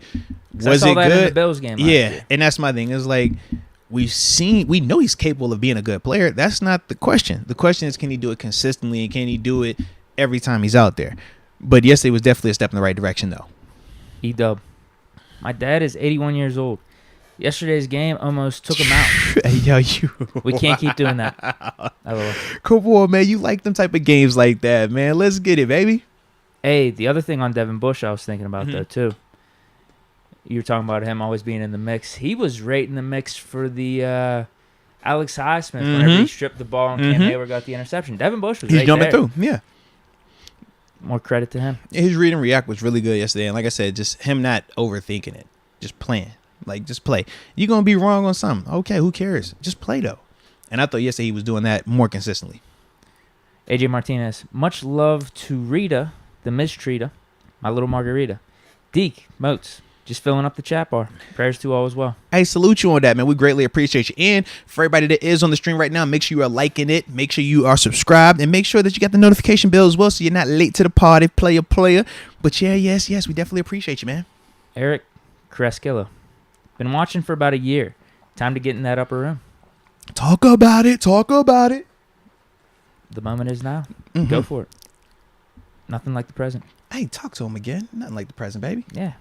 [SPEAKER 1] was it
[SPEAKER 2] that
[SPEAKER 1] good?
[SPEAKER 2] In the Bills game last
[SPEAKER 1] Yeah,
[SPEAKER 2] year.
[SPEAKER 1] and that's my thing. It's like, we know he's capable of being a good player. That's not the question. The question is, can he do it consistently, and can he do it every time he's out there? But yesterday was definitely a step in the right direction, though.
[SPEAKER 2] E-dub. My dad is 81 years old. Yesterday's game almost took him out.
[SPEAKER 1] Hey, yo, you.
[SPEAKER 2] We can't keep doing that.
[SPEAKER 1] Come on, man. You like them type of games like that, man. Let's get it, baby.
[SPEAKER 2] Hey, the other thing on Devin Bush I was thinking about, though, too. You were talking about him always being in the mix. He was right in the mix for the Alex Highsmith whenever he stripped the ball and Cam Hayward got the interception. Devin Bush was
[SPEAKER 1] He's
[SPEAKER 2] right
[SPEAKER 1] jumping
[SPEAKER 2] there.
[SPEAKER 1] through, yeah.
[SPEAKER 2] More credit to him.
[SPEAKER 1] His read and react was really good yesterday. And like I said, just him not overthinking it. Just playing. Like, just play. You're going to be wrong on something. Okay, who cares? Just play, though. And I thought yesterday he was doing that more consistently.
[SPEAKER 2] AJ Martinez. Much love to Rita, the mistreater, my little margarita. Deke, Moats. Just filling up the chat bar. Prayers to all as well.
[SPEAKER 1] Hey, salute you on that, man. We greatly appreciate you. And for everybody that is on the stream right now, make sure you are liking it. Make sure you are subscribed. And make sure that you got the notification bell as well so you're not late to the party, player. But yeah, yes, we definitely appreciate you, man.
[SPEAKER 2] Eric Crescillo. Been watching for about a year. Time to get in that upper room.
[SPEAKER 1] Talk about it.
[SPEAKER 2] The moment is now. Go for it. Nothing like the present.
[SPEAKER 1] Hey, talk to him again. Nothing like the present, baby.
[SPEAKER 2] Yeah.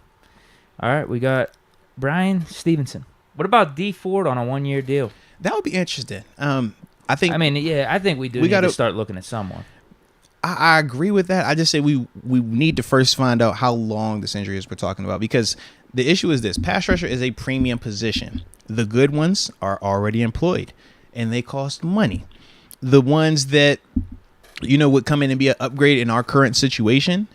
[SPEAKER 2] All right, we got Brian Stevenson. What about D Ford on a 1-year deal?
[SPEAKER 1] That would be interesting. I think
[SPEAKER 2] we need to start looking at someone.
[SPEAKER 1] I agree with that. I just say we need to first find out how long this injury is we're talking about, because the issue is this: pass rusher is a premium position. The good ones are already employed, and they cost money. The ones that would come in and be an upgrade in our current situation,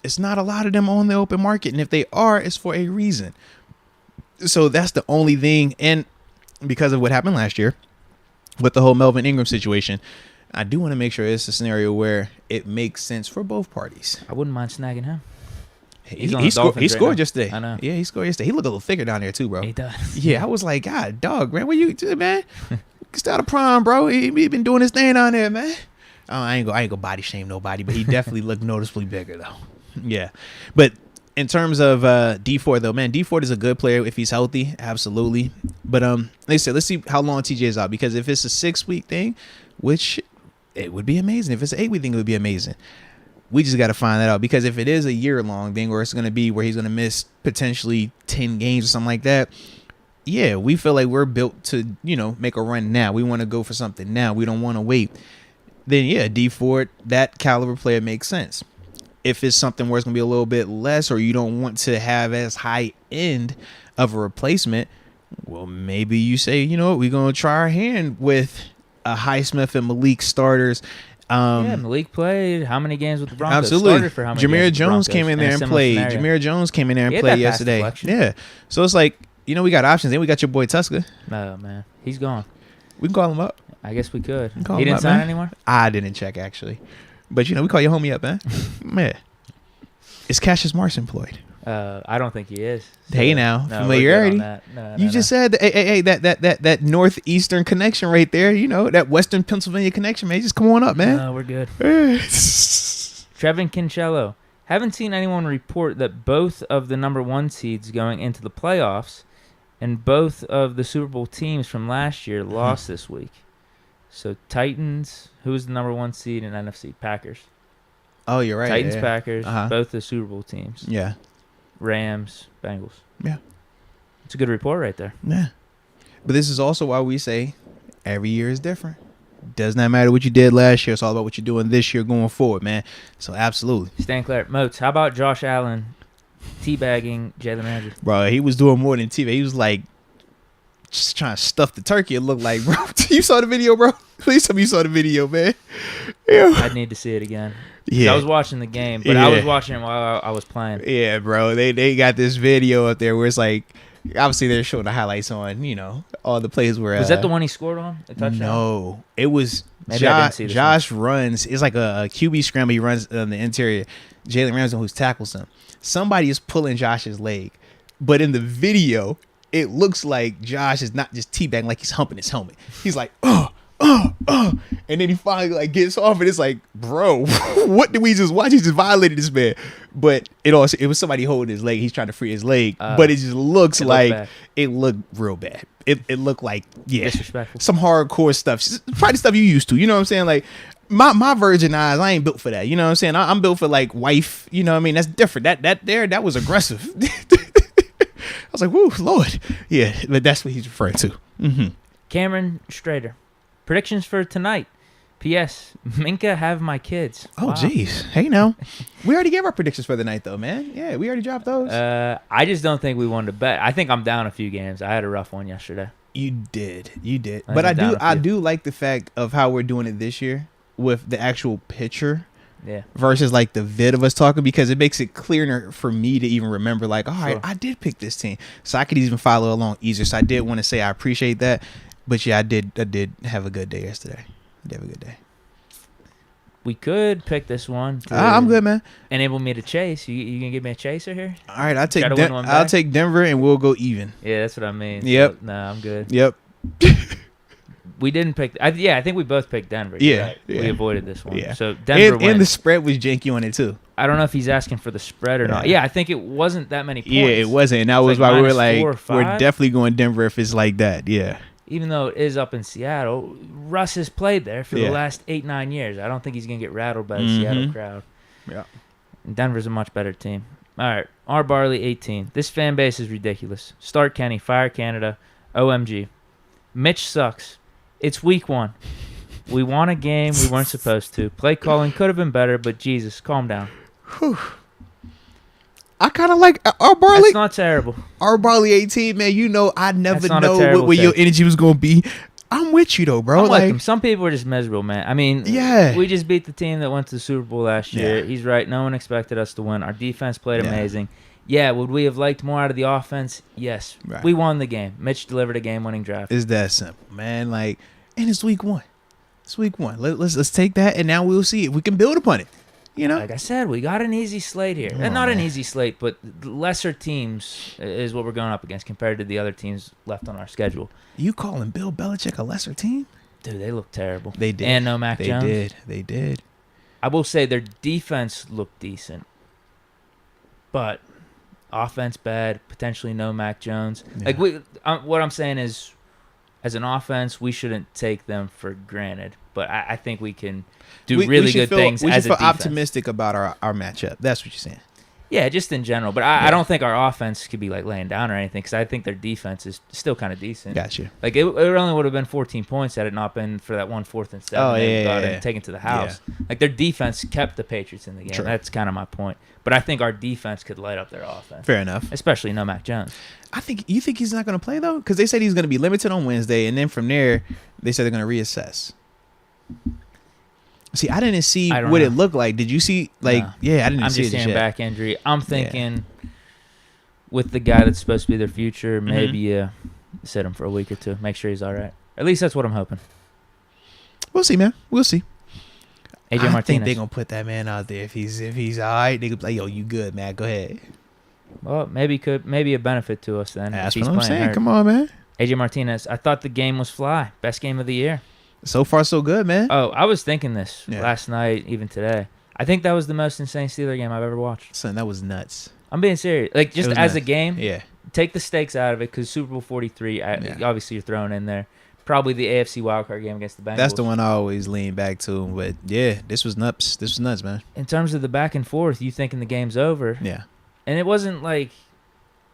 [SPEAKER 1] it's not a lot of them on the open market, and if they are, it's for a reason. So that's the only thing, and because of what happened last year with the whole Melvin Ingram situation, I do want to make sure it's a scenario where it makes sense for both parties.
[SPEAKER 2] I wouldn't mind snagging him.
[SPEAKER 1] He scored yesterday.
[SPEAKER 2] I know.
[SPEAKER 1] Yeah, he scored yesterday. He looked a little thicker down there too, bro.
[SPEAKER 2] He does.
[SPEAKER 1] Yeah, I was like, God, dog, man, what you doing, man? Start a prime, bro. He been doing his thing down there, man. Oh, I ain't gonna body shame nobody, but he definitely looked noticeably bigger though. Yeah, but in terms of D Ford though, man, D Ford is a good player if he's healthy, absolutely. But like I said, let's see how long TJ is out, because if it's a 6-week thing, which it would be amazing. If it's an 8-week thing, it would be amazing. We just got to find that out, because if it is a year-long thing, or it's going to be where he's going to miss potentially 10 games or something like that, yeah, we feel like we're built to, make a run now. We want to go for something now. We don't want to wait. Then, yeah, D Ford, that caliber player makes sense. If it's something where it's going to be a little bit less, or you don't want to have as high end of a replacement, well, maybe you say, you know what, we're going to try our hand with a Highsmith and Malik starters.
[SPEAKER 2] Malik played how many games with the Broncos?
[SPEAKER 1] Absolutely.
[SPEAKER 2] Started for how many
[SPEAKER 1] Jameer
[SPEAKER 2] games
[SPEAKER 1] Jones came in there and played. Jameer Jones came in there and played yesterday. Yeah. So it's like, we got options. Then we got your boy Tusker.
[SPEAKER 2] No, man. He's gone.
[SPEAKER 1] We can call him up.
[SPEAKER 2] I guess we could.
[SPEAKER 1] He
[SPEAKER 2] didn't sign anymore?
[SPEAKER 1] I didn't check, actually. But, we call your homie up, man. Man. Is Cassius Marsh employed?
[SPEAKER 2] I don't think he is.
[SPEAKER 1] So, hey, now. No, familiarity. You just said, that northeastern connection right there, that western Pennsylvania connection, man. Just come on up, man.
[SPEAKER 2] No, we're good. Trevin Kincello. Haven't seen anyone report that both of the number 1 seeds going into the playoffs And both of the Super Bowl teams from last year lost this week. So Titans, who was the number 1 seed in NFC? Packers.
[SPEAKER 1] Oh, you're right.
[SPEAKER 2] Titans,
[SPEAKER 1] yeah.
[SPEAKER 2] Packers, both the Super Bowl teams.
[SPEAKER 1] Yeah.
[SPEAKER 2] Rams, Bengals.
[SPEAKER 1] Yeah.
[SPEAKER 2] It's a good report right there.
[SPEAKER 1] Yeah. But this is also why we say every year is different. Does not matter what you did last year. It's all about what you're doing this year going forward, man. So, absolutely.
[SPEAKER 2] Staying clear. Moats, how about Josh Allen teabagging Jalen Ramsey?
[SPEAKER 1] Bro, he was doing more than teabag. He was like just trying to stuff the turkey. It looked like, bro. You saw the video, bro? Please tell me you saw the video, man. Yeah.
[SPEAKER 2] I'd need to see it again.
[SPEAKER 1] Yeah.
[SPEAKER 2] I was watching the game, but I was watching it while I was playing.
[SPEAKER 1] Yeah, bro. They got this video up there where it's like, obviously they're showing the highlights on, all the plays where.
[SPEAKER 2] Was that the one he scored on? The touchdown?
[SPEAKER 1] No, it was
[SPEAKER 2] Maybe I didn't see this
[SPEAKER 1] Josh runs. It's like a QB scramble. He runs on the interior. Jalen Ramsey, who tackles him. Somebody is pulling Josh's leg, but in the video, it looks like Josh is not just teabagging, like he's humping his helmet. He's like, and then he finally like gets off, and it's like, bro, what did we just watch? He just violated this man. But it was somebody holding his leg. He's trying to free his leg, but it just looks like it looked real bad. It looked like
[SPEAKER 2] disrespectful.
[SPEAKER 1] Some hardcore stuff, probably stuff you used to. You know what I'm saying? Like my virgin eyes, I ain't built for that. You know what I'm saying? I'm built for like wife. You know what I mean? That's different. That was aggressive. I was like, whoo, Lord. Yeah, but that's what he's referring to. Mm-hmm.
[SPEAKER 2] Cameron Strader. Predictions for tonight. P.S. Minka have my kids.
[SPEAKER 1] Oh, jeez. Hey, now. We already gave our predictions for the night, though, man. Yeah, we already dropped those.
[SPEAKER 2] I just don't think we wanted to bet. I think I'm down a few games. I had a rough one yesterday.
[SPEAKER 1] You did. But I do like the fact of how we're doing it this year with the actual picture.
[SPEAKER 2] Yeah.
[SPEAKER 1] Versus like the vid of us talking, because it makes it clearer for me to even remember, like, all right, I did pick this team. So I could even follow along easier. So I did want to say I appreciate that. But yeah, I did have a good day yesterday. I did have a good day.
[SPEAKER 2] We could pick this one.
[SPEAKER 1] I'm good, man.
[SPEAKER 2] Enable me to chase. You gonna give me a chaser here?
[SPEAKER 1] All right, I'll take Denver and we'll go even.
[SPEAKER 2] Yeah, that's what I mean.
[SPEAKER 1] Yep.
[SPEAKER 2] So, I'm good.
[SPEAKER 1] Yep.
[SPEAKER 2] We didn't pick. I think we both picked Denver.
[SPEAKER 1] Yeah,
[SPEAKER 2] right. We avoided this one.
[SPEAKER 1] Yeah.
[SPEAKER 2] So Denver wins.
[SPEAKER 1] And the spread was janky on it too.
[SPEAKER 2] I don't know if he's asking for the spread or not. Yeah, I think it wasn't that many points.
[SPEAKER 1] Yeah, it wasn't. And that was why we were like, we're
[SPEAKER 2] -5.
[SPEAKER 1] definitely going Denver if it's like that. Yeah.
[SPEAKER 2] Even though it is up in Seattle, Russ has played there for the last 8-9 years. I don't think he's gonna get rattled by the Seattle crowd.
[SPEAKER 1] Yeah.
[SPEAKER 2] Denver's a much better team. All right, R. Barley 18. This fan base is ridiculous. Start Kenny, fire Canada, OMG. Mitch sucks. It's week 1. We won a game we weren't supposed to. Play calling could have been better, but Jesus, calm down.
[SPEAKER 1] Whew. I kind of like R. Barley.
[SPEAKER 2] That's not terrible.
[SPEAKER 1] R. Barley 18, man. I never know what your energy was going to be. I'm with you, though, bro.
[SPEAKER 2] I'm like him. Some people are just miserable, man. I mean, we just beat the team that went to the Super Bowl last year. Yeah. He's right. No one expected us to win. Our defense played amazing. Yeah, would we have liked more out of the offense? Yes. Right. We won the game. Mitch delivered a game-winning drive.
[SPEAKER 1] It's that simple, man. Like, and it's week 1. It's week 1. Let's take that, and now we'll see if we can build upon it.
[SPEAKER 2] Like I said, we got an easy slate here. Not an easy slate, but lesser teams is what we're going up against compared to the other teams left on our schedule.
[SPEAKER 1] You calling Bill Belichick a lesser team?
[SPEAKER 2] Dude, they look terrible.
[SPEAKER 1] They did.
[SPEAKER 2] And no Mac Jones.
[SPEAKER 1] They did.
[SPEAKER 2] I will say their defense looked decent, but offense bad. Potentially no Mac Jones. Yeah. Like what I'm saying is, as an offense, we shouldn't take them for granted. But I think we can do really good things as a defense. We should feel
[SPEAKER 1] optimistic about our matchup. That's what you're saying.
[SPEAKER 2] Yeah, just in general. But I don't think our offense could be like laying down or anything, because I think their defense is still kind of decent.
[SPEAKER 1] Gotcha.
[SPEAKER 2] Like it only would have been 14 points had it not been for that 1 4th and 7 they got and taken to the house. Yeah. Like their defense kept the Patriots in the game. True. That's kind of my point. But I think our defense could light up their offense.
[SPEAKER 1] Fair enough.
[SPEAKER 2] Especially no Mac Jones.
[SPEAKER 1] You think he's not going to play though? Because they said he's going to be limited on Wednesday, and then from there they said they're going to reassess. See, I didn't see what it looked like. Did you see? Like, no. Yeah, I didn't see it.
[SPEAKER 2] I'm just saying back injury. I'm thinking with the guy that's supposed to be their future, maybe sit him for a week or two. Make sure he's all right. At least that's what I'm hoping.
[SPEAKER 1] We'll see, man. We'll see.
[SPEAKER 2] AJ Martinez.
[SPEAKER 1] I think they're gonna put that man out there. If he's all right, they gonna be like, yo, you good, man? Go ahead.
[SPEAKER 2] Well, maybe a benefit to us then.
[SPEAKER 1] That's what I'm saying. Hurt. Come on, man.
[SPEAKER 2] AJ Martinez. I thought the game was fly. Best game of the year.
[SPEAKER 1] So far, so good, man.
[SPEAKER 2] Oh, I was thinking this last night, even today. I think that was the most insane Steeler game I've ever watched.
[SPEAKER 1] Son, that was nuts.
[SPEAKER 2] I'm being serious. Like, just as a game, take the stakes out of it because Super Bowl 43, obviously you're throwing in there. Probably the AFC wildcard game against the Bengals.
[SPEAKER 1] That's the one I always lean back to. But, yeah, this was nuts. This was nuts, man.
[SPEAKER 2] In terms of the back and forth, you thinking the game's over.
[SPEAKER 1] Yeah.
[SPEAKER 2] And it wasn't like,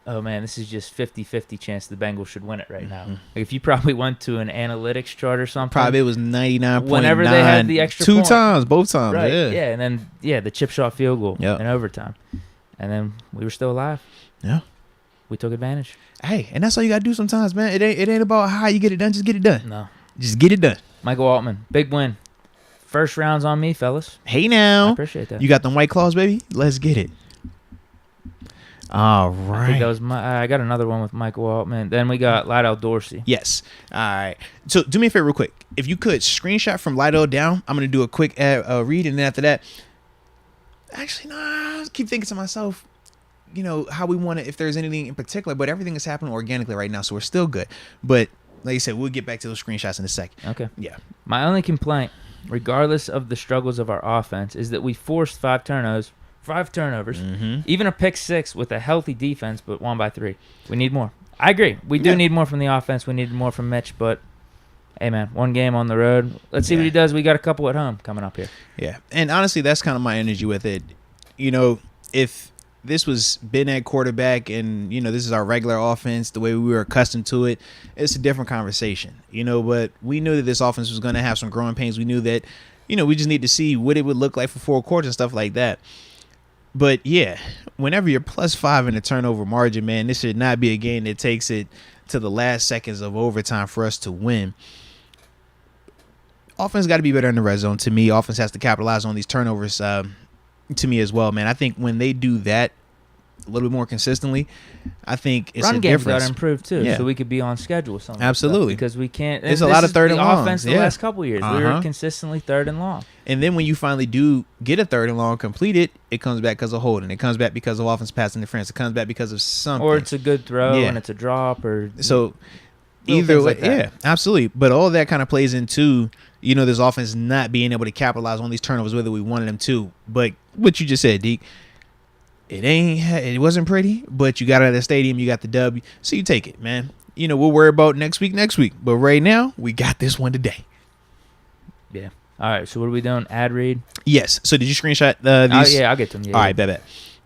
[SPEAKER 2] oh, man, this is just 50-50 chance the Bengals should win it right now. Like if you probably went to an analytics chart or something.
[SPEAKER 1] Probably it was 99.9.
[SPEAKER 2] Whenever they had the extra
[SPEAKER 1] Two
[SPEAKER 2] point.
[SPEAKER 1] times, both times.
[SPEAKER 2] Right,
[SPEAKER 1] Yeah.
[SPEAKER 2] And then, the chip shot field goal in overtime. And then we were still alive.
[SPEAKER 1] Yeah.
[SPEAKER 2] We took advantage.
[SPEAKER 1] Hey, and that's all you got to do sometimes, man. It ain't about how you get it done. Just get it done.
[SPEAKER 2] No.
[SPEAKER 1] Just get it done.
[SPEAKER 2] Michael Altman, big win. First round's on me, fellas.
[SPEAKER 1] Hey, now.
[SPEAKER 2] I appreciate that.
[SPEAKER 1] You got them White Claws, baby? Let's get it. All right.
[SPEAKER 2] I think that was I got another one with Michael Altman. Then we got Lydell Dorsey.
[SPEAKER 1] Yes. All right. So do me a favor real quick. If you could screenshot from Lydell down, I'm going to do a quick read. And then after that, actually, I keep thinking to myself, how we want it, if there's anything in particular, but everything is happening organically right now. So we're still good. But like I said, we'll get back to those screenshots in a second.
[SPEAKER 2] Okay.
[SPEAKER 1] Yeah.
[SPEAKER 2] My only complaint, regardless of the struggles of our offense, is that we forced 5 turnovers. Even a pick 6 with a healthy defense, but won by 3. We need more. I agree. We do need more from the offense. We need more from Mitch, but hey, man, one game on the road. Let's see what he does. We got a couple at home coming up here.
[SPEAKER 1] Yeah. And honestly, that's kind of my energy with it. If this was Ben at quarterback and, this is our regular offense, the way we were accustomed to it, it's a different conversation, but we knew that this offense was going to have some growing pains. We knew that, we just need to see what it would look like for 4 quarters and stuff like that. But, yeah, whenever you're +5 in the turnover margin, man, this should not be a game that takes it to the last seconds of overtime for us to win. Offense got to be better in the red zone. To me, offense has to capitalize on these turnovers to me as well, man. I think when they do that a little bit more consistently, I think it's
[SPEAKER 2] run
[SPEAKER 1] a
[SPEAKER 2] game's
[SPEAKER 1] difference.
[SPEAKER 2] got to improve too, so we could be on schedule with something.
[SPEAKER 1] Absolutely,
[SPEAKER 2] because we can't.
[SPEAKER 1] There's a lot of third and long
[SPEAKER 2] offense the last couple of years. We were consistently 3rd and long.
[SPEAKER 1] And then when you finally do get a 3rd and long completed, it comes back because of holding. It comes back because of offense pass interference. It comes back because of something.
[SPEAKER 2] Or it's a good throw and it's a drop, or
[SPEAKER 1] so either way,
[SPEAKER 2] like
[SPEAKER 1] absolutely. But all that kind of plays into this offense not being able to capitalize on these turnovers whether we wanted them to. But what you just said, Deke. It wasn't pretty, but you got out of the stadium, you got the W, so you take it, man. We'll worry about next week. But right now, we got this one today.
[SPEAKER 2] Yeah. All right, so what are we doing? Ad read?
[SPEAKER 1] Yes. So did you screenshot these?
[SPEAKER 2] Yeah, I'll get them. Yeah,
[SPEAKER 1] all right, bet.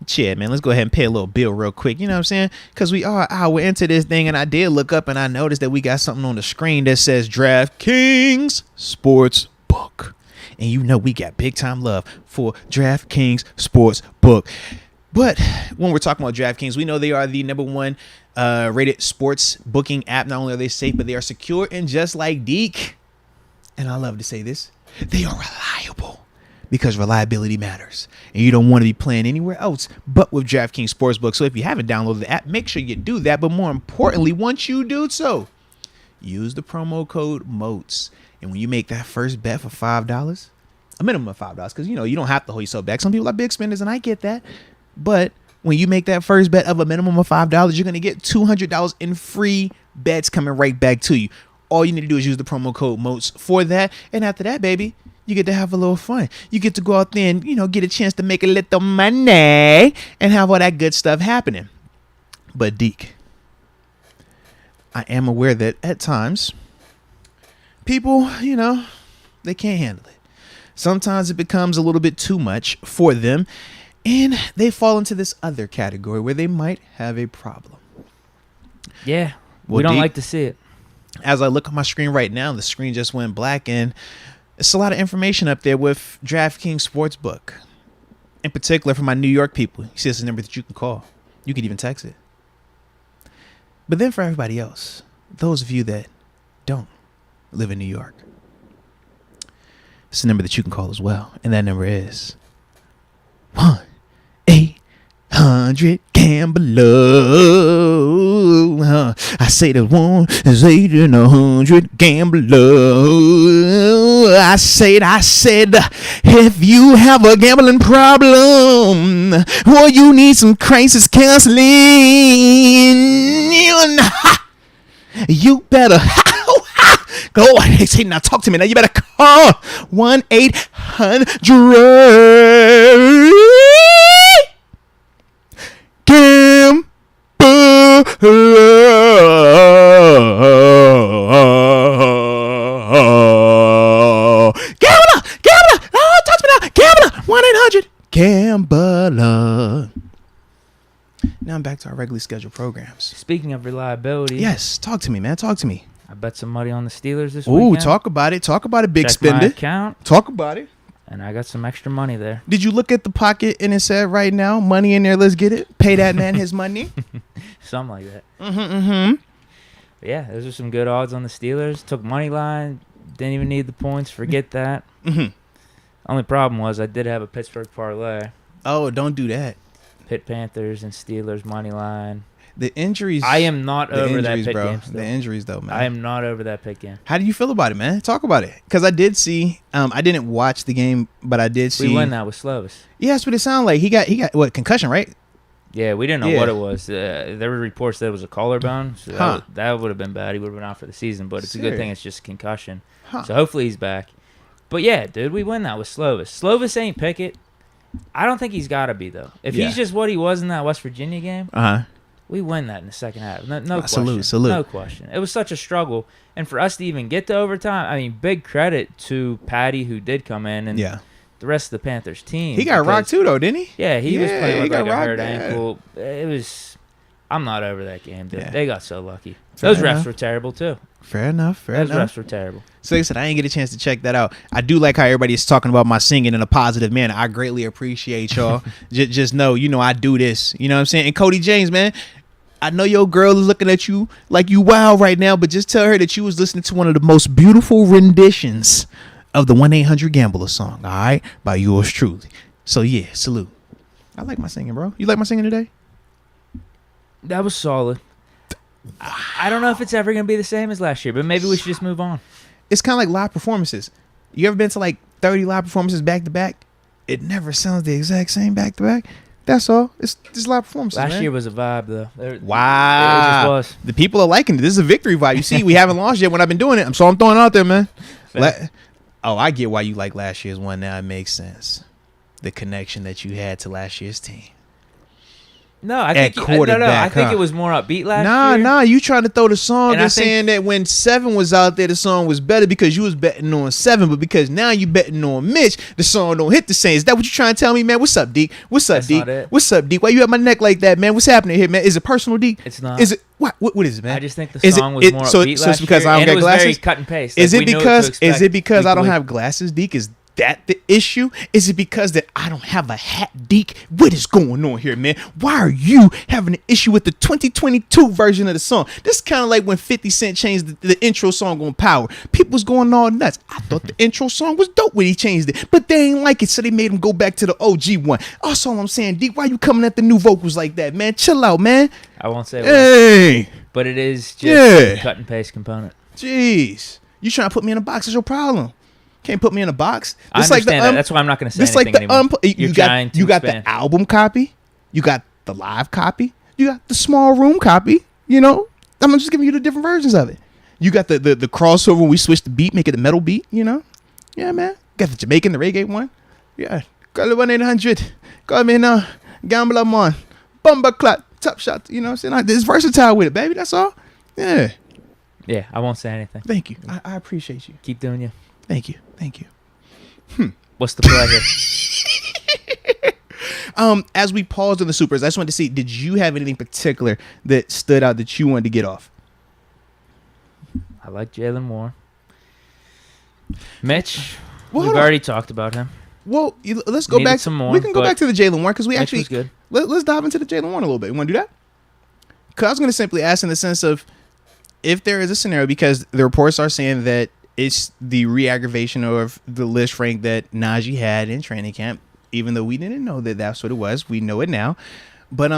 [SPEAKER 1] Shit, man, let's go ahead and pay a little bill real quick. You know what I'm saying? Because we are an hour into this thing, and I did look up, and I noticed that we got something on the screen that says DraftKings Sportsbook. And we got big time love for DraftKings Sportsbook. But when we're talking about DraftKings, we know they are the #1 rated sports booking app. Not only are they safe, but they are secure. And just like Deke, and I love to say this, they are reliable because reliability matters. And you don't want to be playing anywhere else but with DraftKings Sportsbook. So if you haven't downloaded the app, make sure you do that. But more importantly, once you do so, use the promo code Moats. And when you make that first bet for $5, a minimum of $5, because, you don't have to hold yourself back. Some people are big spenders, and I get that. But when you make that first bet of a minimum of $5, you're going to get $200 in free bets coming right back to you. All you need to do is use the promo code Moats for that. And after that, baby, you get to have a little fun. You get to go out there and, get a chance to make a little money and have all that good stuff happening. But, Deke, I am aware that at times people, they can't handle it. Sometimes it becomes a little bit too much for them. And they fall into this other category where they might have a problem.
[SPEAKER 2] Yeah, we don't like to see it.
[SPEAKER 1] As I look at my screen right now, the screen just went black, and it's a lot of information up there with DraftKings Sportsbook. In particular, for my New York people, you see this is a number that you can call. You can even text it. But then for everybody else, those of you that don't live in New York, it's a number that you can call as well. And that number is 1-800-GAMBLER. I say there's 1-800-GAMBLER. I said, if you have a gambling problem or you need some crisis counseling, you better go. They say, now talk to me. Now you better call 1-800-GAMBLER. Gambler! Oh, touch me now! Gambler! 1-800-GAMBLER. Now I'm back to our regularly scheduled programs.
[SPEAKER 2] Speaking of reliability.
[SPEAKER 1] Yes, talk to me, man. Talk to me.
[SPEAKER 2] I bet some money on the Steelers this weekend.
[SPEAKER 1] Ooh, talk about it. Talk about it, big
[SPEAKER 2] Check
[SPEAKER 1] spender.
[SPEAKER 2] my account.
[SPEAKER 1] Talk about it.
[SPEAKER 2] And I got some extra money there.
[SPEAKER 1] Did you look at the pocket and it said right now, money in there, let's get it? Pay that man his money.
[SPEAKER 2] Something like that.
[SPEAKER 1] Mm-hmm.
[SPEAKER 2] But yeah, those are some good odds on the Steelers. Took money line. Didn't even need the points. Forget that.
[SPEAKER 1] Mm-hmm.
[SPEAKER 2] Only problem was I did have a Pittsburgh parlay.
[SPEAKER 1] Oh, don't do that.
[SPEAKER 2] Pitt Panthers and Steelers money line.
[SPEAKER 1] The injuries.
[SPEAKER 2] I am not over that Pitt
[SPEAKER 1] bro.
[SPEAKER 2] game.
[SPEAKER 1] The injuries, though, man.
[SPEAKER 2] I am not over that Pitt game.
[SPEAKER 1] How do you feel about it, man? Talk about it. Because I did see. I didn't watch the game, but I did see.
[SPEAKER 2] We won that with Slovis.
[SPEAKER 1] Yeah, that's what it sounded like. He got what, concussion, right?
[SPEAKER 2] Yeah, we didn't know what it was. There were reports that it was a collarbone. So that would have been bad. He would have been out for the season. But it's a good thing it's just concussion. So hopefully he's back. But yeah, dude, we win that with Slovis. Slovis ain't Pickett. I don't think he's got to be, though. If he's just what he was in that West Virginia game, we win that in the second half. No question.
[SPEAKER 1] Salute.
[SPEAKER 2] No question. It was such a struggle. And for us to even get to overtime, I mean, big credit to Patty, who did come in, and the rest of the Panthers team.
[SPEAKER 1] He got rocked, too, though, didn't he?
[SPEAKER 2] Yeah, he was playing with like a hurt ankle. It was... I'm not over that game, dude. Yeah. They got so lucky. Those refs were terrible, too.
[SPEAKER 1] Fair enough.
[SPEAKER 2] Those refs were terrible.
[SPEAKER 1] So like I said, I didn't get a chance to check that out. I do like how everybody is talking about my singing in a positive manner. I greatly appreciate y'all. Just know, I do this. You know what I'm saying? And Cody James, man, I know your girl is looking at you like you wild right now, but just tell her that you was listening to one of the most beautiful renditions of the 1-800-GAMBLER song, all right, by yours truly. So, yeah, salute. I like my singing, bro. You like my singing today?
[SPEAKER 2] That was solid. I don't know if it's ever going to be the same as last year, but maybe we should just move on.
[SPEAKER 1] It's kind of like live performances. You ever been to like 30 live performances back to back? It never sounds the exact same back to back. That's all. It's just live performances.
[SPEAKER 2] Last year was a vibe, though.
[SPEAKER 1] Wow.
[SPEAKER 2] It just was.
[SPEAKER 1] The people are liking it. This is a victory vibe. You see, we haven't lost yet when I've been doing it. So I'm throwing it out there, man. I get why you like last year's one now. It makes sense. The connection that you had to last year's team.
[SPEAKER 2] No, I think I think it was more upbeat last year.
[SPEAKER 1] Nah, you trying to throw the song and saying that when 7 was out there, the song was better because you was betting on 7, but because now you betting on Mitch, the song don't hit the same. Is that what you trying to tell me, man? What's up, Deke? What's up, Deke? What's up, Deke? Why you at my neck like that, man? What's happening here, man? Is it personal, Deke?
[SPEAKER 2] It's not.
[SPEAKER 1] Is it what is it, man?
[SPEAKER 2] I just think the song was more upbeat last
[SPEAKER 1] so it's because
[SPEAKER 2] year,
[SPEAKER 1] I don't get glasses.
[SPEAKER 2] Very cut and paste.
[SPEAKER 1] Is it because I don't have glasses, Deke? Is that the issue? Is it because that I don't have a hat, Deke? What is going on here, man? Why are you having an issue with the 2022 version of the song? This is kind of like when 50 Cent changed the intro song on Power. People was going all nuts. I thought the intro song was dope when he changed it, but they ain't like it, so they made him go back to the OG one. That's all I'm saying, Deke. Why you coming at the new vocals like that, man? Chill out, man.
[SPEAKER 2] I won't say
[SPEAKER 1] hey,
[SPEAKER 2] but it is just a cut and paste component.
[SPEAKER 1] Jeez, you trying to put me in a box is your problem. Can't put me in a box.
[SPEAKER 2] I understand that. That's why I'm not going to say anything anymore.
[SPEAKER 1] You got the album copy. You got the live copy. You got the small room copy. I'm just giving you the different versions of it. You got the crossover when we switch the beat, make it a metal beat. Yeah, man. Got the Jamaican, the reggae one. Yeah. Call it 1-800. Call me now. Gambler man. Bumper clot. Top shot. You know what I'm saying? It's versatile with it, baby. That's all. Yeah.
[SPEAKER 2] Yeah, I won't say anything.
[SPEAKER 1] Thank you. I appreciate you.
[SPEAKER 2] Keep doing you.
[SPEAKER 1] Thank you.
[SPEAKER 2] What's the play here?
[SPEAKER 1] As we paused on the Supers, I just wanted to see, did you have anything particular that stood out that you wanted to get off?
[SPEAKER 2] I like Jalen Moore. Mitch,
[SPEAKER 1] we've
[SPEAKER 2] already talked about him.
[SPEAKER 1] Well, let's go back.
[SPEAKER 2] Some more,
[SPEAKER 1] we can go back to the Jalen Warren because we actually
[SPEAKER 2] good.
[SPEAKER 1] Let's dive into the Jalen Warren a little bit. You want to do that? Because I was going to simply ask in the sense of if there is a scenario, because the reports are saying that it's the re-aggravation of the list rank that Najee had in training camp, even though we didn't know that that's what it was. We know it now. But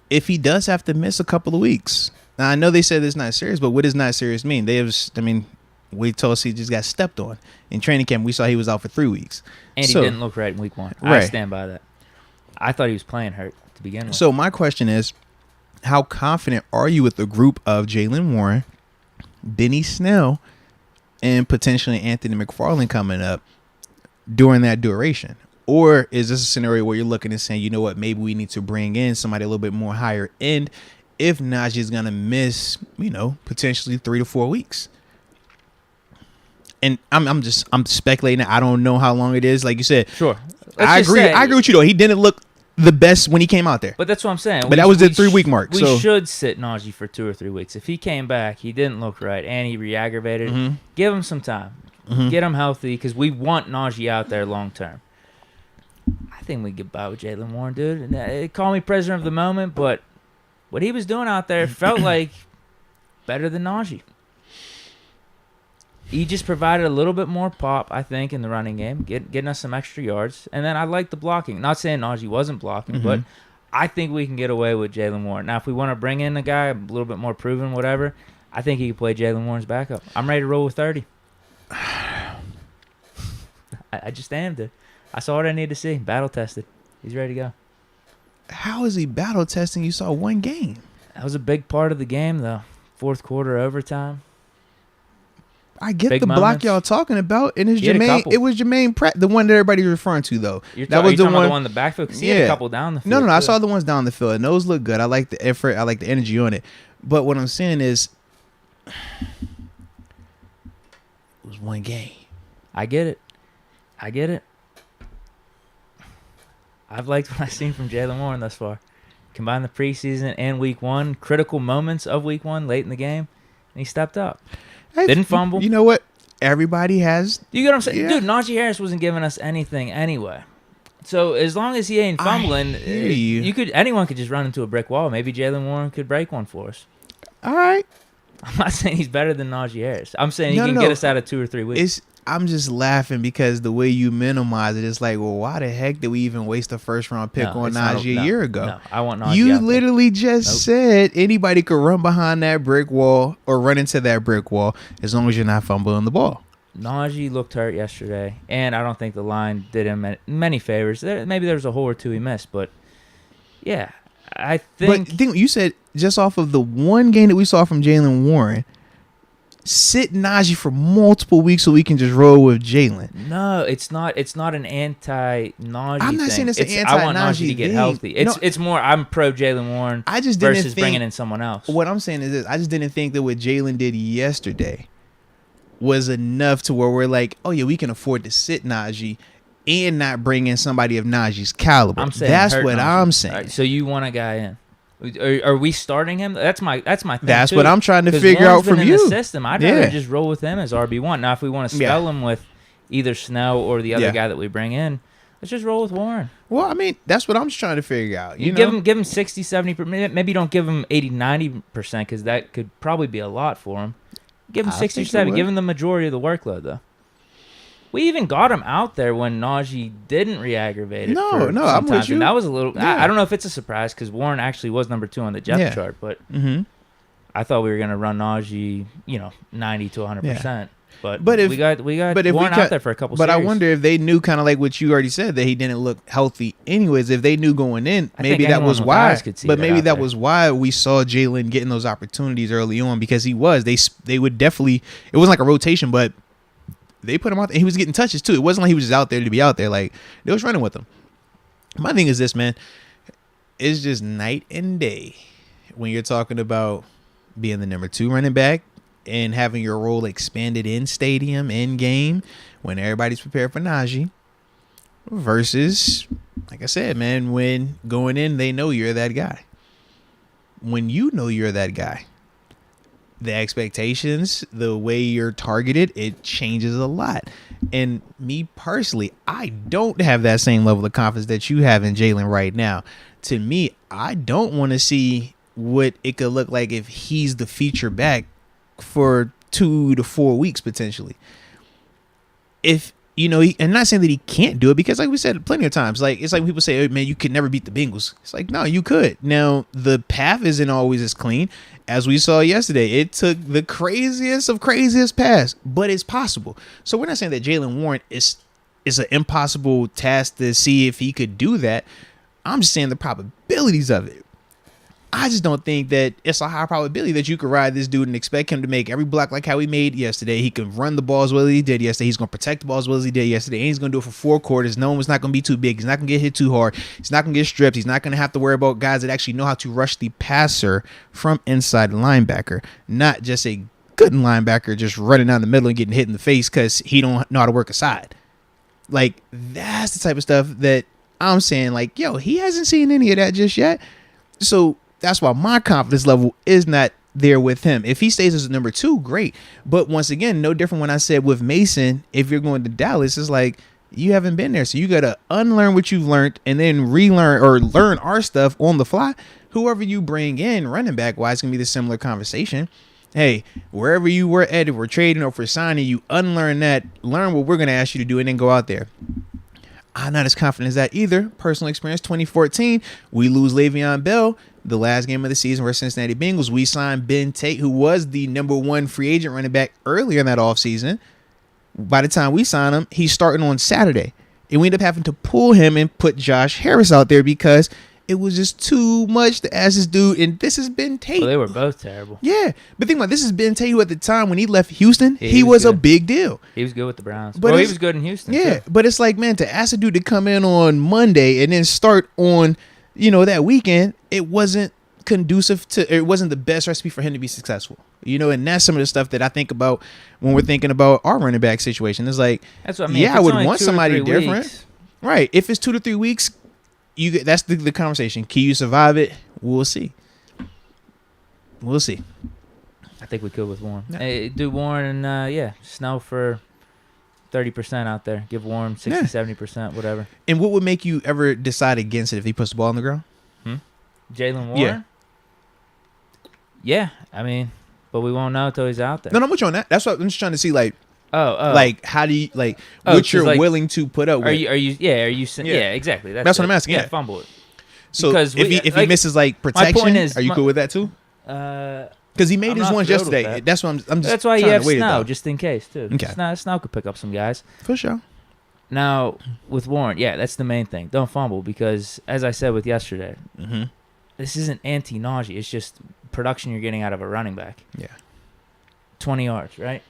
[SPEAKER 1] if he does have to miss a couple of weeks, now I know they said it's not serious, but what does not serious mean? We told us he just got stepped on. In training camp, we saw he was out for 3 weeks.
[SPEAKER 2] And he didn't look right in week 1.
[SPEAKER 1] Right.
[SPEAKER 2] I stand by that. I thought he was playing hurt to begin with.
[SPEAKER 1] So my question is, how confident are you with the group of Jalen Warren, Benny Snell, and potentially Anthony McFarland coming up during that duration? Or is this a scenario where you're looking and saying, you know what, maybe we need to bring in somebody a little bit more higher end if Najee is going to miss, potentially 3 to 4 weeks. And I'm speculating. I don't know how long it is. Like you said,
[SPEAKER 2] sure.
[SPEAKER 1] I agree with you though. He didn't look the best when he came out there.
[SPEAKER 2] But that's what I'm saying.
[SPEAKER 1] But that was the 3-week mark.
[SPEAKER 2] We should sit Najee for 2 or 3 weeks. If he came back, he didn't look right, and he re-aggravated.
[SPEAKER 1] Mm-hmm.
[SPEAKER 2] Give him some time. Mm-hmm. Get him healthy, because we want Najee out there long term. I think we get by with Jaylen Warren, dude. And, call me president of the moment, but what he was doing out there felt like better than Najee. He just provided a little bit more pop, I think, in the running game, getting us some extra yards. And then I like the blocking. Not saying Najee wasn't blocking,
[SPEAKER 1] mm-hmm.
[SPEAKER 2] but I think we can get away with Jaylen Warren. Now, if we want to bring in a guy a little bit more proven, whatever, I think he can play Jaylen Warren's backup. I'm ready to roll with 30. I just am, dude. I saw what I need to see. Battle tested. He's ready to go.
[SPEAKER 1] How is he battle testing? You saw one game.
[SPEAKER 2] That was a big part of the game, though. Fourth quarter overtime.
[SPEAKER 1] I get
[SPEAKER 2] Big
[SPEAKER 1] the
[SPEAKER 2] moments.
[SPEAKER 1] block y'all talking about, and it's
[SPEAKER 2] He had a
[SPEAKER 1] Jermaine.
[SPEAKER 2] couple.
[SPEAKER 1] It was Jermaine Pratt, the one that everybody's referring to, though.
[SPEAKER 2] You're
[SPEAKER 1] that was
[SPEAKER 2] talking about the one in the backfield? Because he had a couple down the field.
[SPEAKER 1] No, I
[SPEAKER 2] too.
[SPEAKER 1] saw the ones down the field, and those look good. I like the effort. I like the energy on it. But what I'm saying is, it was one game.
[SPEAKER 2] I get it. I've liked what I've seen from Jaylen Warren thus far. Combine the preseason and week one, critical moments of week one, late in the game, and he stepped up. Didn't fumble.
[SPEAKER 1] You know what? Everybody has.
[SPEAKER 2] You get what I'm saying?
[SPEAKER 1] Yeah.
[SPEAKER 2] Dude, Najee Harris wasn't giving us anything anyway. So as long as he ain't fumbling, anyone could just run into a brick wall. Maybe Jaylen Warren could break one for us.
[SPEAKER 1] All right.
[SPEAKER 2] I'm not saying he's better than Najee Harris. I'm saying he can get us out of 2 or 3 weeks.
[SPEAKER 1] I'm just laughing because the way you minimize it, it's like, well, why the heck did we even waste a first-round pick on Najee a year ago?
[SPEAKER 2] No, I want Najee.
[SPEAKER 1] You literally just said anybody could run behind that brick wall or run into that brick wall as long as you're not fumbling the ball.
[SPEAKER 2] Najee looked hurt yesterday, and I don't think the line did him many favors. Maybe there was a hole or two he missed, but yeah, I think.
[SPEAKER 1] But you said just off of the one game that we saw from Jaylen Warren, sit Najee for multiple weeks so we can just roll with Jaylen.
[SPEAKER 2] No, it's not. It's not an anti-Najee.
[SPEAKER 1] I'm not saying it's an anti-Najee.
[SPEAKER 2] I want Najee to get healthy. It's more. I'm pro Jaylen Warren.
[SPEAKER 1] I just didn't
[SPEAKER 2] versus bringing in someone else.
[SPEAKER 1] What I'm saying is this: I just didn't think that what Jaylen did yesterday was enough to where we're like, oh yeah, we can afford to sit Najee and not bring in somebody of Najee's caliber.
[SPEAKER 2] I'm saying
[SPEAKER 1] that's what
[SPEAKER 2] Najee.
[SPEAKER 1] I'm saying.
[SPEAKER 2] Right, so you want a guy in? Are we starting him? That's my thing.
[SPEAKER 1] That's
[SPEAKER 2] too.
[SPEAKER 1] what I'm trying to figure out from you.
[SPEAKER 2] In the system, I'd rather just roll with him as RB1. Now, if we want to spell him with either Snell or the other guy that we bring in, let's just roll with Warren.
[SPEAKER 1] Well, I mean, that's what I'm just trying to figure out.
[SPEAKER 2] You know? give him 60, 70%. Maybe don't give him 80, 90% because that could probably be a lot for him. Give him 60 or 70. Give him the majority of the workload, though. We even got him out there when Najee didn't re-aggravate it.
[SPEAKER 1] I'm with you.
[SPEAKER 2] And that was a little. I don't know if it's a surprise because Warren actually was number 2 on the depth chart, but I thought we were going to run Najee, 90 to 100%. But if we got Warren out there for a couple.
[SPEAKER 1] But
[SPEAKER 2] series.
[SPEAKER 1] I wonder if they knew, kind of like what you already said, that he didn't look healthy. Anyways, if they knew going in, maybe that was why. But maybe that was why we saw Jaylen getting those opportunities early on because he was. They would definitely. It wasn't like a rotation, but they put him out there. And he was getting touches too. It wasn't like he was just out there to be out there. Like they was running with him. My thing is this, man. It's just night and day when you're talking about being the number 2 running back and having your role expanded in stadium, in game, when everybody's prepared for Najee, versus, like I said, man, when going in, they know you're that guy. When you know you're that guy, the expectations, the way you're targeted, it changes a lot. And me personally, I don't have that same level of confidence that you have in Jaylen right now. To me, I don't want to see what it could look like if he's the feature back for 2 to 4 weeks potentially. If and not saying that he can't do it because, like we said plenty of times, like it's like people say, oh, man, you could never beat the Bengals. It's like, no, you could. Now the path isn't always as clean as we saw yesterday. It took the craziest pass, but it's possible. So we're not saying that Jaylen Warren is an impossible task to see if he could do that. I'm just saying the probabilities of it. I just don't think that it's a high probability that you could ride this dude and expect him to make every block like how he made yesterday. He can run the ball as well as he did yesterday. He's going to protect the ball as well as he did yesterday. And he's going to do it for 4 quarters. No one's not going to be too big. He's not going to get hit too hard. He's not going to get stripped. He's not going to have to worry about guys that actually know how to rush the passer from inside the linebacker, not just a good linebacker just running down the middle and getting hit in the face because he don't know how to work a side. Like, that's the type of stuff that I'm saying, like, yo, he hasn't seen any of that just yet. So that's why my confidence level is not there with him. If he stays as a number 2, great. But once again, no different when I said with Mason, if you're going to Dallas, it's like you haven't been there. So you got to unlearn what you've learned and then relearn or learn our stuff on the fly. Whoever you bring in running back wise, it's going to be the similar conversation. Hey, wherever you were at, if we're trading or for signing, you unlearn that, learn what we're going to ask you to do, and then go out there. I'm not as confident as that either. Personal experience, 2014, we lose Le'Veon Bell. The last game of the season for Cincinnati Bengals, we signed Ben Tate, who was the number 1 free agent running back earlier in that offseason. By the time we signed him, he's starting on Saturday. And we ended up having to pull him and put Josh Harris out there because it was just too much to ask this dude. And this is Ben Tate.
[SPEAKER 2] Well, they were both terrible.
[SPEAKER 1] Yeah. But think about it, this is Ben Tate, who at the time when he left Houston, he was a big deal.
[SPEAKER 2] He was good with the Browns.
[SPEAKER 1] But
[SPEAKER 2] he was good in Houston.
[SPEAKER 1] Yeah.
[SPEAKER 2] Too.
[SPEAKER 1] But it's like, man, to ask a dude to come in on Monday and then start on, that weekend, it wasn't conducive to, it wasn't the best recipe for him to be successful. And that's some of the stuff that I think about when we're thinking about our running back situation. It's like,
[SPEAKER 2] that's what I mean.
[SPEAKER 1] Yeah, I would want somebody different. Right. If it's 2 to 3 weeks, that's the conversation. Can you survive it? We'll see.
[SPEAKER 2] I think we could with Warren.
[SPEAKER 1] Yeah.
[SPEAKER 2] Hey, do Warren and Snell for 30% out there. Give Warren 60, 70%, whatever.
[SPEAKER 1] And what would make you ever decide against it if he puts the ball on the ground?
[SPEAKER 2] Jalen Warren? Yeah. I mean, but we won't know until he's out there.
[SPEAKER 1] No, I'm with you on that. That's what I'm just trying to see, like, like, how do you, like,
[SPEAKER 2] Oh,
[SPEAKER 1] what you're
[SPEAKER 2] like,
[SPEAKER 1] willing to put up with.
[SPEAKER 2] Yeah, exactly.
[SPEAKER 1] That's what I'm asking, yeah.
[SPEAKER 2] Fumble it.
[SPEAKER 1] So
[SPEAKER 2] Because
[SPEAKER 1] if he misses, like, protection, are you cool with that too? Because he made his ones yesterday.
[SPEAKER 2] That.
[SPEAKER 1] That's what I'm just
[SPEAKER 2] That's why you
[SPEAKER 1] trying
[SPEAKER 2] have
[SPEAKER 1] to wait
[SPEAKER 2] Snell, just in case, too.
[SPEAKER 1] Okay.
[SPEAKER 2] Snell could pick up some guys.
[SPEAKER 1] For sure.
[SPEAKER 2] Now, with Warren, that's the main thing. Don't fumble because, as I said with yesterday, this isn't anti-Najee. It's just production you're getting out of a running back.
[SPEAKER 1] Yeah.
[SPEAKER 2] 20 yards, right?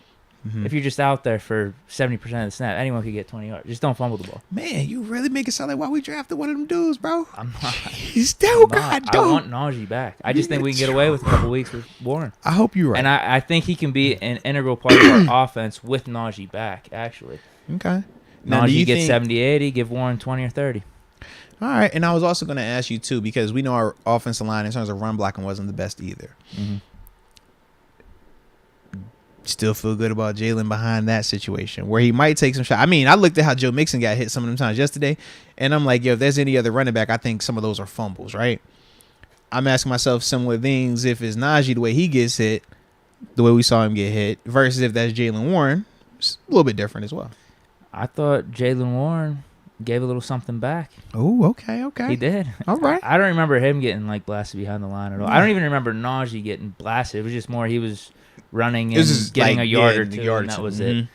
[SPEAKER 2] If you're just out there for 70% of the snap, anyone could get 20 yards. Just don't fumble the ball.
[SPEAKER 1] Man, you really make it sound like why we drafted one of them dudes, bro.
[SPEAKER 2] I'm not.
[SPEAKER 1] He's still God,
[SPEAKER 2] I want Najee back. I just think we can get away with a couple weeks with Warren.
[SPEAKER 1] I hope you're right.
[SPEAKER 2] And I think he can be an integral part of our offense with Najee back, actually.
[SPEAKER 1] Okay. Now,
[SPEAKER 2] Najee gets 70, 80, give Warren 20 or 30.
[SPEAKER 1] All right. And I was also going to ask you, too, because we know our offensive line in terms of run blocking wasn't the best either. Still feel good about Jalen behind that situation where he might take some shots. I mean, I looked at how Joe Mixon got hit some of them times yesterday, and I'm like, yo, if there's any other running back, I think some of those are fumbles, right? I'm asking myself similar things if it's Najee, the way he gets hit, the way we saw him get hit, versus if that's Jalen Warren, it's a little bit different as well.
[SPEAKER 2] I thought Jalen Warren gave a little something back.
[SPEAKER 1] Oh, okay.
[SPEAKER 2] He did.
[SPEAKER 1] All right.
[SPEAKER 2] I don't remember him getting, like, blasted behind the line at all. I don't even remember Najee getting blasted. It was just more he was running and getting like, a yard or two, and that was it.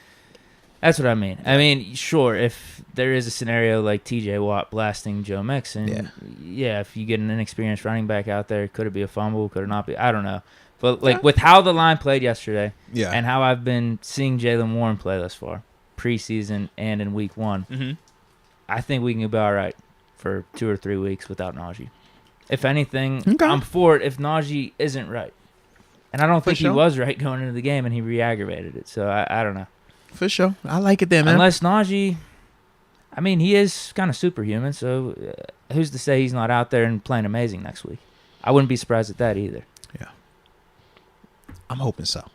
[SPEAKER 2] That's what I mean. I mean, sure, if there is a scenario like T.J. Watt blasting Joe Mixon, if you get an inexperienced running back out there, could it be a fumble? Could it not be? I don't know. But, like, with how the line played yesterday and how I've been seeing Jalen Warren play thus far, preseason and in week 1, I think we can be all right for 2 or 3 weeks without Najee. If anything, I'm for it if Najee isn't right. And I don't think he was right going into the game, and he re-aggravated it. So, I don't know.
[SPEAKER 1] For sure. I like it there, man.
[SPEAKER 2] Unless Najee, I mean, he is kind of superhuman, so who's to say he's not out there and playing amazing next week? I wouldn't be surprised at that either.
[SPEAKER 1] Yeah. I'm hoping so.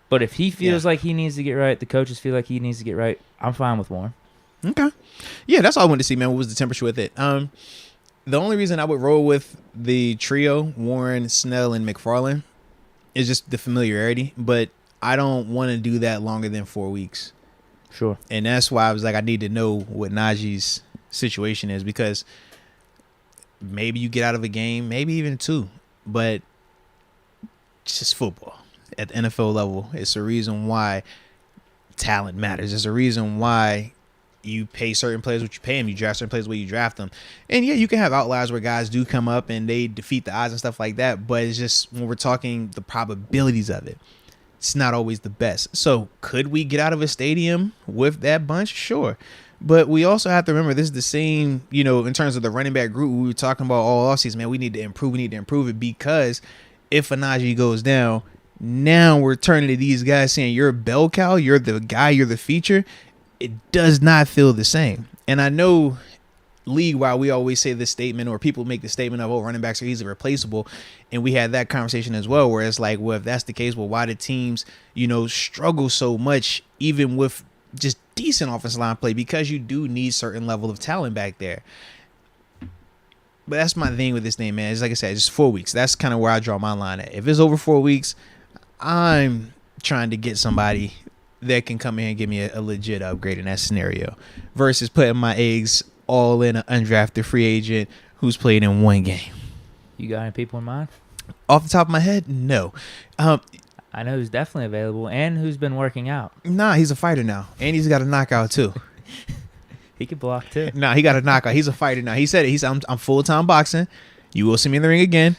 [SPEAKER 2] But if he feels like he needs to get right, the coaches feel like he needs to get right, I'm fine with Warren.
[SPEAKER 1] Okay. Yeah, that's all I wanted to see, man. What was the temperature with it? The only reason I would roll with the trio, Warren, Snell, and McFarland, is just the familiarity. But I don't want to do that longer than 4 weeks.
[SPEAKER 2] Sure. And
[SPEAKER 1] that's why I was like, I need to know what Najee's situation is, because maybe you get out of a game, maybe even 2, but it's just football at the NFL level. It's a reason why talent matters. It's a reason why You pay certain players what you pay them. You draft certain players where you draft them. And yeah, you can have outliers where guys do come up and they defeat the odds and stuff like that. But it's just when we're talking the probabilities of it, it's not always the best. So could we get out of a stadium with that bunch? Sure. But we also have to remember this is the same, in terms of the running back group we were talking about all offseason, man, we need to improve it because if a Najee goes down, now we're turning to these guys saying you're a bell cow, you're the guy, you're the feature. It does not feel the same. And I know league-wide we always say this statement, or people make the statement of, running backs are easily replaceable. And we had that conversation as well, where it's like, well, if that's the case, well, why do teams, struggle so much even with just decent offensive line play? Because you do need certain level of talent back there. But that's my thing with this thing, man. It's like I said, just 4 weeks. That's kind of where I draw my line at. If it's over 4 weeks, I'm trying to get somebody that can come in and give me a legit upgrade in that scenario versus putting my eggs all in an undrafted free agent who's played in one game.
[SPEAKER 2] You got any people in mind?
[SPEAKER 1] Off the top of my head, no.
[SPEAKER 2] I know who's definitely available and who's been working out.
[SPEAKER 1] Nah, he's a fighter now. And he's got a knockout too.
[SPEAKER 2] He could block too.
[SPEAKER 1] Nah, he got a knockout. He's a fighter now. He said it. He said, I'm full-time boxing. You will see me in the ring again.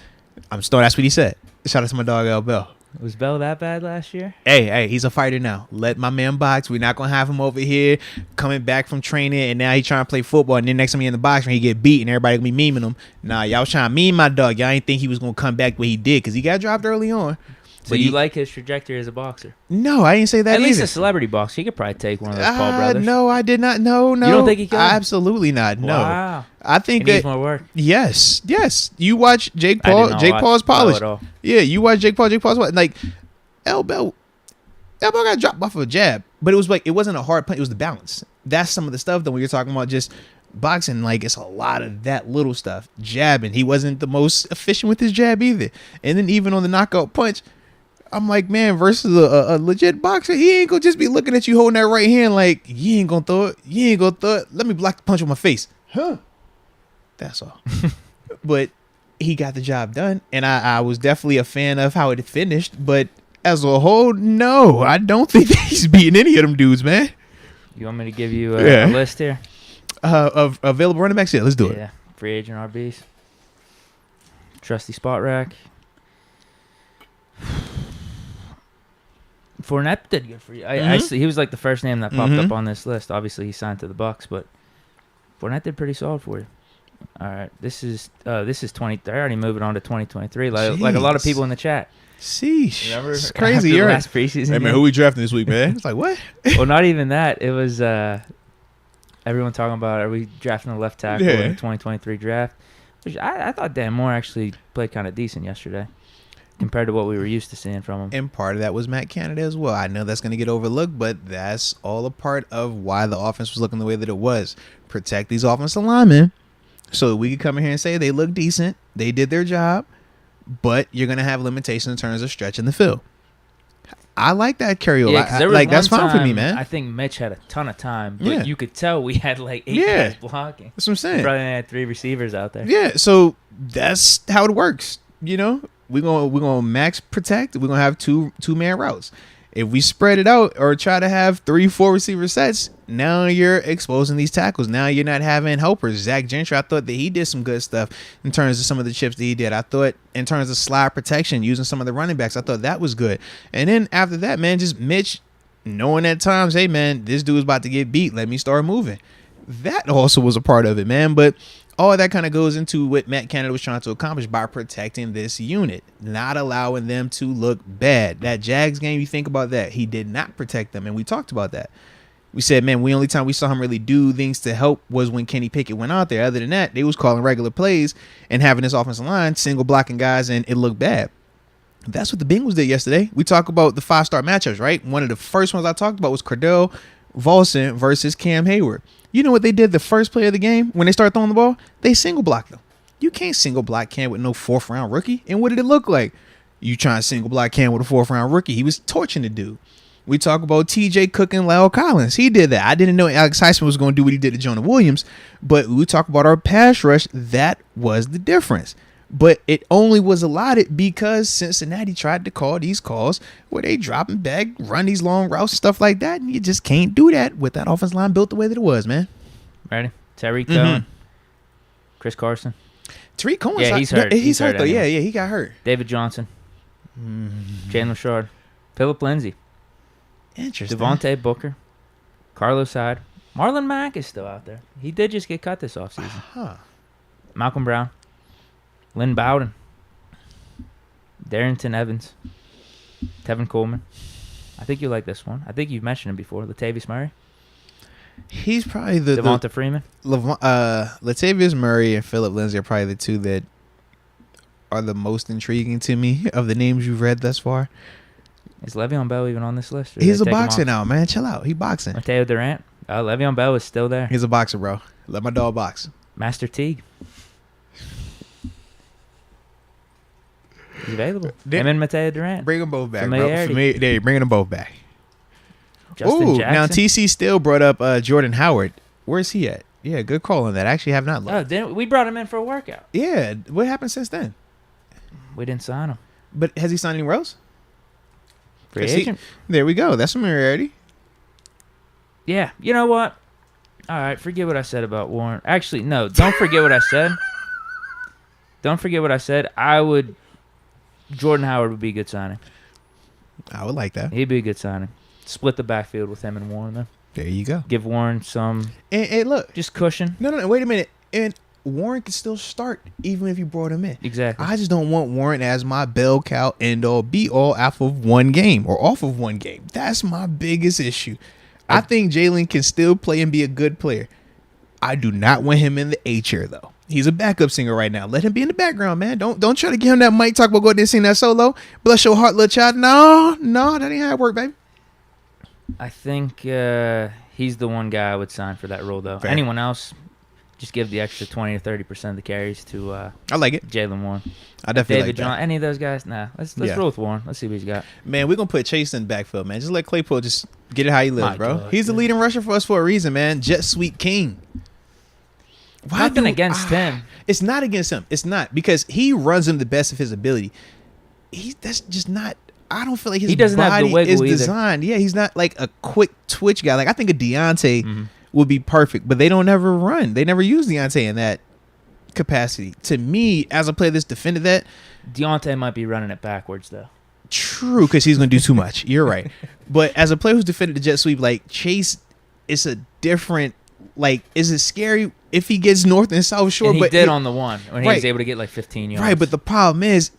[SPEAKER 1] That's what he said. Shout out to my dog, L. Bell.
[SPEAKER 2] Was Bell that bad last year?
[SPEAKER 1] Hey, he's a fighter now. Let my man box. We're not going to have him over here coming back from training and now he's trying to play football and then next time he in the box when he get beat and everybody going to be memeing him. Nah, y'all was trying to meme my dog. Y'all ain't think he was going to come back the way he did because he got dropped early on.
[SPEAKER 2] So you like his trajectory as a boxer?
[SPEAKER 1] No, I didn't say that either.
[SPEAKER 2] At least a celebrity boxer. He could probably take one of those Paul brothers.
[SPEAKER 1] No, I did not. No.
[SPEAKER 2] You don't think he could?
[SPEAKER 1] Absolutely not. No.
[SPEAKER 2] Wow.
[SPEAKER 1] I think
[SPEAKER 2] he needs more work.
[SPEAKER 1] Yes. You watch Jake Paul. Jake Paul's polished. Yeah, you watch Jake Paul. Jake Paul's like L. Bell got dropped off of a jab, but it was like it wasn't a hard punch. It was the balance. That's some of the stuff that when you're talking about just boxing, like it's a lot of that little stuff. Jabbing. He wasn't the most efficient with his jab either. And then even on the knockout punch, I'm like, man, versus a legit boxer, he ain't gonna just be looking at you holding that right hand like, you ain't gonna throw it. Let me block the punch with my face. Huh? That's all. But he got the job done, and I was definitely a fan of how it finished. But as a whole, no, I don't think he's beating any of them dudes, man.
[SPEAKER 2] You want me to give you a list here?
[SPEAKER 1] Of available running backs? Yeah, let's do it.
[SPEAKER 2] Yeah, free agent RBs. Trusty spot rack. Fournette did good for you. He was like the first name that popped up on this list. Obviously, he signed to the Bucs, but Fournette did pretty solid for you. All right, this is 20. They're already moving on to 2023. Like a lot of people in the chat.
[SPEAKER 1] Sheesh,
[SPEAKER 2] remember?
[SPEAKER 1] It's crazy. You're
[SPEAKER 2] last preseason.
[SPEAKER 1] Hey man, who we drafting this week, man? It's like what?
[SPEAKER 2] Well, not even that. It was everyone talking about are we drafting the left tackle in the 2023 draft? Which I thought Dan Moore actually played kind of decent yesterday compared to what we were used to seeing from him.
[SPEAKER 1] And part of that was Matt Canada as well. I know that's going to get overlooked, but that's all a part of why the offense was looking the way that it was. Protect these offensive linemen so that we could come in here and say they look decent, they did their job, but you're going to have limitations in terms of stretching the field. I like that carryover.
[SPEAKER 2] Yeah,
[SPEAKER 1] that's fine for me, man.
[SPEAKER 2] I think Mitch had a ton of time, but you could tell we had like 8 guys blocking.
[SPEAKER 1] That's what I'm saying.
[SPEAKER 2] We probably had 3 receivers out there.
[SPEAKER 1] Yeah, so that's how it works. We're gonna max protect. We're gonna have two-man routes. If we spread it out or try to have 3-4 receiver sets, now you're exposing these tackles. Now you're not having helpers. Zach Gentry, I thought that he did some good stuff in terms of some of the chips that he did. I thought in terms of slide protection, using some of the running backs, I thought that was good. And then after that, man, just Mitch knowing at times, hey, man, this dude's about to get beat. Let me start moving. That also was a part of it, man. But all that kind of goes into what Matt Canada was trying to accomplish by protecting this unit, not allowing them to look bad. That Jags game, you think about that. He did not protect them, and we talked about that. We said, man, the only time we saw him really do things to help was when Kenny Pickett went out there. Other than that, they was calling regular plays and having this offensive line single blocking guys, and it looked bad. That's what the Bengals did yesterday. We talk about the 5-star matchups, right? One of the first ones I talked about was Cordell Volson versus Cam Hayward. You know what they did the first play of the game when they started throwing the ball? They single blocked them. You can't single block Cam with no 4th-round rookie. And what did it look like? You trying to single block Cam with a 4th-round rookie. He was torching the dude. We talk about T.J. Cook and Lyle Collins. He did that. I didn't know Alex Highsmith was going to do what he did to Jonah Williams. But we talk about our pass rush. That was the difference. But it only was allotted because Cincinnati tried to call these calls where they dropping back, run these long routes, stuff like that, and you just can't do that with that offensive line built the way that it was, man.
[SPEAKER 2] Ready? Tyreek Cohen, Chris Carson.
[SPEAKER 1] Tariq Cohen's
[SPEAKER 2] Yeah, he's hurt.
[SPEAKER 1] He's hurt though.
[SPEAKER 2] anyway.
[SPEAKER 1] Yeah, he got hurt.
[SPEAKER 2] David Johnson, Jalen Richard, Phillip Lindsay,
[SPEAKER 1] Interesting.
[SPEAKER 2] Devontae Booker, Carlos Hyde. Marlon Mack is still out there. He did just get cut this offseason.
[SPEAKER 1] Huh.
[SPEAKER 2] Malcolm Brown, Lynn Bowden, Darrington Evans, Tevin Coleman. I think you like this one. I think you've mentioned him before. Latavius Murray.
[SPEAKER 1] He's probably the
[SPEAKER 2] Devonta Freeman.
[SPEAKER 1] Latavius Murray and Phillip Lindsay are probably the two that are the most intriguing to me of the names you've read thus far.
[SPEAKER 2] Is Le'Veon Bell even on this list?
[SPEAKER 1] He's a boxer now, man. Chill out. He boxing.
[SPEAKER 2] Mateo Durant. Le'Veon Bell is still there.
[SPEAKER 1] He's a boxer, bro. Let my dog box.
[SPEAKER 2] Master Teague. He's available. Him and Mateo Durant.
[SPEAKER 1] Bring them both back,
[SPEAKER 2] Familiarity.
[SPEAKER 1] bro. They bringing them both back.
[SPEAKER 2] Justin Jackson.
[SPEAKER 1] Now TC still brought up Jordan Howard. Where's he at? Yeah, good call on that. I actually have not looked.
[SPEAKER 2] We brought him in for a workout.
[SPEAKER 1] Yeah, what happened since then?
[SPEAKER 2] We didn't sign him.
[SPEAKER 1] But has he signed anywhere else?
[SPEAKER 2] Free agent.
[SPEAKER 1] There we go. That's familiarity.
[SPEAKER 2] Yeah. You know what? All right. Forget what I said about Warren. Actually, no. Don't forget what I said. Don't forget what I said. Jordan Howard would be a good signing.
[SPEAKER 1] I would like that.
[SPEAKER 2] He'd be a good signing. Split the backfield with him and Warren, then.
[SPEAKER 1] There you go.
[SPEAKER 2] Give Warren some.
[SPEAKER 1] And look.
[SPEAKER 2] Just cushion.
[SPEAKER 1] No. Wait a minute. And Warren can still start even if you brought him in.
[SPEAKER 2] Exactly.
[SPEAKER 1] I just don't want Warren as my bell cow, end all, be all off of one game. That's my biggest issue. I think Jalen can still play and be a good player. I do not want him in the A chair though. He's a backup singer right now. Let him be in the background, man. Don't try to give him that mic talk about go out there and sing that solo. Bless your heart, little child. No, that ain't how it work, baby.
[SPEAKER 2] I think he's the one guy I would sign for that role, though.
[SPEAKER 1] Fair.
[SPEAKER 2] Anyone else, just give the extra 20 or 30% of the carries to
[SPEAKER 1] I like it.
[SPEAKER 2] Jalen Warren.
[SPEAKER 1] I definitely
[SPEAKER 2] David
[SPEAKER 1] like
[SPEAKER 2] John, any of those guys? Nah, let's roll with Warren. Let's see what he's got.
[SPEAKER 1] Man, we're going to put Chase in the backfield, man. Just let Claypool just get it how he lives,
[SPEAKER 2] My
[SPEAKER 1] bro.
[SPEAKER 2] God,
[SPEAKER 1] He's the leading rusher for us for a reason, man. Jet Sweep King.
[SPEAKER 2] Nothing against him.
[SPEAKER 1] It's not against him. It's not. Because he runs him the best of his ability. That's just not. I don't feel like his body is designed. Yeah, he's not like a quick twitch guy. Like I think a Deontay would be perfect, but they don't ever run. They never use Deontay in that capacity. To me, as a player that's defended that,
[SPEAKER 2] Deontay might be running it backwards though.
[SPEAKER 1] True, because he's going to do too much. You're right. But as a player who's defended the jet sweep, like Chase, it's a different. Like, is it scary if he gets north and south shore?
[SPEAKER 2] And he
[SPEAKER 1] but
[SPEAKER 2] did on the one when he was able to get like 15 yards.
[SPEAKER 1] Right, but the problem is,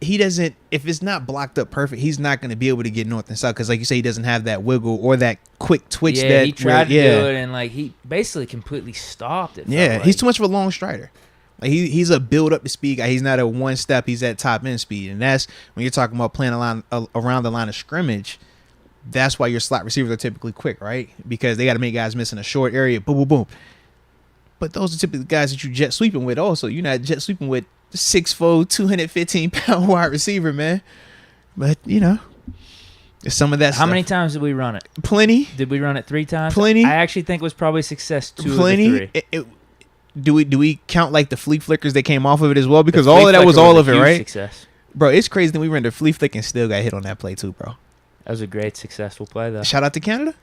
[SPEAKER 1] he doesn't. If it's not blocked up perfect, he's not going to be able to get north and south because, like you say, he doesn't have that wiggle or that quick twitch.
[SPEAKER 2] Yeah,
[SPEAKER 1] that
[SPEAKER 2] he tried to do it, and like he basically completely stopped it.
[SPEAKER 1] Yeah, he's too much of a long strider. Like he's a build up to speed guy. He's not a one step. He's at top end speed, and that's when you're talking about playing around the line of scrimmage. That's why your slot receivers are typically quick, right? Because they got to make guys miss in a short area. Boom, boom, boom. But those are typically the guys that you jet sweeping with. Also, you're not jet sweeping with 6'4", 215-pound wide receiver, man. But there's some of that.
[SPEAKER 2] How many times did we run it?
[SPEAKER 1] Plenty.
[SPEAKER 2] Did we run it 3 times?
[SPEAKER 1] Plenty.
[SPEAKER 2] I actually think it was probably success 2
[SPEAKER 1] Plenty.
[SPEAKER 2] of the 3.
[SPEAKER 1] Do we count like the flea flickers that came off of it as well? Because all of that was all of it, right?
[SPEAKER 2] Success.
[SPEAKER 1] Bro, it's crazy that we ran the flea flick and still got hit on that play too, bro.
[SPEAKER 2] That was a great, successful play, though.
[SPEAKER 1] Shout out to Canada.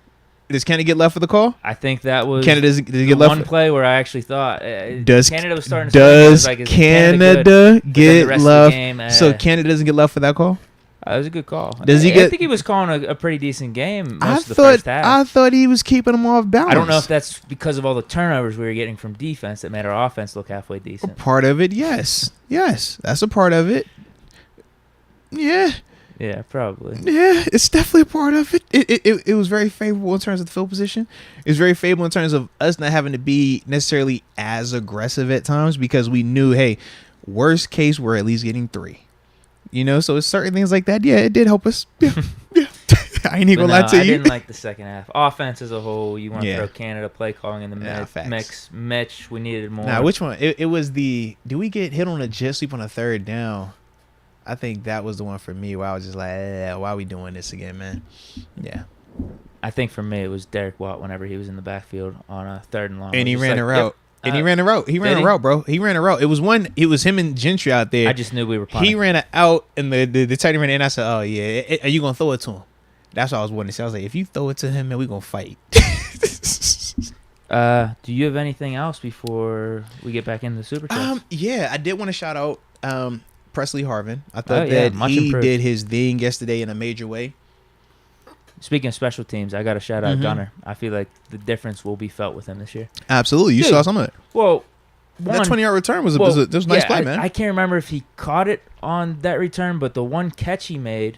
[SPEAKER 1] Does Canada get left for the call?
[SPEAKER 2] I think that was
[SPEAKER 1] Canada get left
[SPEAKER 2] one play where I actually thought Canada was starting to
[SPEAKER 1] does
[SPEAKER 2] like,
[SPEAKER 1] Canada get left? So
[SPEAKER 2] game,
[SPEAKER 1] Canada doesn't get left for that call?
[SPEAKER 2] That was a good call.
[SPEAKER 1] Does he
[SPEAKER 2] I think he was calling a pretty decent game most of the first half.
[SPEAKER 1] I thought he was keeping them off balance.
[SPEAKER 2] I don't know if that's because of all the turnovers we were getting from defense that made our offense look halfway decent.
[SPEAKER 1] Part of it, yes. Yes, that's a part of it. Yeah.
[SPEAKER 2] Yeah, probably.
[SPEAKER 1] Yeah, it's definitely a part of it. It was very favorable in terms of the field position. It was very favorable in terms of us not having to be necessarily as aggressive at times because we knew, hey, worst case, we're at least getting 3. So it's certain things like that. Yeah, it did help us. Yeah. I ain't even gonna lie to you.
[SPEAKER 2] I didn't like the second half. Offense as a whole, you want to throw Canada play calling in the mix. Mitch, we needed more.
[SPEAKER 1] Nah, which one? It was did we get hit on a jet sweep on a 3rd down? I think that was the one for me where I was just like, why are we doing this again, man? Yeah.
[SPEAKER 2] I think for me it was Derek Watt whenever he was in the backfield on a 3rd and long.
[SPEAKER 1] And he ran a route. And he ran a route. He ran a route, bro. He ran a route. It was him and Gentry out there.
[SPEAKER 2] I just knew we were punting.
[SPEAKER 1] He ran it out, and the tight end ran in. I said, oh, yeah. Are you going to throw it to him? That's what I was wanting to say. I was like, if you throw it to him, man, we're going to fight.
[SPEAKER 2] Do you have anything else before we get back into the Super Chats?
[SPEAKER 1] Yeah, I did want to shout out Presley Harvin. I thought that he
[SPEAKER 2] improved.
[SPEAKER 1] did his thing yesterday in a major way.
[SPEAKER 2] Speaking of special teams, I got to shout out Gunner. I feel like the difference will be felt with him this year.
[SPEAKER 1] Absolutely. You saw some of it.
[SPEAKER 2] Well,
[SPEAKER 1] that 20-yard return was a nice play, man.
[SPEAKER 2] I can't remember if he caught it on that return, but the one catch he made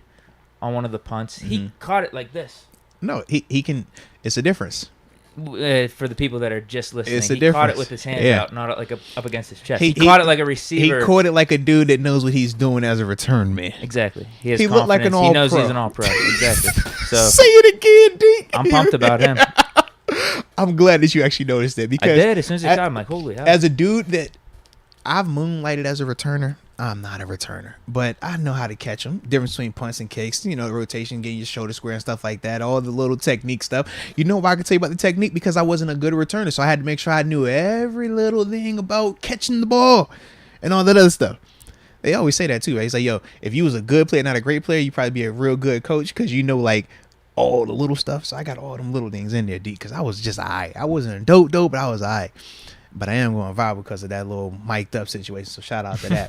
[SPEAKER 2] on one of the punts, he caught it like this.
[SPEAKER 1] No, he can. It's a difference.
[SPEAKER 2] For the people that are just listening,
[SPEAKER 1] it's a
[SPEAKER 2] he
[SPEAKER 1] difference.
[SPEAKER 2] caught it with his hands out, not like up against his chest. He
[SPEAKER 1] caught
[SPEAKER 2] it like a receiver.
[SPEAKER 1] He caught it like a dude that knows what he's doing as a return man.
[SPEAKER 2] Exactly. He has
[SPEAKER 1] looked like an all-pro.
[SPEAKER 2] He knows he's an all-pro. Exactly. So
[SPEAKER 1] say it again, Deke.
[SPEAKER 2] I'm pumped about him.
[SPEAKER 1] I'm glad that you actually noticed it because
[SPEAKER 2] I did. As soon as he shot, I'm like, holy hell.
[SPEAKER 1] As a dude that I've moonlighted as a returner, I'm not a returner, but I know how to catch them. Difference between punts and kicks, rotation, getting your shoulder square and stuff like that, all the little technique stuff. You know why I can tell you about the technique? Because I wasn't a good returner, so I had to make sure I knew every little thing about catching the ball and all that other stuff. They always say that too, right? It's like, yo, if you was a good player, not a great player, you'd probably be a real good coach because you know, like, all the little stuff. So I got all them little things in there, D, because I was just I wasn't dope, but I was But I am going viral because of that little mic'd up situation. So shout out to that.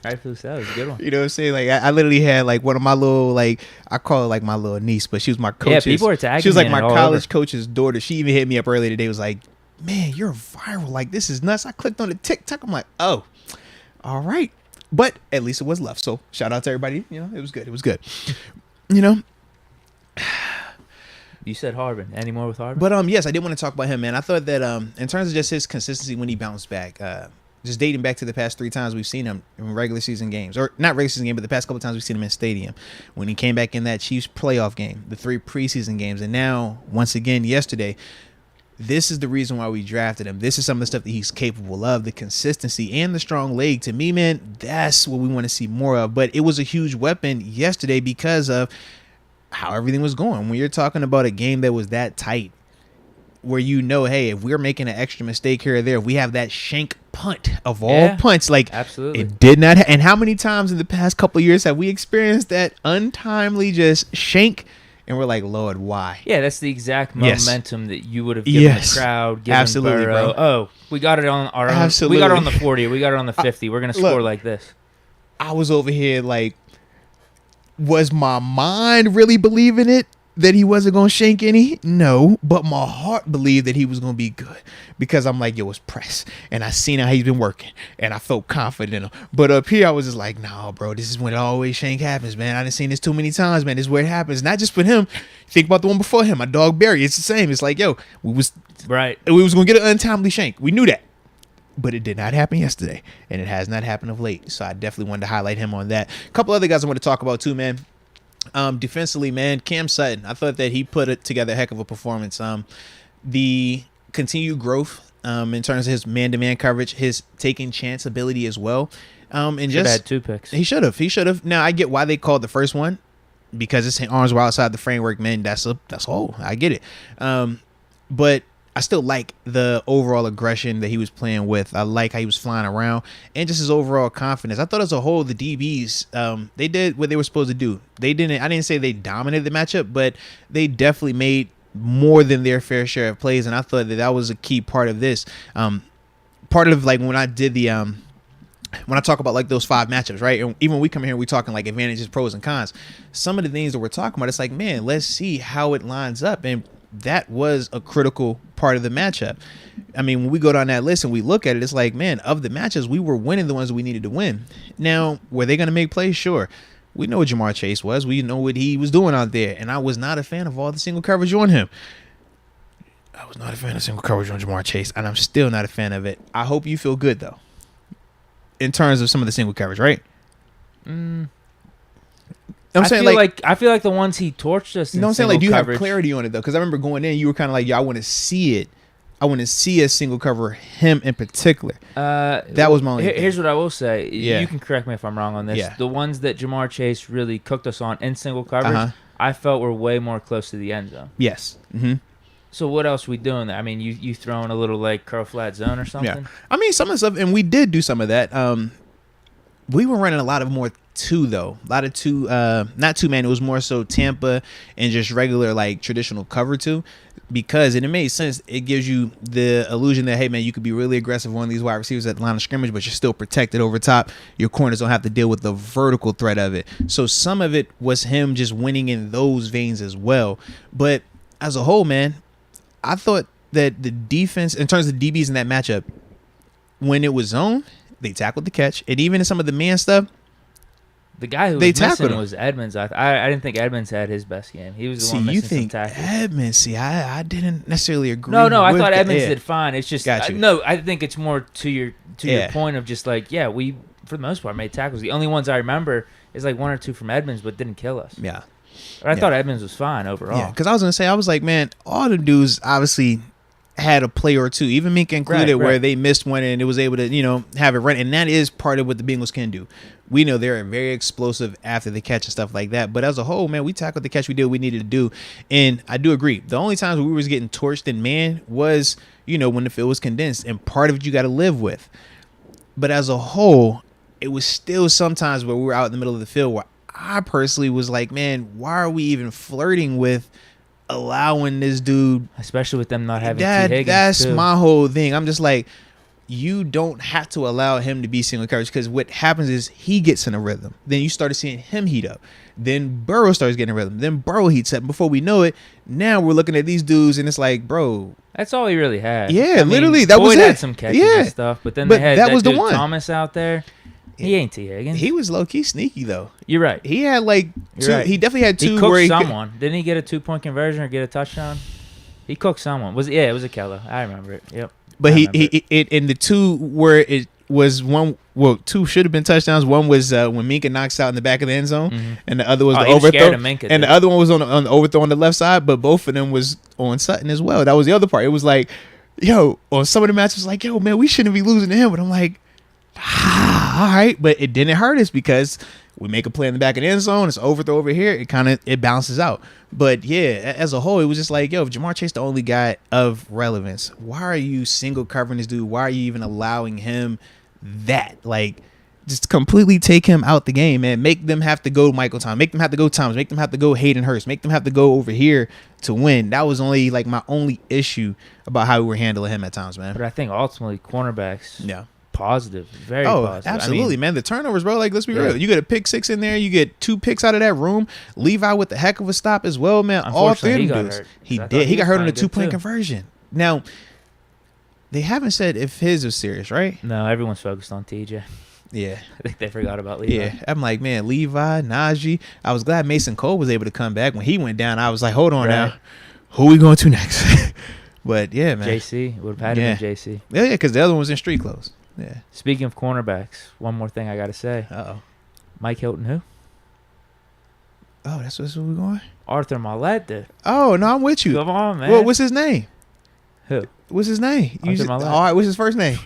[SPEAKER 2] Rightfully so. It was a good one.
[SPEAKER 1] You know what I'm saying? Like I literally had like one of my little I call her like my little niece, but she was my coach.
[SPEAKER 2] Yeah, people are tagging.
[SPEAKER 1] She was like my college
[SPEAKER 2] over.
[SPEAKER 1] coach's daughter. She even hit me up earlier today. Was like, man, you're viral. Like this is nuts. I clicked on the TikTok. I'm like, oh, all right. But at least it was left. So shout out to everybody. It was good. It was good.
[SPEAKER 2] You said Harbin. Any more with Harbin?
[SPEAKER 1] But yes, I did want to talk about him, man. I thought that in terms of just his consistency when he bounced back, just dating back to the past 3 times we've seen him in regular season games, or not regular season game, but the past couple times we've seen him in stadium. When he came back in that Chiefs playoff game, the 3 preseason games, and now once again yesterday. This is the reason why we drafted him. This is some of the stuff that he's capable of, the consistency and the strong leg. To me, man, that's what we want to see more of. But it was a huge weapon yesterday because of how everything was going. When you're talking about a game that was that tight, where hey, if we're making an extra mistake here or there, if we have that shank punt of all punts, like
[SPEAKER 2] absolutely,
[SPEAKER 1] it did not. And how many times in the past couple of years have we experienced that untimely just shank? And we're like, Lord, why?
[SPEAKER 2] Yeah, that's the exact momentum that you would have given the crowd, given
[SPEAKER 1] absolutely,
[SPEAKER 2] Burrow.
[SPEAKER 1] bro.
[SPEAKER 2] Oh, we got it on our own.
[SPEAKER 1] Absolutely.
[SPEAKER 2] We got it on the 40. We got it on the 50. We're going to score like this.
[SPEAKER 1] I was over here like, was my mind really believing it? That he wasn't going to shank any? No. But my heart believed that he was going to be good. Because I'm like, yo, it's press. And I seen how he's been working. And I felt confident in him. But up here, I was just like, nah, bro, this is when always shank happens, man. I done seen this too many times, man. This is where it happens. Not just with him. Think about the one before him. My dog Barry. It's the same. It's like, yo, we was going to get an untimely shank. We knew that. But it did not happen yesterday. And it has not happened of late. So I definitely wanted to highlight him on that. A couple other guys I want to talk about too, man. Defensively, man, Cam Sutton, I thought that he put together a heck of a performance. The continued growth in terms of his man-to-man coverage, his taking chance ability as well. And just
[SPEAKER 2] had 2 picks.
[SPEAKER 1] He should have. Now I get why they called the first one because his arms were outside the framework. Man, that's all. I get it. But I still like the overall aggression that he was playing with. I like how he was flying around and just his overall confidence. I thought as a whole, the DBs, they did what they were supposed to do. I didn't say they dominated the matchup, but they definitely made more than their fair share of plays. And I thought that was a key part of this. Part of like when I did when I talk about like those 5 matchups, right? And even when we come here, we're talking like advantages, pros and cons. Some of the things that we're talking about, it's like, man, let's see how it lines up. And that was a critical part of the matchup. I mean, when we go down that list and we look at it, it's like, man, of the matches, we were winning the ones we needed to win. Now, were they going to make plays? Sure. We know what Jamar Chase was. We know what he was doing out there. And I was not a fan of all the single coverage on him. I was not a fan of single coverage on Jamar Chase, and I'm still not a fan of it. I hope you feel good, though, in terms of some of the single coverage, right? I feel
[SPEAKER 2] like the ones he torched us.
[SPEAKER 1] I'm saying, like, do you have clarity on it though? Because I remember going in, you were kind of like, "Yo, I want to see it. I want to see a single cover him in particular." That was my only thing.
[SPEAKER 2] Here's what I will say. Yeah. You can correct me if I'm wrong on this. Yeah. The ones that Jamar Chase really cooked us on in single coverage, I felt were way more close to the end zone.
[SPEAKER 1] Yes. Mm-hmm.
[SPEAKER 2] So what else we doing there? I mean, you throwing a little like curl flat zone or something?
[SPEAKER 1] Yeah. I mean, some of the stuff, and we did do some of that. We were running a lot of more two, though. A lot of two, not two man. It was more so Tampa and just regular, like, traditional cover two. Because it made sense. It gives you the illusion that, hey, man, you could be really aggressive on these wide receivers at the line of scrimmage, but you're still protected over top. Your corners don't have to deal with the vertical threat of it. So some of it was him just winning in those veins as well. But as a whole, man, I thought that the defense, in terms of DBs in that matchup, when it was zone, they tackled the catch. And even in some of the man stuff,
[SPEAKER 2] the guy who was missing was Edmonds. I didn't think Edmonds had his best game. He was the one missing some tackles.
[SPEAKER 1] Edmonds? See, I didn't necessarily agree.
[SPEAKER 2] No, I thought Edmonds did fine. It's just
[SPEAKER 1] no.
[SPEAKER 2] I think it's more to your point of just like, yeah, we for the most part made tackles. The only ones I remember is like one or two from Edmonds, but didn't kill us.
[SPEAKER 1] Yeah,
[SPEAKER 2] but I thought Edmonds was fine overall.
[SPEAKER 1] Yeah, because I was gonna say, I was like, man, all the dudes obviously had a play or two, even Minka included, where they missed one and it was able to, have it run. And that is part of what the Bengals can do. We know they're very explosive after the catch and stuff like that. But as a whole, man, we tackled the catch. We did what we needed to do. And I do agree. The only times we was getting torched in man was, when the field was condensed. And part of it you got to live with. But as a whole, it was still sometimes where we were out in the middle of the field where I personally was like, man, why are we even flirting with allowing this dude,
[SPEAKER 2] especially with them not having T. Higgins?
[SPEAKER 1] That's my whole thing. I'm just like, you don't have to allow him to be single coverage, because what happens is he gets in a rhythm. Then you started seeing him heat up. Then Burrow starts getting a rhythm. Then Burrow heats up. Before we know it, now we're looking at these dudes and it's like, bro,
[SPEAKER 2] that's all he really had.
[SPEAKER 1] Yeah, literally, that was
[SPEAKER 2] Boyd
[SPEAKER 1] it.
[SPEAKER 2] had some catches and stuff, but then they had that was the one. Thomas out there. He ain't T. Higgins.
[SPEAKER 1] He was low key sneaky though.
[SPEAKER 2] You're right.
[SPEAKER 1] He had like two. Right. He definitely had two.
[SPEAKER 2] He cooked someone. Didn't he get a 2-point conversion or get a touchdown? He cooked someone. It was a Keller. I remember it. Yep.
[SPEAKER 1] But he in the two where it was one. Well, two should have been touchdowns. One was when Minka knocks out in the back of the end zone, and the other was the overthrow. The other one was on the overthrow on the left side. But both of them was on Sutton as well. That was the other part. It was like, on some of the matches, like, man, we shouldn't be losing to him. But I'm like, all right, but it didn't hurt us because we make a play in the back of the end zone. It's overthrow over here. It balances out. But yeah, as a whole, it was just like, if Jamar Chase the only guy of relevance, why are you single covering this dude? Why are you even allowing him that? Like, just completely take him out the game, man. Make them have to go Michael Thomas. Make them have to go Thomas. Make them have to go Hayden Hurst. Make them have to go over here to win. That was only like my only issue about how we were handling him at times, man.
[SPEAKER 2] But I think ultimately cornerbacks.
[SPEAKER 1] Yeah.
[SPEAKER 2] Positive, very positive.
[SPEAKER 1] Absolutely, man. The turnovers, bro. Like, let's be real. You get a pick six in there. You get 2 picks out of that room. Levi with the heck of a stop as well, man. All three of them dudes. He did. He got hurt on a 2-point conversion. Now, they haven't said if his was serious, right?
[SPEAKER 2] No, everyone's focused on TJ.
[SPEAKER 1] Yeah.
[SPEAKER 2] I think they forgot about Levi.
[SPEAKER 1] Yeah. I'm like, man, Levi, Najee. I was glad Mason Cole was able to come back. When he went down, I was like, hold on now. Who we going to next? But, yeah, man.
[SPEAKER 2] JC. Would have had him in JC.
[SPEAKER 1] Yeah, because the other one was in street clothes. Yeah.
[SPEAKER 2] Speaking of cornerbacks, one more thing I got to say. Mike Hilton, who?
[SPEAKER 1] Oh, that's where we're going?
[SPEAKER 2] Arthur Maulette did.
[SPEAKER 1] Oh, no, I'm with you.
[SPEAKER 2] Come on, man.
[SPEAKER 1] Well, what's his name?
[SPEAKER 2] Who?
[SPEAKER 1] What's his name?
[SPEAKER 2] Arthur Maulette.
[SPEAKER 1] All right, what's his first name?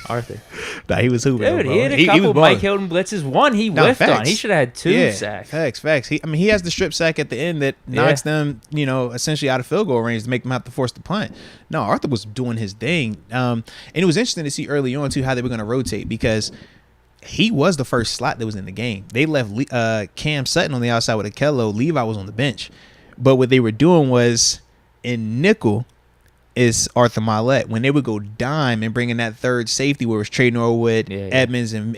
[SPEAKER 2] Arthur.
[SPEAKER 1] Nah, he was hooping.
[SPEAKER 2] Dude, he had a couple Mike Hilton blitzes. One he whiffed on. He should have had 2 sacks.
[SPEAKER 1] Facts. He has the strip sack at the end that knocks them, essentially out of field goal range to make them have to force the punt. No, Arthur was doing his thing. And it was interesting to see early on, too, how they were going to rotate, because he was the first slot that was in the game. They left Cam Sutton on the outside with Akello. Levi was on the bench. But what they were doing was, in nickel, is Arthur Maulette. When they would go dime and bring in that third safety where it was Trey Norwood, Edmonds, and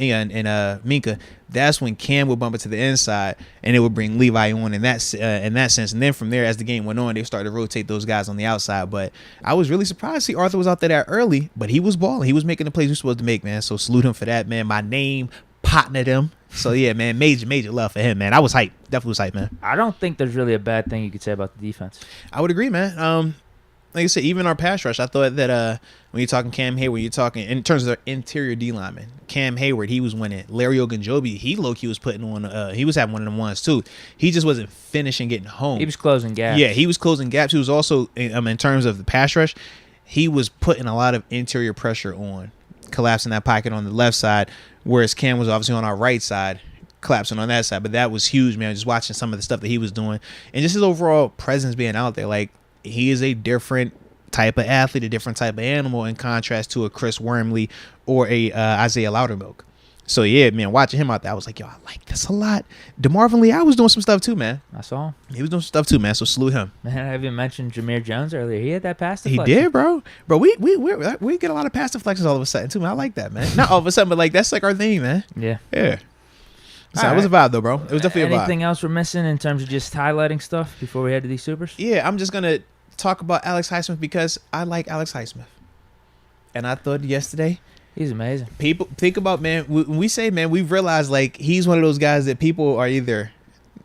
[SPEAKER 1] Minka, that's when Cam would bump it to the inside, and it would bring Levi on in that sense. And then from there, as the game went on, they started to rotate those guys on the outside. But I was really surprised to see Arthur was out there that early, but he was balling. He was making the plays he was supposed to make, man. So salute him for that, man. My name partnered him. So, yeah, man, major love for him, man. I was hyped. Definitely was hyped, man.
[SPEAKER 2] I don't think there's really a bad thing you could say about the defense.
[SPEAKER 1] I would agree, man. Like I said, even our pass rush, I thought that when you're talking Cam Hayward, you're talking in terms of their interior D linemen. Cam Hayward, he was winning. Larry Ogunjobi, he low-key was putting on, he was having one of them ones too. He just wasn't finishing getting home.
[SPEAKER 2] He was closing gaps.
[SPEAKER 1] Yeah, he was closing gaps. He was also, in terms of the pass rush, he was putting a lot of interior pressure on, collapsing that pocket on the left side, whereas Cam was obviously on our right side, collapsing on that side. But that was huge, man, just watching some of the stuff that he was doing. And just his overall presence being out there, like, he is a different type of athlete, a different type of animal in contrast to a Chris Wormley or a Isaiah Loudermilk. So, yeah, man, watching him out there, I was like, yo, I like this a lot. DeMarvin Leal was doing some stuff too, man.
[SPEAKER 2] I saw him.
[SPEAKER 1] He was doing some stuff too, man, so salute him.
[SPEAKER 2] Man, I even mentioned Jameer Jones earlier. He had that pass deflection.
[SPEAKER 1] He did, bro. Bro, we get a lot of pass deflections all of a sudden, too, man. I like that, man. Not all of a sudden, but, like, that's, like, our thing, man.
[SPEAKER 2] Yeah.
[SPEAKER 1] Yeah. So
[SPEAKER 2] All
[SPEAKER 1] it was a
[SPEAKER 2] right.
[SPEAKER 1] vibe, though, bro. It was definitely a vibe.
[SPEAKER 2] Anything else we're missing in terms of just highlighting stuff before we head to these supers?
[SPEAKER 1] Yeah, I'm just going to talk about Alex Highsmith because I like Alex Highsmith. And I thought yesterday,
[SPEAKER 2] He's amazing.
[SPEAKER 1] people think about, man, when we say, man, we've realized, like, he's one of those guys that people are either,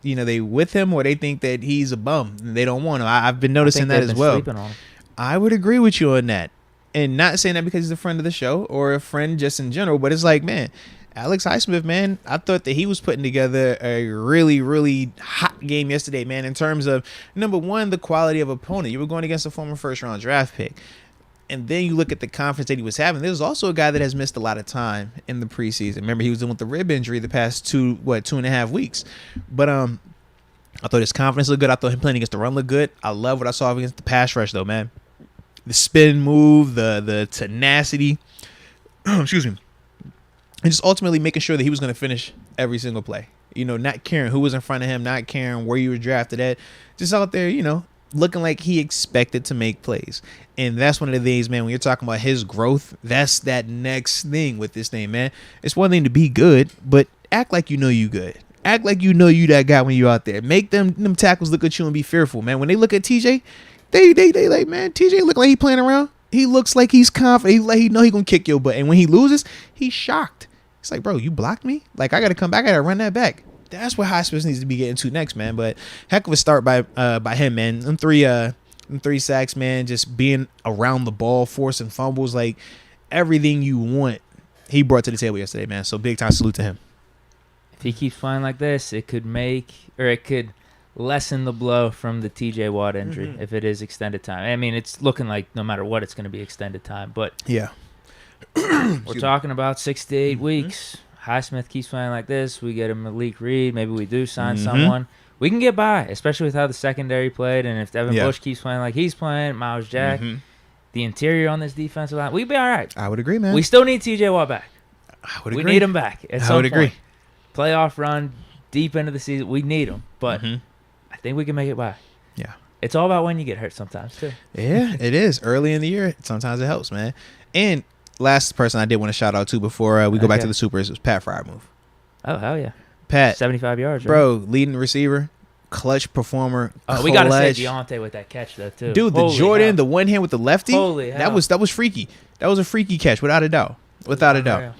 [SPEAKER 1] they with him or they think that he's a bum and they don't want him. I've been noticing that as well.
[SPEAKER 2] Sleeping on him.
[SPEAKER 1] I would agree with you on that. And not saying that because he's a friend of the show or a friend just in general, but it's like, man, Alex Highsmith, man, I thought that he was putting together a really, really hot game yesterday, man, in terms of, number one, the quality of opponent. You were going against a former first-round draft pick. And then you look at the conference that he was having. There's also a guy that has missed a lot of time in the preseason. Remember, he was dealing with the rib injury the past 2.5 weeks. But I thought his confidence looked good. I thought him playing against the run looked good. I love what I saw against the pass rush, though, man. The spin move, the tenacity. Excuse me. And just ultimately making sure that he was going to finish every single play. Not caring who was in front of him, not caring where you were drafted at. Just out there, looking like he expected to make plays. And that's one of the things, man, when you're talking about his growth, that's that next thing with this thing, man. It's one thing to be good, but act like you know you good. Act like you know you that guy when you're out there. Make them tackles look at you and be fearful, man. When they look at TJ, they like, man, TJ look like he playing around. He looks like he's confident. He know he gonna kick your butt. And when he loses, he's shocked. It's like, bro, you blocked me? Like, I got to come back. I got to run that back. That's what Highsmith needs to be getting to next, man. But heck of a start by him, man. Them three sacks, man, just being around the ball, forcing fumbles, like everything you want, he brought to the table yesterday, man. So big time salute to him.
[SPEAKER 2] If he keeps playing like this, it could lessen the blow from the TJ Watt injury if it is extended time. I mean, it's looking like no matter what, it's going to be extended time. But
[SPEAKER 1] yeah,
[SPEAKER 2] we're talking about 6 to 8 weeks. Highsmith keeps playing like this. We get a Malik Reed. Maybe we do sign someone. We can get by, especially with how the secondary played. And if Devin Bush keeps playing like he's playing, Miles Jack, the interior on this defensive line, we'd be all right.
[SPEAKER 1] I would agree, man.
[SPEAKER 2] We still need TJ Watt back.
[SPEAKER 1] I would agree.
[SPEAKER 2] We need him back at some point.
[SPEAKER 1] Agree.
[SPEAKER 2] Playoff run, deep into the season, we need him. But I think we can make it by.
[SPEAKER 1] Yeah.
[SPEAKER 2] It's all about when you get hurt sometimes, too.
[SPEAKER 1] Yeah, it is. Early in the year, sometimes it helps, man. And last person I did want to shout out to before we go back to the Supers was Pat Freiermuth.
[SPEAKER 2] Oh, hell yeah.
[SPEAKER 1] Pat.
[SPEAKER 2] 75 yards, right?
[SPEAKER 1] Bro, leading receiver, clutch performer.
[SPEAKER 2] Oh, we got to say Deontay with that catch, though, too.
[SPEAKER 1] Dude, the Jordan, the one hand with the lefty.
[SPEAKER 2] Holy hell.
[SPEAKER 1] That was freaky. That was a freaky catch, without a doubt. Without a doubt.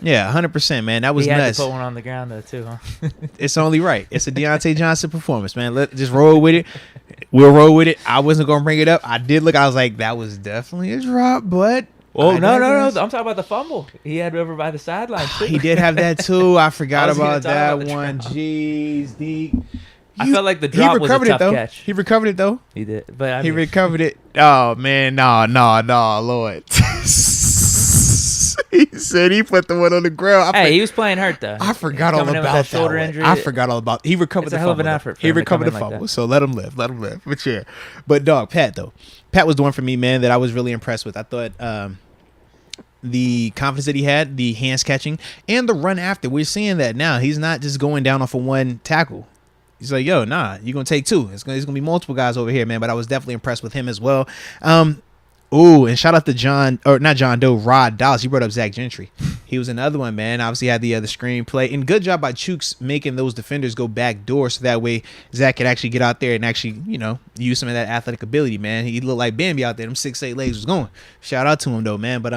[SPEAKER 1] Yeah, 100%, man. That was nuts.
[SPEAKER 2] He had to put one on the ground, though, too, huh?
[SPEAKER 1] It's only right. It's a Deontay Johnson performance, man. Just roll with it. We'll roll with it. I wasn't going to bring it up. I did look. I was like, that was definitely a drop, but...
[SPEAKER 2] Oh, no. I'm talking about the fumble. He had over by the sideline, too.
[SPEAKER 1] He did have that, too. I forgot about that one. Jeez, Deke.
[SPEAKER 2] I felt like the drop was a tough catch.
[SPEAKER 1] He recovered it, though.
[SPEAKER 2] He did. But
[SPEAKER 1] he recovered it. Oh, man. No, Lord. He said he put the one on the ground.
[SPEAKER 2] He was playing hurt, though.
[SPEAKER 1] I forgot all about that
[SPEAKER 2] shoulder injury.
[SPEAKER 1] I forgot all about. He recovered the fumble. It's a hell of an effort. He recovered the fumble, so let him live. But yeah, but dog, Pat though. Pat was the one for me, man, that I was really impressed with. I thought the confidence that he had, the hands catching, and the run after. We're seeing that now. He's not just going down off of one tackle. He's like, yo, nah, you're going to take two. It's going to be multiple guys over here, man. But I was definitely impressed with him as well. And shout out to Rod Dallas. He brought up Zach Gentry. He was another one, man. Obviously had the screenplay. And good job by Chooks making those defenders go back door so that way Zach could actually get out there and actually, use some of that athletic ability, man. He looked like Bambi out there. Them 6'8" legs was going. Shout out to him, though, man. But,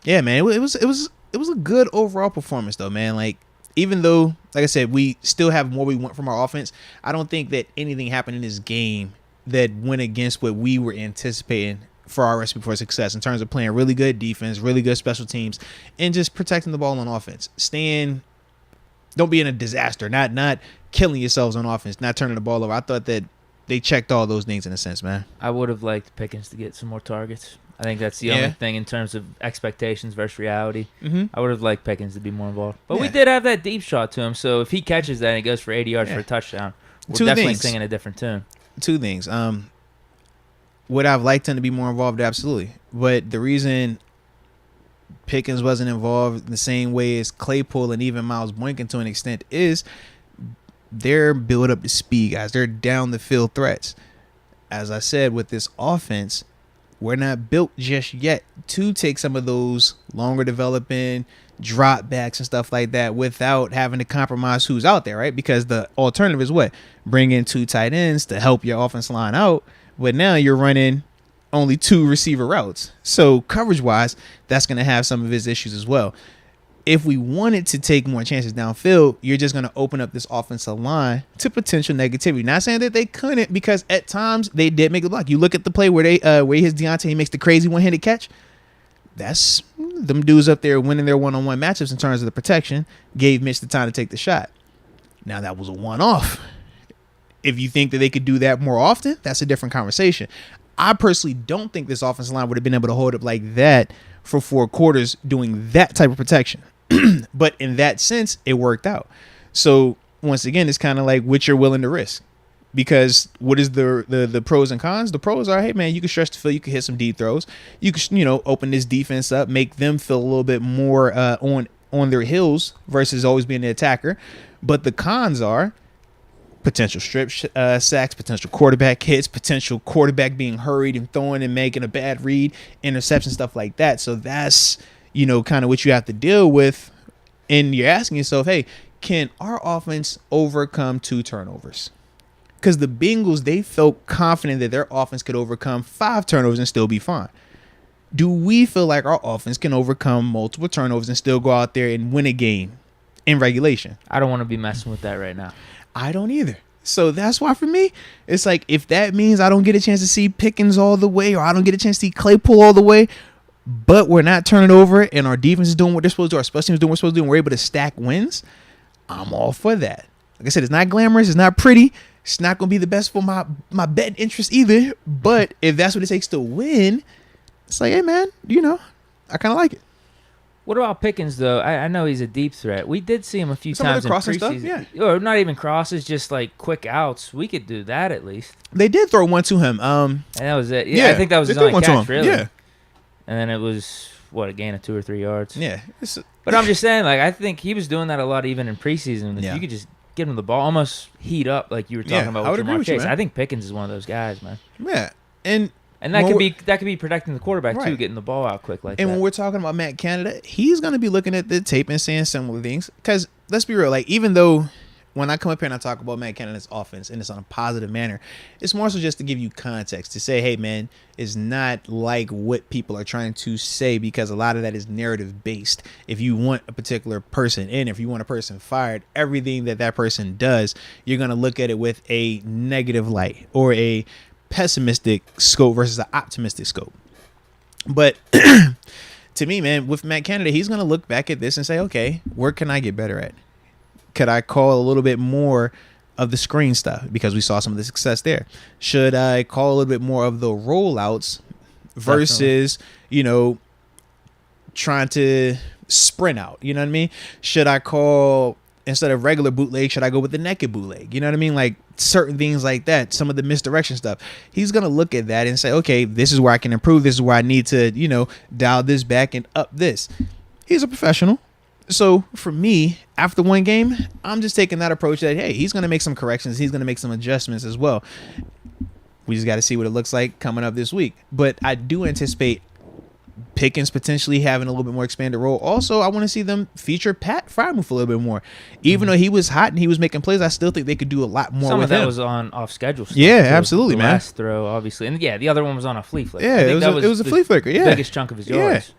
[SPEAKER 1] yeah, man, it was a good overall performance, though, man. Like, even though, like I said, we still have more we want from our offense, I don't think that anything happened in this game that went against what we were anticipating for our recipe for success in terms of playing really good defense, really good special teams, and just protecting the ball on offense. Don't be in a disaster, not killing yourselves on offense, not turning the ball over. I thought that they checked all those things in a sense, man.
[SPEAKER 2] I would have liked Pickens to get some more targets. I think that's the only thing in terms of expectations versus reality. I would have liked Pickens to be more involved. But we did have that deep shot to him, so if he catches that and he goes for 80 yards for a touchdown, we're definitely singing a different tune.
[SPEAKER 1] Two things. would I have liked him to be more involved? Absolutely. But the reason Pickens wasn't involved in the same way as Claypool and even Miles Boykin to an extent is they're built up to speed guys. They're down the field threats. As I said, with this offense, we're not built just yet to take some of those longer developing drop backs and stuff like that without having to compromise who's out there, right? Because the alternative is what? Bring in 2 tight ends to help your offense line out. But now you're running only 2 receiver routes. So coverage-wise, that's going to have some of his issues as well. If we wanted to take more chances downfield, you're just going to open up this offensive line to potential negativity. Not saying that they couldn't, because at times they did make a block. You look at the play where he hits Deontay, he makes the crazy one-handed catch. That's them dudes up there winning their one-on-one matchups in terms of the protection, gave Mitch the time to take the shot. Now that was a one-off. If you think that they could do that more often, that's a different conversation. I personally don't think this offensive line would have been able to hold up like that for 4 quarters doing that type of protection. But in that sense, it worked out. So once again, it's kind of like what you're willing to risk. Because what is the pros and cons? The pros are, hey man, you can stretch the field, you can hit some deep throws, you can open this defense up, make them feel a little bit more on their heels versus always being the attacker. But the cons are potential strip sacks, potential quarterback hits, potential quarterback being hurried and throwing and making a bad read, interception, stuff like that. So that's kind of what you have to deal with, and you're asking yourself, hey, can our offense overcome 2 turnovers? Because the Bengals, they felt confident that their offense could overcome 5 turnovers and still be fine. Do we feel like our offense can overcome multiple turnovers and still go out there and win a game in regulation?
[SPEAKER 2] I don't want to be messing with that right now.
[SPEAKER 1] I don't either. So that's why for me, it's like if that means I don't get a chance to see Pickens all the way, or I don't get a chance to see Claypool all the way, but we're not turning over and our defense is doing what they're supposed to do, our special teams is doing what we're supposed to do, and we're able to stack wins, I'm all for that. Like I said, it's not glamorous, it's not pretty, it's not going to be the best for my bet interest either, but if that's what it takes to win, it's like, hey man, I kind of like it.
[SPEAKER 2] What about Pickens, though? I know he's a deep threat. We did see him a few times in preseason.
[SPEAKER 1] Stuff, yeah.
[SPEAKER 2] Or not even crosses, just like quick outs. We could do that at least.
[SPEAKER 1] They did throw one to him.
[SPEAKER 2] And that was it. Yeah, I think that was his only catch, really.
[SPEAKER 1] Yeah.
[SPEAKER 2] And then it was, a gain of 2 or 3 yards.
[SPEAKER 1] Yeah.
[SPEAKER 2] But I'm just saying, I think he was doing that a lot even in preseason. If you could just get him the ball, almost heat up like you were talking about with Jamar Chase. I think Pickens is one of those guys, man.
[SPEAKER 1] Yeah. And
[SPEAKER 2] that could be protecting the quarterback too, getting the ball out quick like that.
[SPEAKER 1] And when we're talking about Matt Canada, he's going to be looking at the tape and saying similar things. Because let's be real, even though when I come up here and I talk about Matt Canada's offense and it's on a positive manner, it's more so just to give you context, to say, hey man, it's not like what people are trying to say, because a lot of that is narrative based. If you want a particular person in, if you want a person fired, everything that person does, you're going to look at it with a negative light or a pessimistic scope versus an optimistic scope. But to me, man, with Matt Canada, he's going to look back at this and say, okay, where can I get better at? Could I call a little bit more of the screen stuff, because we saw some of the success there? Should I call a little bit more of the rollouts versus, trying to sprint out? You know what I mean? Should I call, instead of regular bootleg, should I go with the naked bootleg? You know what I mean? Like certain things like that, some of the misdirection stuff. He's going to look at that and say, okay, this is where I can improve. This is where I need to, dial this back and up this. He's a professional. So for me, after one game, I'm just taking that approach that, hey, he's going to make some corrections. He's going to make some adjustments as well. We just got to see what it looks like coming up this week. But I do anticipate Pickens potentially having a little bit more expanded role. Also, I want to see them feature Pat Freiermuth a little bit more. Even though he was hot and he was making plays, I still think they could do a lot more with him.
[SPEAKER 2] Some of that was on off schedule stuff.
[SPEAKER 1] Yeah, absolutely,
[SPEAKER 2] the
[SPEAKER 1] man.
[SPEAKER 2] Last throw, obviously. And the other one was on a flea flicker.
[SPEAKER 1] Yeah, it was a flea flicker. Yeah.
[SPEAKER 2] Biggest chunk of his yards.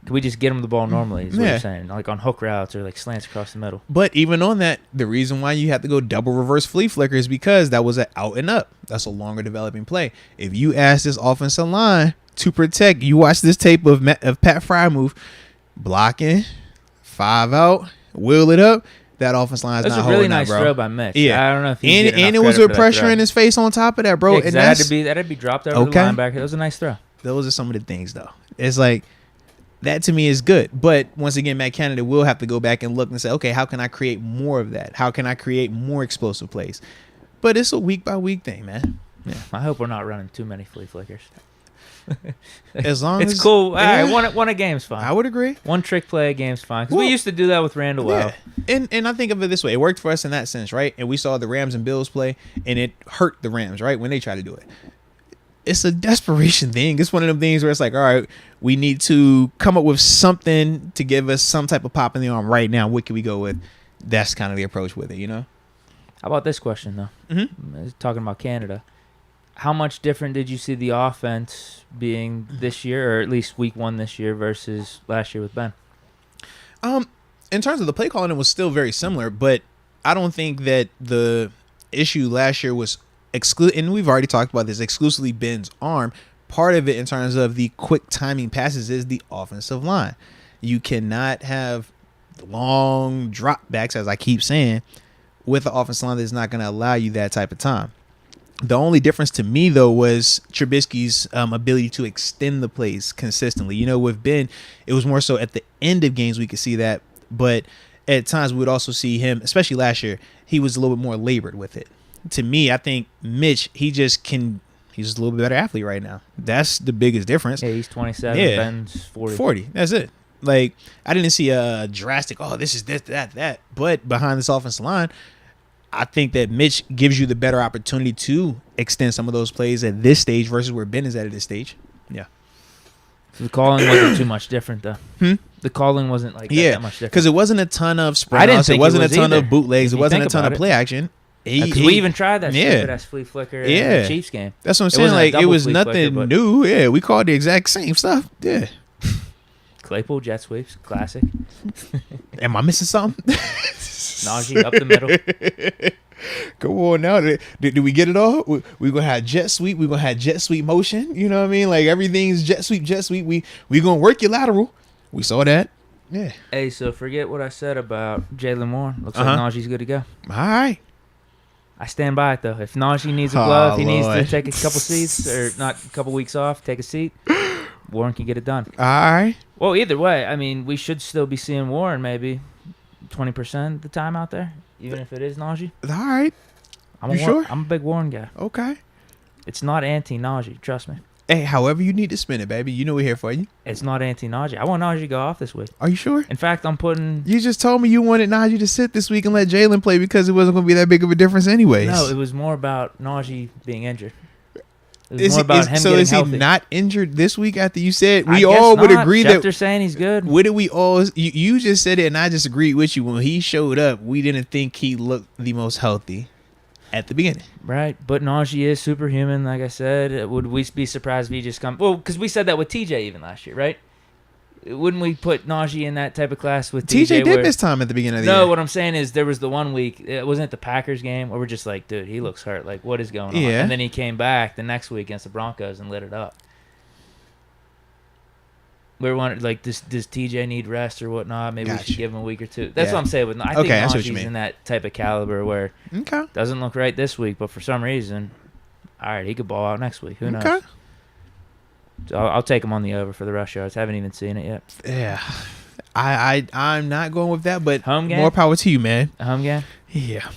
[SPEAKER 2] Can we just get him the ball normally, is what you're saying? Like on hook routes or like slants across the middle.
[SPEAKER 1] But even on that, the reason why you have to go double reverse flea flicker is because that was an out and up. That's a longer developing play. If you ask this offensive line to protect, you watch this tape of Pat Freiermuth blocking, 5 out, wheel it up. That offense line is not holding
[SPEAKER 2] that, bro. That was a really nice throw by Mitch.
[SPEAKER 1] Yeah.
[SPEAKER 2] I don't know if he's
[SPEAKER 1] and it was with pressure in his face on top of that, bro.
[SPEAKER 2] Yeah, and that'd be dropped over the linebacker. That was a nice throw.
[SPEAKER 1] Those are some of the things, though. It's like, that to me is good. But once again, Matt Canada will have to go back and look and say, okay, how can I create more of that? How can I create more explosive plays? But it's a week by week thing, man.
[SPEAKER 2] Yeah. I hope we're not running too many flea flickers.
[SPEAKER 1] As long
[SPEAKER 2] it's
[SPEAKER 1] as
[SPEAKER 2] cool. All right, one a game's fine.
[SPEAKER 1] I would agree.
[SPEAKER 2] One trick play a game's fine. Because we used to do that with Randall.
[SPEAKER 1] Yeah. And I think of it this way. It worked for us in that sense, right? And we saw the Rams and Bills play, and it hurt the Rams, right, when they tried to do it. It's a desperation thing. It's one of them things where it's like, all right, we need to come up with something to give us some type of pop in the arm right now. What can we go with? That's kind of the approach with it, you know?
[SPEAKER 2] How about this question, though? Talking about Canada. How much different did you see the offense being this year, or at least week 1 this year versus last year with Ben?
[SPEAKER 1] In terms of the play calling, it was still very similar, but I don't think that the issue last year was and we've already talked about this, exclusively Ben's arm. Part of it in terms of the quick timing passes is the offensive line. You cannot have long drop backs, as I keep saying, with the offensive line that's not going to allow you that type of time. The only difference to me, though, was Trubisky's ability to extend the plays consistently. You know, with Ben, it was more so at the end of games we could see that. But at times we would also see him, especially last year, he was a little bit more labored with it. To me, I think Mitch, he's just a little bit better athlete right now. That's the biggest difference.
[SPEAKER 2] Yeah, he's 27,
[SPEAKER 1] yeah.
[SPEAKER 2] Ben's 40.
[SPEAKER 1] 40, that's it. Like, I didn't see a drastic, this is this, that. But behind this offensive line, I think that Mitch gives you the better opportunity to extend some of those plays at this stage versus where Ben is at this stage. Yeah.
[SPEAKER 2] So the calling wasn't too much different, though. The calling wasn't like that much different.
[SPEAKER 1] Because it wasn't a ton of sprint
[SPEAKER 2] I didn't
[SPEAKER 1] outs.
[SPEAKER 2] think
[SPEAKER 1] It wasn't
[SPEAKER 2] it was
[SPEAKER 1] a ton
[SPEAKER 2] either,
[SPEAKER 1] of bootlegs. It wasn't a ton of
[SPEAKER 2] it.
[SPEAKER 1] play action.
[SPEAKER 2] Because we even tried that stupid ass flea flicker in the Chiefs game.
[SPEAKER 1] That's what I'm saying. Like, it was nothing new. Yeah, we called the exact same stuff. Yeah.
[SPEAKER 2] Claypool jet sweeps, classic.
[SPEAKER 1] Am I missing something?
[SPEAKER 2] Najee up the middle.
[SPEAKER 1] Go on now. Did we get it all? We're going to have jet sweep. We're going to have jet sweep motion. You know what I mean? Like, everything's jet sweep. We going to work your lateral. We saw that. Yeah.
[SPEAKER 2] Hey, so forget what I said about Jalen Moore. Looks like Najee's good to go.
[SPEAKER 1] All right.
[SPEAKER 2] I stand by it, though. If Najee needs a glove, he needs to take a couple seats, or not a couple weeks off, take a seat, Warren can get it done.
[SPEAKER 1] All right.
[SPEAKER 2] Well, either way, I mean, we should still be seeing Warren maybe 20% of the time out there, even if it is Najee.
[SPEAKER 1] All right.
[SPEAKER 2] Sure? I'm a big Warren guy.
[SPEAKER 1] Okay.
[SPEAKER 2] It's not anti-Najee, trust me.
[SPEAKER 1] Hey, however you need to spin it, baby. You know we're here for you.
[SPEAKER 2] It's not anti-Najee. I want Najee to go off this week.
[SPEAKER 1] Are you sure?
[SPEAKER 2] In fact, I'm putting...
[SPEAKER 1] You just told me you wanted Najee to sit this week and let Jalen play because it wasn't going to be that big of a difference anyways.
[SPEAKER 2] No, it was more about Najee being injured. It was more about him getting healthy.
[SPEAKER 1] He not injured this week after you said? We all would agree that...
[SPEAKER 2] Schefter's saying he's good.
[SPEAKER 1] What did we all... You just said it and I just agreed with you. When he showed up, we didn't think he looked the most healthy at the beginning.
[SPEAKER 2] Right, but Najee is superhuman, like I said. Would we be surprised if he just come... Well, because we said that with TJ even last year, right? Wouldn't we put Najee in that type of class with TJ?
[SPEAKER 1] TJ did miss time at the beginning of the year.
[SPEAKER 2] No, what I'm saying is there was the 1 week, it wasn't the Packers game, where we're just like, dude, he looks hurt. Like, what is going on?
[SPEAKER 1] Yeah.
[SPEAKER 2] And then he came back the next week against the Broncos and lit it up. We were wondering, like, does TJ need rest or whatnot? Maybe we should give him a week or two. That's what I'm saying. I think Najee's in that type of caliber where doesn't look right this week, but for some reason, all right, he could ball out next week. Who knows? So I'll take him on the over for the rush yards. Haven't even seen it yet.
[SPEAKER 1] Yeah. I'm not going with that, but
[SPEAKER 2] home game?
[SPEAKER 1] More power to you, man.
[SPEAKER 2] A home game?
[SPEAKER 1] Yeah.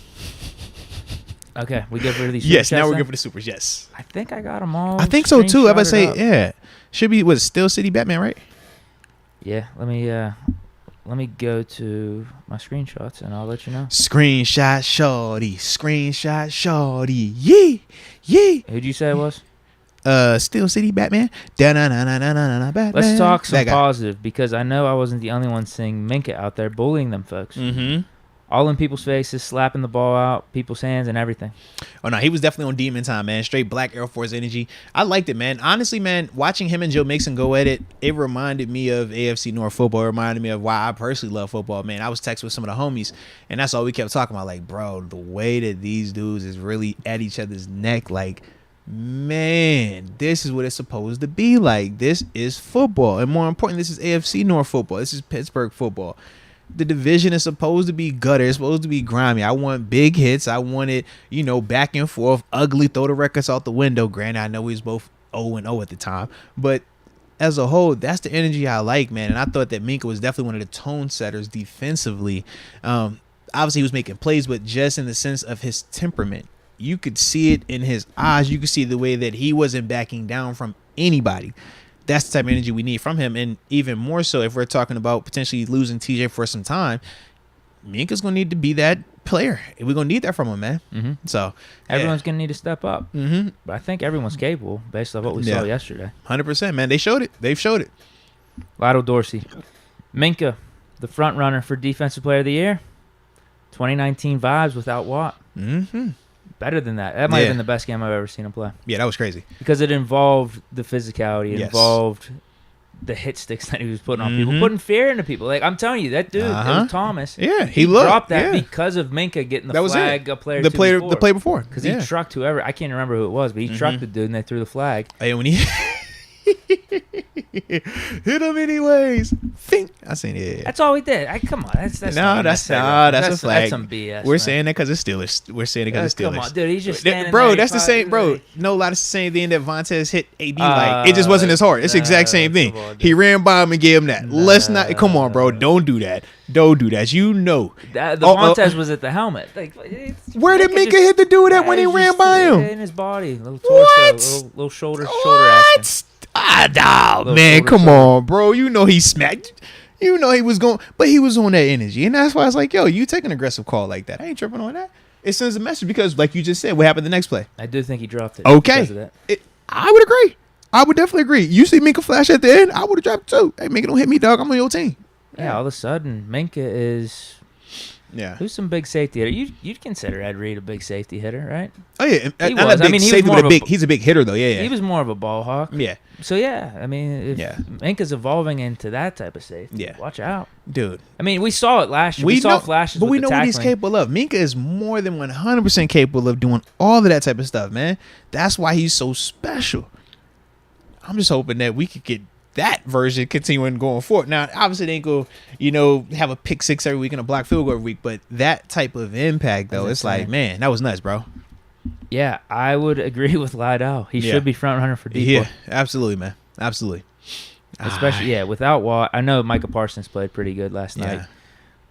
[SPEAKER 2] Okay, we good for these supers?
[SPEAKER 1] Yes, now we're good for the supers, yes.
[SPEAKER 2] I think I got them all.
[SPEAKER 1] I think so, too. I was about to say, yeah. Should be, Steel City Batman, right?
[SPEAKER 2] Yeah, let me go to my screenshots and I'll let you know.
[SPEAKER 1] Screenshot shorty, yee.
[SPEAKER 2] Who'd you say it was?
[SPEAKER 1] Steel City Batman. Batman.
[SPEAKER 2] Let's talk some positive because I know I wasn't the only one seeing Minka out there bullying them folks.
[SPEAKER 1] Mm-hmm.
[SPEAKER 2] All in people's faces, slapping the ball out, people's hands and everything.
[SPEAKER 1] Oh, no, he was definitely on demon time, man. Straight Black Air Force energy. I liked it, man. Honestly, man, watching him and Joe Mixon go at it, it reminded me of AFC North football. It reminded me of why I personally love football, man. I was texting with some of the homies, and that's all we kept talking about. Like, bro, the way that these dudes is really at each other's neck, like, man, this is what it's supposed to be like. This is football. And more important, this is AFC North football. This is Pittsburgh football. The division is supposed to be gutter. It's supposed to be grimy. I want big hits. I want it, back and forth, ugly, throw the records out the window. Granted, I know we was both 0-0 at the time. But as a whole, that's the energy I like, man. And I thought that Minka was definitely one of the tone setters defensively. Obviously, he was making plays, but just in the sense of his temperament. you could see it in his eyes. You could see the way that he wasn't backing down from anybody. That's the type of energy we need from him. And even more so if we're talking about potentially losing TJ for some time, Minka's going to need to be that player. We're going to need that from him, man.
[SPEAKER 2] Mm-hmm.
[SPEAKER 1] So
[SPEAKER 2] everyone's going to need to step up.
[SPEAKER 1] Mm-hmm.
[SPEAKER 2] But I think everyone's capable based on what we saw yesterday.
[SPEAKER 1] 100%, man. They showed it. They've showed it.
[SPEAKER 2] Lotto Dorsey. Minka, the front runner for Defensive Player of the Year. 2019 vibes without Watt.
[SPEAKER 1] Mm-hmm.
[SPEAKER 2] Better than that. That might have been the best game I've ever seen him play.
[SPEAKER 1] Yeah, that was crazy.
[SPEAKER 2] Because it involved the physicality. It involved the hit sticks that he was putting on people. Putting fear into people. Like, I'm telling you, that dude, it was Thomas.
[SPEAKER 1] Yeah,
[SPEAKER 2] he dropped that because of Minka getting the flag a player
[SPEAKER 1] the play before.
[SPEAKER 2] Because he trucked whoever. I can't remember who it was, but he trucked the dude and they threw the flag.
[SPEAKER 1] Hey, when he... hit him anyways. Think I seen it.
[SPEAKER 2] That's all we did. Come on, that's
[SPEAKER 1] a flag. That's
[SPEAKER 2] some BS.
[SPEAKER 1] We're saying that because it's Steelers. We're saying it because it's Steelers.
[SPEAKER 2] Come on, dude. He's just standing
[SPEAKER 1] bro.
[SPEAKER 2] there,
[SPEAKER 1] That's the same, bro. No, a lot of the same thing that Vontaze hit AB. Like it just wasn't as hard. It's the exact same thing. He ran by him and gave him that. Let's not. Come on, bro. Don't do that. Don't do that. You know.
[SPEAKER 2] The Vontaze was at the helmet. Like,
[SPEAKER 1] where did Minka hit the dude at when he ran by him?
[SPEAKER 2] In his body, little torso, little shoulder action.
[SPEAKER 1] Man, come on, bro. You know he smacked. You know he was going, but he was on that energy, and that's why I was like, "Yo, you take an aggressive call like that. I ain't tripping on that." It sends a message because, like you just said, what happened the next play?
[SPEAKER 2] I do think he dropped it.
[SPEAKER 1] Okay,
[SPEAKER 2] because of that.
[SPEAKER 1] I would agree. I would definitely agree. You see Minka flash at the end, I would have dropped it too. Hey, Minka, don't hit me, dog. I'm on your team.
[SPEAKER 2] Yeah, all of a sudden, Minka is.
[SPEAKER 1] Yeah.
[SPEAKER 2] Who's some big safety hitter? You'd consider Ed Reed a big safety hitter, right?
[SPEAKER 1] Oh yeah,
[SPEAKER 2] he was. I mean, he was more of
[SPEAKER 1] he's a big hitter though. Yeah.
[SPEAKER 2] He was more of a ball hawk.
[SPEAKER 1] Yeah.
[SPEAKER 2] So yeah, I mean, if Minka's evolving into that type of safety, watch out,
[SPEAKER 1] dude.
[SPEAKER 2] I mean, we saw it last year. We saw flashes,
[SPEAKER 1] but we know what he's capable of. Minka is more than 100% capable of doing all of that type of stuff, man. That's why he's so special. I'm just hoping that we could get that version continuing going forward. Now, obviously, they ain't go, have a pick six every week and a block field goal every week, but that type of impact, though, it's like, man, that was nuts, bro.
[SPEAKER 2] Yeah, I would agree with Lydell. He should be front runner for D4.
[SPEAKER 1] Yeah, absolutely, man. Absolutely.
[SPEAKER 2] Especially, without Watt. I know Micah Parsons played pretty good last night,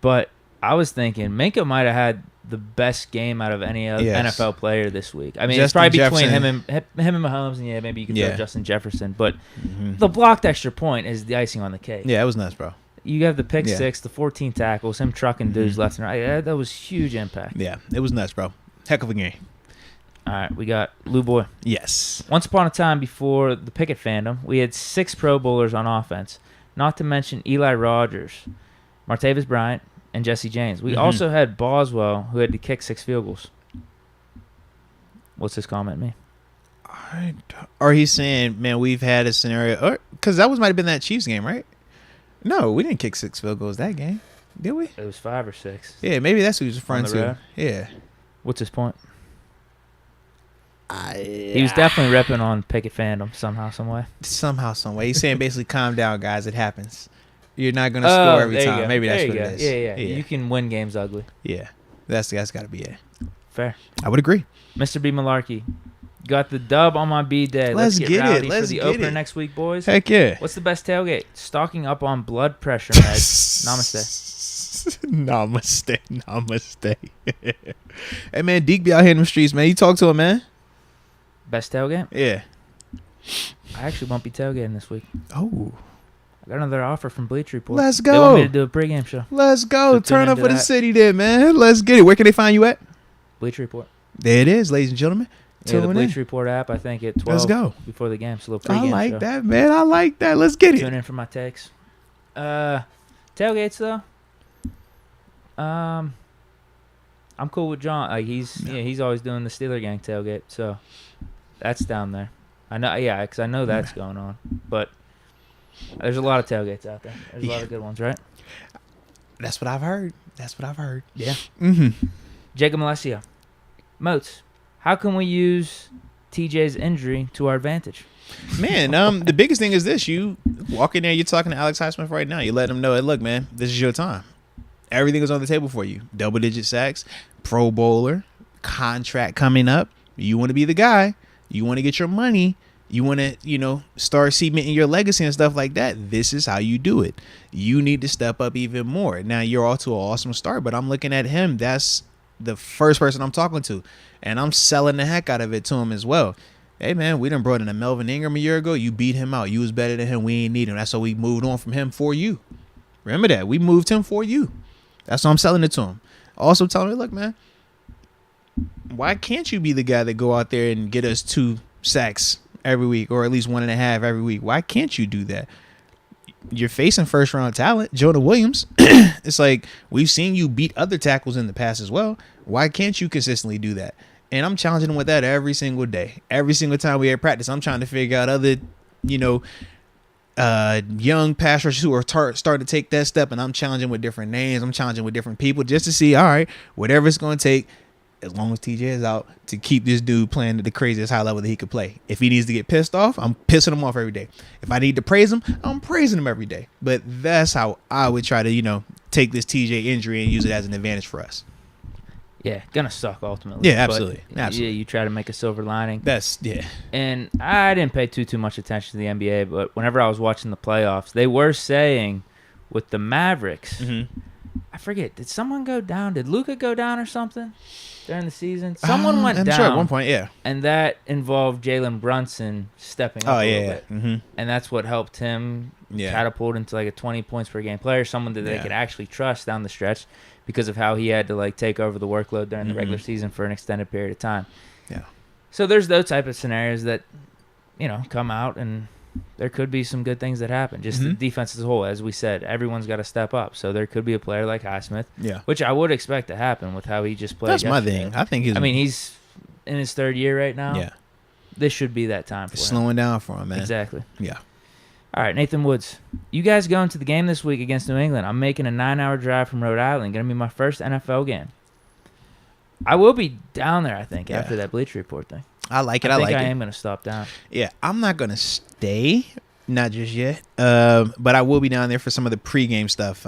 [SPEAKER 2] but I was thinking Minka might have had the best game out of any NFL player this week. I mean, it's probably between him and Mahomes, and maybe you can throw Justin Jefferson, but the blocked extra point is the icing on the cake.
[SPEAKER 1] Yeah, it was nuts, bro.
[SPEAKER 2] You have the pick six, the 14 tackles, him trucking dudes left and right. That was huge impact.
[SPEAKER 1] Yeah, it was nuts, bro. Heck of a game.
[SPEAKER 2] All right, we got Lou Boy.
[SPEAKER 1] Yes.
[SPEAKER 2] Once upon a time, before the Pickett fandom, we had 6 Pro Bowlers on offense, not to mention Eli Rogers, Martavis Bryant, and Jesse James. We also had Boswell, who had to kick 6 field goals. What's his comment mean?
[SPEAKER 1] Or he's saying, man, we've had a scenario, because that might have been that Chiefs game, right? No, we didn't kick 6 field goals that game, did we?
[SPEAKER 2] It was 5 or 6.
[SPEAKER 1] Yeah, maybe that's who he was referring to. Yeah.
[SPEAKER 2] What's his point? He was definitely ripping on Pickett fandom somehow, some way.
[SPEAKER 1] Somehow, some way. He's saying basically, calm down, guys. It happens. You're not going to score every time. Maybe that's what it is.
[SPEAKER 2] Yeah. You can win games ugly.
[SPEAKER 1] Yeah. That's got to be it.
[SPEAKER 2] Fair.
[SPEAKER 1] I would agree.
[SPEAKER 2] Mr. B. Malarkey. Got the dub on my B-Day. Let's get rowdy for the opener next week, boys.
[SPEAKER 1] Heck yeah.
[SPEAKER 2] What's the best tailgate? Stocking up on blood pressure meds. Namaste.
[SPEAKER 1] Namaste. Hey, man, Deke be out here in the streets, man. You talk to him, man.
[SPEAKER 2] Best tailgate?
[SPEAKER 1] Yeah.
[SPEAKER 2] I actually won't be tailgating this week.
[SPEAKER 1] Oh.
[SPEAKER 2] I got another offer from Bleach Report.
[SPEAKER 1] Let's go.
[SPEAKER 2] They want me to do a pregame show.
[SPEAKER 1] Let's go. So turn up for the city there, man. Let's get it. Where can they find you at?
[SPEAKER 2] Bleach Report.
[SPEAKER 1] There it is, ladies and gentlemen.
[SPEAKER 2] Yeah, the Bleach Report app, I think, at 12.
[SPEAKER 1] Let's go.
[SPEAKER 2] Before the game. So a little pregame
[SPEAKER 1] I like
[SPEAKER 2] show.
[SPEAKER 1] that, man. I like that. Let's get it.
[SPEAKER 2] Tune in for my takes. Tailgates, though. I'm cool with John. Like he's always doing the Steeler Gang tailgate, so that's down there. I know, because I know that's going on. But there's a lot of tailgates out there. There's a lot of good ones, right?
[SPEAKER 1] That's what I've heard.
[SPEAKER 2] Yeah.
[SPEAKER 1] Mm-hmm.
[SPEAKER 2] Jacob Alessio. Moats, how can we use TJ's injury to our advantage?
[SPEAKER 1] Man, the biggest thing is this. You walk in there, you're talking to Alex Highsmith right now. You let him know, hey, look, man, this is your time. Everything is on the table for you. Double-digit sacks, Pro Bowler, contract coming up. You want to be the guy. You want to get your money. You want to, start cementing your legacy and stuff like that. This is how you do it. You need to step up even more. Now, you're off to an awesome start, but I'm looking at him. That's the first person I'm talking to, and I'm selling the heck out of it to him as well. Hey, man, we done brought in a Melvin Ingram a year ago. You beat him out. You was better than him. We ain't need him. That's why we moved on from him for you. Remember that. We moved him for you. That's why I'm selling it to him. Also telling me, look, man, why can't you be the guy that go out there and get us 2 sacks every week, or at least 1.5 every week? Why can't you do that? You're facing first-round talent, Jonah Williams. It's like, we've seen you beat other tackles in the past as well. Why can't you consistently do that? And I'm challenging him with that every single day. Every single time we at practice, I'm trying to figure out other, young pass rushers who are starting to take that step, and I'm challenging with different names. I'm challenging with different people just to see, all right, whatever it's going to take, as long as TJ is out, to keep this dude playing at the craziest high level that he could play. If he needs to get pissed off, I'm pissing him off every day. If I need to praise him, I'm praising him every day. But that's how I would try to, take this TJ injury and use it as an advantage for us.
[SPEAKER 2] Yeah, gonna suck ultimately.
[SPEAKER 1] Yeah, absolutely.
[SPEAKER 2] Yeah, you try to make a silver lining.
[SPEAKER 1] Yeah.
[SPEAKER 2] And I didn't pay too much attention to the NBA, but whenever I was watching the playoffs, they were saying with the Mavericks, I forget, did someone go down? Did Luka go down or something during the season? Someone went down.
[SPEAKER 1] Sure at one point, yeah.
[SPEAKER 2] And that involved Jalen Brunson stepping up a little bit.
[SPEAKER 1] Mm-hmm.
[SPEAKER 2] And that's what helped him catapult into like a 20 points per game player, someone that they could actually trust down the stretch, because of how he had to like take over the workload during the regular season for an extended period of time.
[SPEAKER 1] Yeah.
[SPEAKER 2] So there's those type of scenarios that, come out, and there could be some good things that happen. Just the defense as a whole, as we said, everyone's got to step up. So there could be a player like Highsmith, which I would expect to happen with how he just played.
[SPEAKER 1] That's
[SPEAKER 2] yesterday.
[SPEAKER 1] my thing. I think
[SPEAKER 2] he's in his 3rd year right now.
[SPEAKER 1] Yeah.
[SPEAKER 2] This should be that time for him.
[SPEAKER 1] Slowing down for him, man.
[SPEAKER 2] Exactly.
[SPEAKER 1] Yeah.
[SPEAKER 2] All right, Nathan Woods. You guys going to the game this week against New England. I'm making a 9-hour drive from Rhode Island. Going to be my first NFL game. I will be down there, I think, after that Bleacher Report thing.
[SPEAKER 1] I like it.
[SPEAKER 2] I
[SPEAKER 1] like it.
[SPEAKER 2] I am going to stop down.
[SPEAKER 1] Yeah, I'm not going to stay, not just yet, but I will be down there for some of the pregame stuff.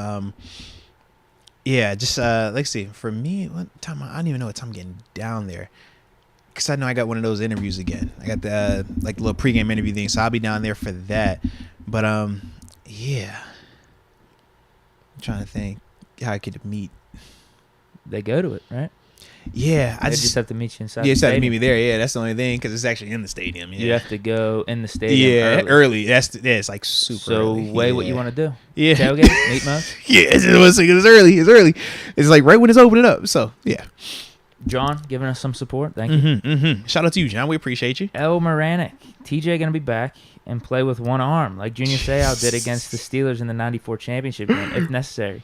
[SPEAKER 1] Let's see. For me, what time? I don't even know what time I'm getting down there, because I know I got one of those interviews again. I got the little pregame interview thing, so I'll be down there for that. But yeah, I'm trying to think how I could meet.
[SPEAKER 2] They go to it, right?
[SPEAKER 1] Yeah,
[SPEAKER 2] I just have to meet you inside.
[SPEAKER 1] Yeah,
[SPEAKER 2] you
[SPEAKER 1] just
[SPEAKER 2] have
[SPEAKER 1] have to meet me there. Yeah, that's the only thing, because it's actually in the stadium. Yeah.
[SPEAKER 2] You have to go in the stadium.
[SPEAKER 1] Early. It's like super.
[SPEAKER 2] So
[SPEAKER 1] early.
[SPEAKER 2] weigh what you want to do.
[SPEAKER 1] Yeah,
[SPEAKER 2] tailgate, meet Moats.
[SPEAKER 1] Yeah, it's early. It's early. It's like right when it's opening up. So yeah.
[SPEAKER 2] John giving us some support. Thank you.
[SPEAKER 1] Shout out to you, John. We appreciate you.
[SPEAKER 2] El Moranic. TJ going to be back and play with one arm, like Junior Seau did against the Steelers in the 94 championship game, if necessary.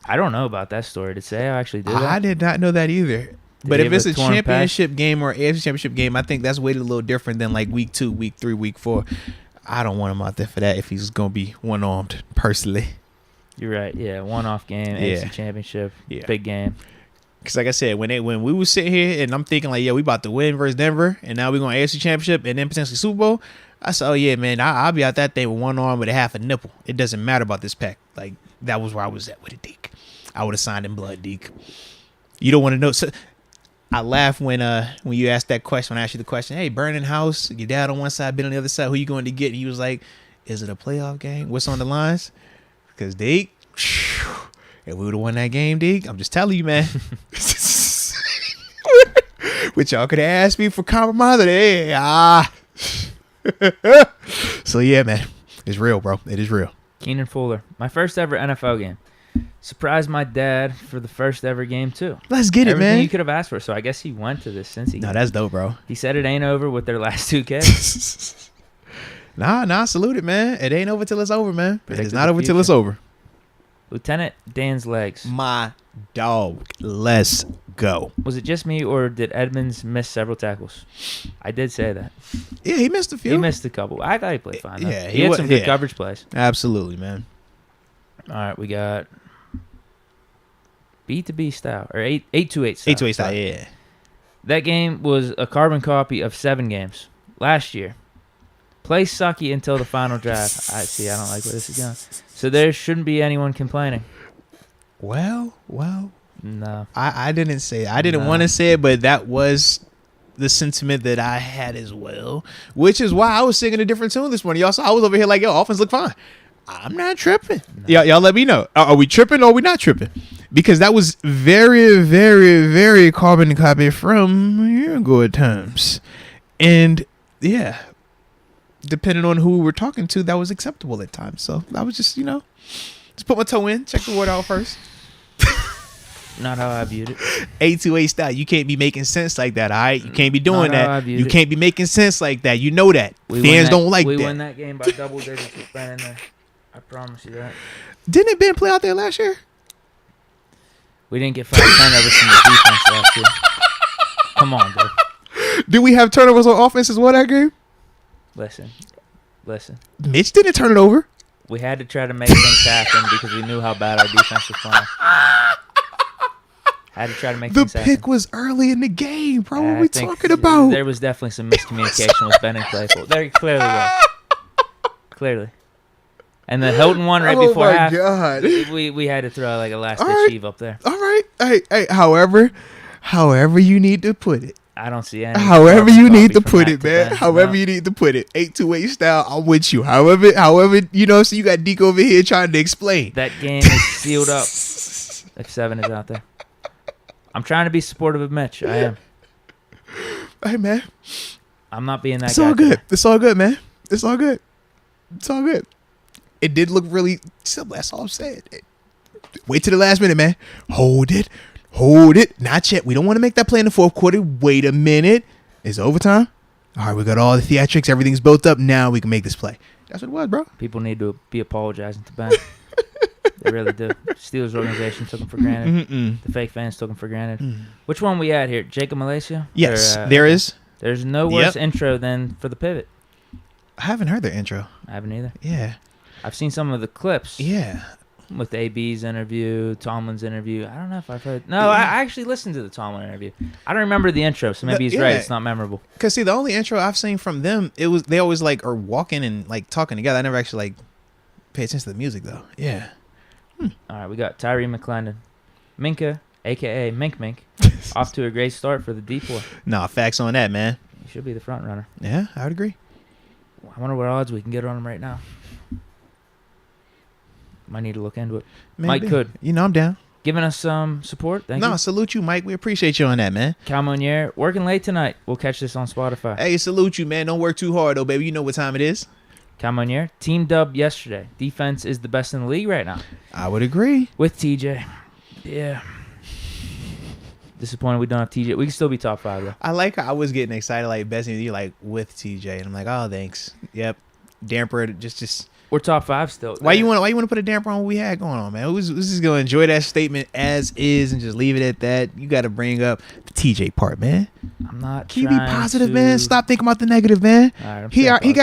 [SPEAKER 2] I don't know about that story. Did Seau actually do that?
[SPEAKER 1] I did not know that either. But if it's a championship game or AFC championship game, I think that's weighted a little different than like week 2, week 3, week 4. I don't want him out there for that if he's going to be one-armed, personally.
[SPEAKER 2] You're right. Yeah, one-off game, AFC championship, big game.
[SPEAKER 1] Because like I said, when we were sitting here and I'm thinking like, yeah, we about to win versus Denver, and now we're going to AFC championship and then potentially Super Bowl, I said, oh yeah, man, I'll be out that thing with one arm with a half a nipple. It doesn't matter about this pack. Like, that was where I was at with it, Deke. I would have signed in blood, Deke. You don't want to know. So, I laughed when you asked that question, when I asked you the question, hey, burning house, your dad on one side, Ben on the other side, who you going to get? And he was like, is it a playoff game? What's on the lines? Because Deke, if we would have won that game, Deke, I'm just telling you, man. Which y'all could have asked me for compromise. So yeah, man, it's real, bro. It is real.
[SPEAKER 2] Keenan Fuller, my first ever NFL game. Surprised my dad for the first ever game too.
[SPEAKER 1] Let's get it, man.
[SPEAKER 2] Everything you could have asked for. So I guess he went to this Cincy game.
[SPEAKER 1] No, that's dope, bro.
[SPEAKER 2] He said it ain't over with their last 2 kids.
[SPEAKER 1] Nah, salute it, man. It ain't over till it's over, man. It's not over till it's over.
[SPEAKER 2] Lieutenant Dan's legs.
[SPEAKER 1] My dog. Let's go.
[SPEAKER 2] Was it just me, or did Edmonds miss several tackles? I did say that.
[SPEAKER 1] Yeah, he missed a few.
[SPEAKER 2] He missed a couple. I thought he played fine, though.
[SPEAKER 1] Yeah,
[SPEAKER 2] he had some good coverage plays.
[SPEAKER 1] Absolutely, man.
[SPEAKER 2] All right, we got B2B style, or 828 style.
[SPEAKER 1] 828 style, yeah.
[SPEAKER 2] That game was a carbon copy of 7 games last year. Play sucky until the final drive. I don't like where this is going. So there shouldn't be anyone complaining.
[SPEAKER 1] Well.
[SPEAKER 2] No.
[SPEAKER 1] I didn't say it. I didn't want to say it, but that was the sentiment that I had as well, which is why I was singing a different tune this morning, y'all. So I was over here like, yo, offense look fine. I'm not tripping. No. Y'all let me know. Are we tripping or are we not tripping? Because that was very, very, very carbon copy from year ago at times. And yeah, depending on who we were talking to, that was acceptable at times. So I was just, just put my toe in, check the word out first.
[SPEAKER 2] Not how I viewed it.
[SPEAKER 1] A2A style. You can't be making sense like that, all right? You can't be doing that. You can't be making sense like that. You know that. Fans don't like that.
[SPEAKER 2] We win that game by double digits with Ben in there. I promise you that.
[SPEAKER 1] Didn't Ben play out there last year?
[SPEAKER 2] We didn't get 5 turnovers from the defense last year. Come on, dude.
[SPEAKER 1] Did we have turnovers on offense as well that game?
[SPEAKER 2] Listen.
[SPEAKER 1] Mitch didn't turn it over.
[SPEAKER 2] We had to try to make things happen because we knew how bad our defense was playing. Had to try to make things happen.
[SPEAKER 1] The pick was early in the game, bro. What are we talking about?
[SPEAKER 2] There was definitely some miscommunication with Ben and Claypool. There clearly was. Clearly. And the Hilton one right before half, God. We had to throw like a last-ditch heave up there.
[SPEAKER 1] All right. Hey, however you need to put it.
[SPEAKER 2] I don't see any.
[SPEAKER 1] However you need to put it, man. However you need to put it. 828 style, I'm with you. However, so you got Deke over here trying to explain.
[SPEAKER 2] That game is sealed up if 7 is out there. I'm trying to be supportive of Mitch. I am.
[SPEAKER 1] Hey, man.
[SPEAKER 2] I'm not being that guy.
[SPEAKER 1] It's all good.
[SPEAKER 2] Today.
[SPEAKER 1] It's all good, man. It's all good. It's all good. It did look really simple. That's all I'm saying. Wait till the last minute, man. Hold it. Not yet. We don't want to make that play in the fourth quarter. Wait a minute. It's overtime. All right, we got all the theatrics. Everything's built up. Now we can make this play. That's what it was, bro.
[SPEAKER 2] People need to be apologizing to Ben. They really do. Steelers organization took him for granted. The fake fans took him for granted. Which one we at here? Jacob Malaysia?
[SPEAKER 1] Yes, there is.
[SPEAKER 2] There's no worse intro than for the pivot.
[SPEAKER 1] I haven't heard their intro.
[SPEAKER 2] I haven't either.
[SPEAKER 1] Yeah.
[SPEAKER 2] I've seen some of the clips.
[SPEAKER 1] Yeah.
[SPEAKER 2] With AB's interview, Tomlin's interview. I don't know if I've heard. No, I actually listened to the Tomlin interview. I don't remember the intro, so maybe he's right. It's not memorable.
[SPEAKER 1] Because, see, the only intro I've seen from them, they always, are walking and, talking together. I never actually, pay attention to the music, though. Yeah.
[SPEAKER 2] All right, we got Tyree McClendon. Minka, a.k.a. Mink, off to a great start for the D4.
[SPEAKER 1] Nah, facts on that, man.
[SPEAKER 2] He should be the front runner.
[SPEAKER 1] Yeah, I would agree.
[SPEAKER 2] I wonder what odds we can get on him right now. Might need to look into it.
[SPEAKER 1] Maybe.
[SPEAKER 2] Mike could.
[SPEAKER 1] I'm down.
[SPEAKER 2] Giving us some support. Thank you.
[SPEAKER 1] No, salute you, Mike. We appreciate you on that, man.
[SPEAKER 2] Cal Monier, working late tonight. We'll catch this on Spotify.
[SPEAKER 1] Hey, salute you, man. Don't work too hard, though, baby. You know what time it is.
[SPEAKER 2] Cal Monier, team dub yesterday. Defense is the best in the league right now.
[SPEAKER 1] I would agree.
[SPEAKER 2] With TJ. Yeah. Disappointed we don't have TJ. We can still be top 5, though.
[SPEAKER 1] I like how I was getting excited, besting you, with TJ. And I'm like, oh, thanks. Yep. Damper, just...
[SPEAKER 2] We're top 5 still.
[SPEAKER 1] Why you want to put a damper on what we had going on, man? Who's just going to enjoy that statement as is and just leave it at that? You got to bring up the TJ part, man.
[SPEAKER 2] I'm not.
[SPEAKER 1] Can you be positive, man? Stop thinking about the negative, man.
[SPEAKER 2] All right,
[SPEAKER 1] he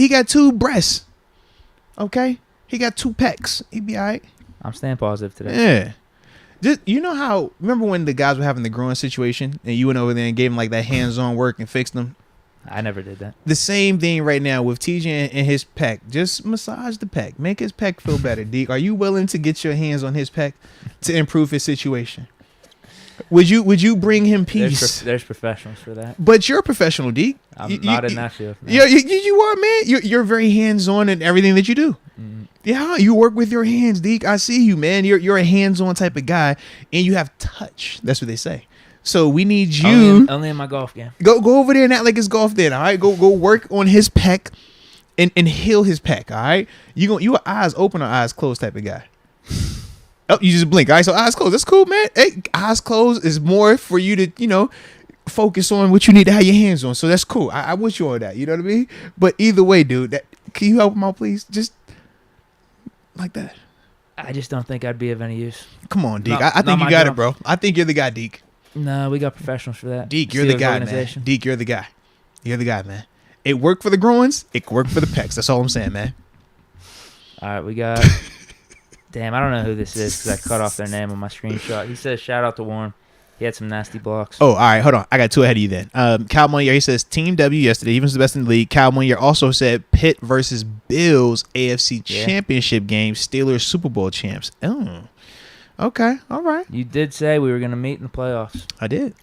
[SPEAKER 1] got two breasts. Okay? He got 2 pecs. He be all right.
[SPEAKER 2] I'm staying positive today.
[SPEAKER 1] Yeah. Just, remember when the guys were having the growing situation and you went over there and gave them that hands-on work and fixed them?
[SPEAKER 2] I never did that.
[SPEAKER 1] The same thing right now with TJ and his pec. Just massage the pec. Make his pec feel better, Deke. Are you willing to get your hands on his pec to improve his situation? Would you bring him peace?
[SPEAKER 2] There's professionals for that.
[SPEAKER 1] But you're a professional, Deke.
[SPEAKER 2] I'm not in that field. No.
[SPEAKER 1] You are, man. You're very hands-on in everything that you do. Yeah, you work with your hands, Deke. I see you, man. You're a hands-on type of guy, and you have touch. That's what they say. So we need you.
[SPEAKER 2] Only in my golf game.
[SPEAKER 1] Go over there and act like it's golf then, all right? Go work on his pec and heal his pec, all right? You a eyes open or eyes closed type of guy. Oh, you just blink. All right, so eyes closed. That's cool, man. Hey, eyes closed is more for you to, focus on what you need to have your hands on. So that's cool. I wish you all that. You know what I mean? But either way, dude, can you help him out, please? Just like that.
[SPEAKER 2] I just don't think I'd be of any use.
[SPEAKER 1] Come on, Deke. I think you got it, bro. I think you're the guy, Deke.
[SPEAKER 2] No, we got professionals for that.
[SPEAKER 1] Deke, you're the guy, man. Deke, you're the guy. You're the guy, man. It worked for the groins. It worked for the pecs. That's all I'm saying, man.
[SPEAKER 2] All right, we got... Damn, I don't know who this is because I cut off their name on my screenshot. He says, shout out to Warren. He had some nasty blocks.
[SPEAKER 1] Oh, all right. Hold on. I got 2 ahead of you then. Cal Monier, he says, Team W yesterday. He was the best in the league. Cal Monier also said Pitt versus Bills AFC Championship game. Steelers Super Bowl champs. Oh. Okay. All right.
[SPEAKER 2] You did say we were going to meet in the playoffs.
[SPEAKER 1] I did.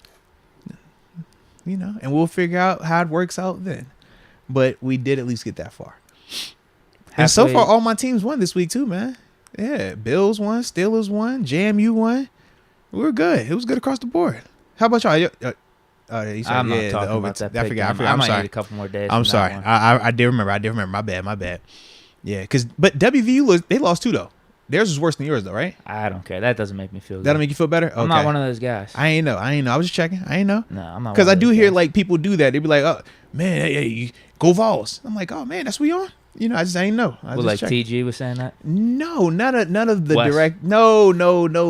[SPEAKER 1] And we'll figure out how it works out then. But we did at least get that far. And so far, all my teams won this week too, man. Yeah, Bills won, Steelers won, JMU won. We were good. It was good across the board. How about y'all?
[SPEAKER 2] I'm not talking about that. I forgot.
[SPEAKER 1] I'm sorry.
[SPEAKER 2] Need a couple more days.
[SPEAKER 1] I'm sorry. I did remember. My bad. Yeah, but WVU they lost too though. Theirs was worse than yours though, right?
[SPEAKER 2] I don't care. That doesn't make me feel good.
[SPEAKER 1] That'll make you feel better? Okay.
[SPEAKER 2] I'm not one of those guys.
[SPEAKER 1] I ain't know. I was just checking. I ain't know.
[SPEAKER 2] No, I'm not.
[SPEAKER 1] Because I do hear like people do that. They be like, "Oh man, hey, go Vols." I'm like, "Oh man, that's what we on." You know, I ain't know.
[SPEAKER 2] Like TG was saying that?
[SPEAKER 1] No, none of the
[SPEAKER 2] West.
[SPEAKER 1] direct. No,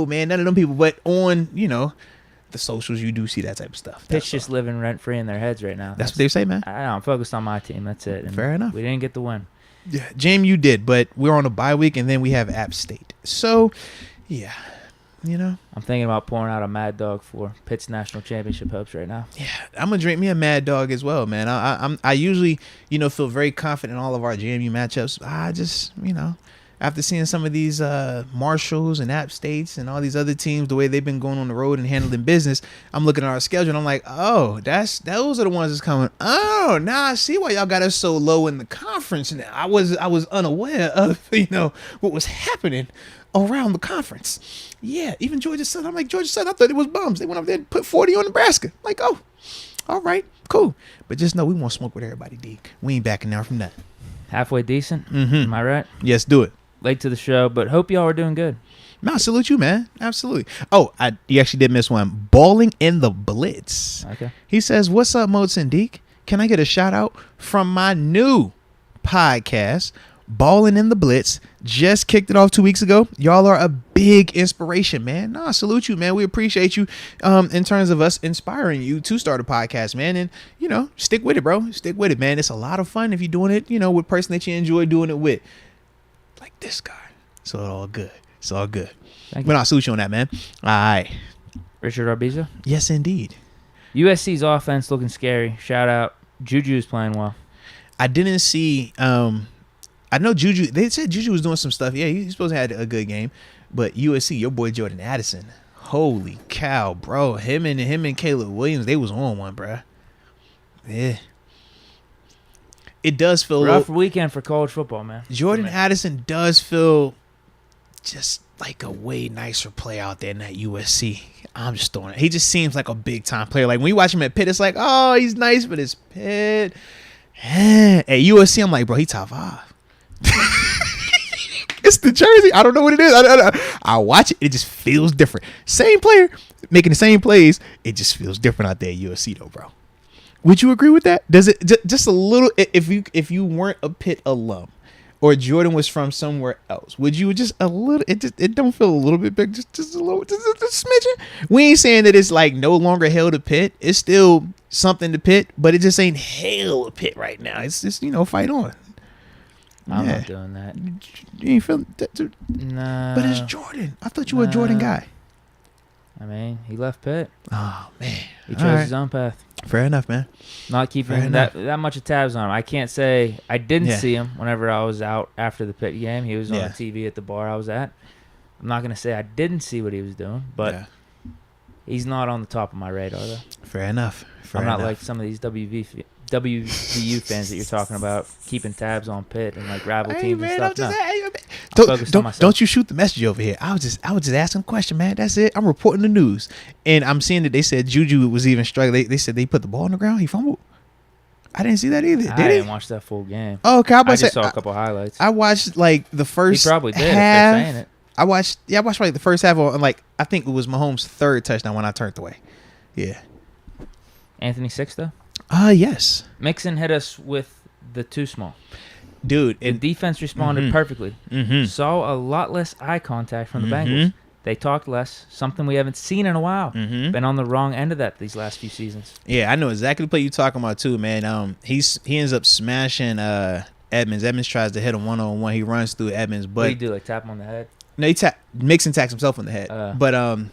[SPEAKER 1] man, none of them people. But on the socials, you do see that type of stuff.
[SPEAKER 2] Pitt's just living rent free in their heads right now.
[SPEAKER 1] That's what they say, man.
[SPEAKER 2] I'm focused on my team. That's it. And
[SPEAKER 1] fair enough.
[SPEAKER 2] We didn't get the win.
[SPEAKER 1] Yeah, JMU did, but we're on a bye week, and then we have App State. So, yeah, I'm
[SPEAKER 2] thinking about pouring out a Mad Dog for Pitt's national championship hopes right now.
[SPEAKER 1] Yeah, I'm gonna drink me a Mad Dog as well, man. I usually, feel very confident in all of our JMU matchups. I just, after seeing some of these Marshalls and App States and all these other teams, the way they've been going on the road and handling business, I'm looking at our schedule and I'm like, oh, those are the ones that's coming. Oh, now I see why y'all got us so low in the conference. Now I was unaware of what was happening around the conference. Yeah, even Georgia Southern. I'm like, Georgia Southern, I thought it was bums. They went up there and put 40 on Nebraska. I'm like, oh, all right, cool. But just know we want to smoke with everybody, Deke. We ain't backing down from that.
[SPEAKER 2] Halfway decent.
[SPEAKER 1] Mm-hmm.
[SPEAKER 2] Am I right?
[SPEAKER 1] Yes, do it.
[SPEAKER 2] Late to the show, but hope y'all are doing good.
[SPEAKER 1] No, salute you, man. Absolutely. Oh, you actually did miss one. Balling in the Blitz.
[SPEAKER 2] Okay.
[SPEAKER 1] He says, what's up, Moats and Deke? Can I get a shout out from my new podcast, Balling in the Blitz? Just kicked it off 2 weeks ago. Y'all are a big inspiration, man. Nah, salute you, man. We appreciate you in terms of us inspiring you to start a podcast, man. And, stick with it, bro. Stick with it, man. It's a lot of fun if you're doing it, with a person that you enjoy doing it with. Like this guy. So it's all good. It's all good. But I'll salute you on that, man. All right.
[SPEAKER 2] Richard Arbiza?
[SPEAKER 1] Yes, indeed.
[SPEAKER 2] USC's offense looking scary. Shout out. Juju's playing well.
[SPEAKER 1] I didn't see I know Juju. They said Juju was doing some stuff. Yeah, he's supposed to have a good game. But USC, your boy Jordan Addison. Holy cow, bro. Him and Caleb Williams, they was on one, bro. Yeah. It does feel
[SPEAKER 2] rough weekend for college football, man.
[SPEAKER 1] Jordan Addison does feel just like a way nicer play out there than that USC. I'm just throwing it. He just seems like a big time player. Like when you watch him at Pitt, it's like, oh, he's nice, but it's Pitt. At USC, I'm like, bro, he top 5. It's the jersey. I don't know what it is. I watch it. It just feels different. Same player making the same plays. It just feels different out there at USC, though, bro. Would you agree with that? Does it just a little? If you weren't a Pitt alum, or Jordan was from somewhere else, would you just a little? It don't feel a little bit big, just a little, just a smidgen. We ain't saying that it's like no longer hail to Pitt. It's still something to Pitt, but it just ain't hail to Pitt right now. It's just fight on.
[SPEAKER 2] I'm not doing that.
[SPEAKER 1] You ain't feeling that?
[SPEAKER 2] No.
[SPEAKER 1] But it's Jordan. I thought you were a Jordan guy.
[SPEAKER 2] I mean, he left Pitt.
[SPEAKER 1] Oh man,
[SPEAKER 2] he chose his own path.
[SPEAKER 1] Fair enough, man.
[SPEAKER 2] Not keeping that much of tabs on him. I can't say I didn't see him whenever I was out after the Pitt game. He was on the TV at the bar I was at. I'm not gonna say I didn't see what he was doing, but he's not on the top of my radar though.
[SPEAKER 1] Fair enough.
[SPEAKER 2] I'm not like some of these WVU fans that you're talking about, keeping tabs on Pitt and like rival teams and stuff.
[SPEAKER 1] Don't you shoot the message over here. I was just asking a question, man. That's it. I'm reporting the news, and I'm seeing that they said Juju was even struggling. They said they put the ball on the ground. He fumbled. I didn't see that either.
[SPEAKER 2] I didn't watch that full game.
[SPEAKER 1] Oh, okay.
[SPEAKER 2] I just saw a couple highlights.
[SPEAKER 1] I watched like the first.
[SPEAKER 2] He probably did.
[SPEAKER 1] Half.
[SPEAKER 2] If they're saying it.
[SPEAKER 1] I watched like the first half of like I think it was Mahomes' third touchdown when I turned away. Yeah.
[SPEAKER 2] Anthony Six though.
[SPEAKER 1] Yes.
[SPEAKER 2] Mixon hit us with the too small.
[SPEAKER 1] Dude,
[SPEAKER 2] the defense responded perfectly. Saw a lot less eye contact from the Bengals. They talked less, something we haven't seen in a while. Been on the wrong end of that these last few seasons.
[SPEAKER 1] Yeah, I know exactly the play you're talking about too, man. He ends up smashing Edmonds. Edmonds tries to hit him one-on-one. He runs through Edmonds, but
[SPEAKER 2] what do you do, like tap him on the head?
[SPEAKER 1] No, Mixon tacks himself on the head. But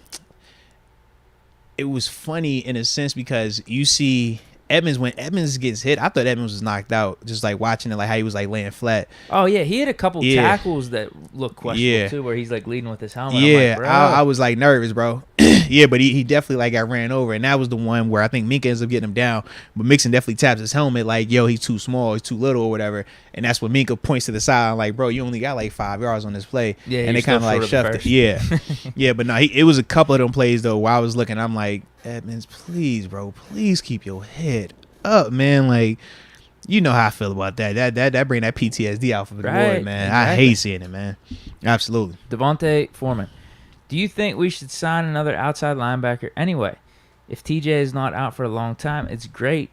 [SPEAKER 1] it was funny in a sense because you see Edmonds, when Edmonds gets hit, I thought Edmonds was knocked out. Just like watching it, like how he was like laying flat.
[SPEAKER 2] Oh yeah, he had a couple tackles that look questionable too, where he's like leading with his helmet.
[SPEAKER 1] Yeah,
[SPEAKER 2] I'm like,
[SPEAKER 1] I was like nervous, bro. Yeah, but he definitely like got ran over, and that was the one where I think Minka ends up getting him down, but Mixon definitely taps his helmet like, yo, he's too small, he's too little or whatever, and that's when Minka points to the side like, bro, you only got like 5 yards on this play, and they kind of like shoved it. Yeah, yeah, but no, it was a couple of them plays though where I was looking, I'm like, Edmonds, please, bro, please keep your head up, man, like. You know how I feel about that. That bring that PTSD out for the board, man. Exactly. I hate seeing it, man. Absolutely.
[SPEAKER 2] Devontae Foreman, do you think we should sign another outside linebacker anyway? If TJ is not out for a long time, it's great,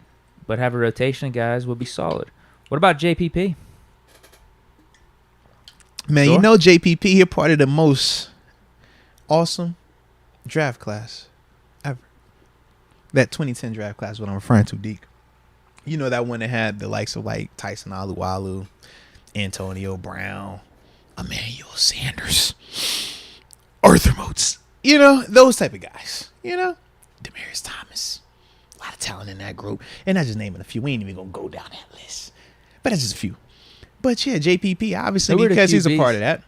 [SPEAKER 2] but have a rotation of guys would be solid. What about JPP?
[SPEAKER 1] Man, sure. You know JPP, he a part of the most awesome draft class ever. That 2010 draft class is what I'm referring to, Deke. You know that one that had the likes of like Tyson Alualu, Antonio Brown, Emmanuel Sanders, Arthur Moats. You know, those type of guys. You know, Demaryius Thomas. A lot of talent in that group. And not just naming a few. We ain't even going to go down that list. But that's just a few. But yeah, JPP, obviously, because he's a part of that.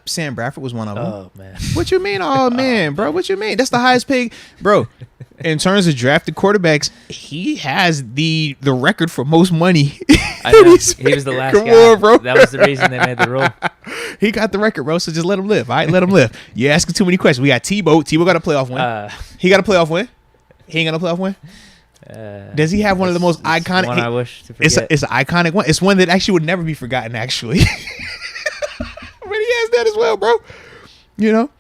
[SPEAKER 1] Sam Bradford was one of them.
[SPEAKER 2] Oh, man.
[SPEAKER 1] What you mean? Oh, man, bro. What you mean? That's the highest paid. Bro, in terms of drafted quarterbacks, he has the record for most money.
[SPEAKER 2] I know. He was the last guy. On, bro. That was the reason they made the rule.
[SPEAKER 1] He got the record, bro, so just let him live. All right, let him live. You're asking too many questions. We got Tebow. Tebow got a playoff win. He got a playoff win. He ain't got a playoff win. Does he have one of the most iconic?
[SPEAKER 2] One I wish to forget.
[SPEAKER 1] It's an iconic one. It's one that actually would never be forgotten, actually. But he has that as well, bro. You know,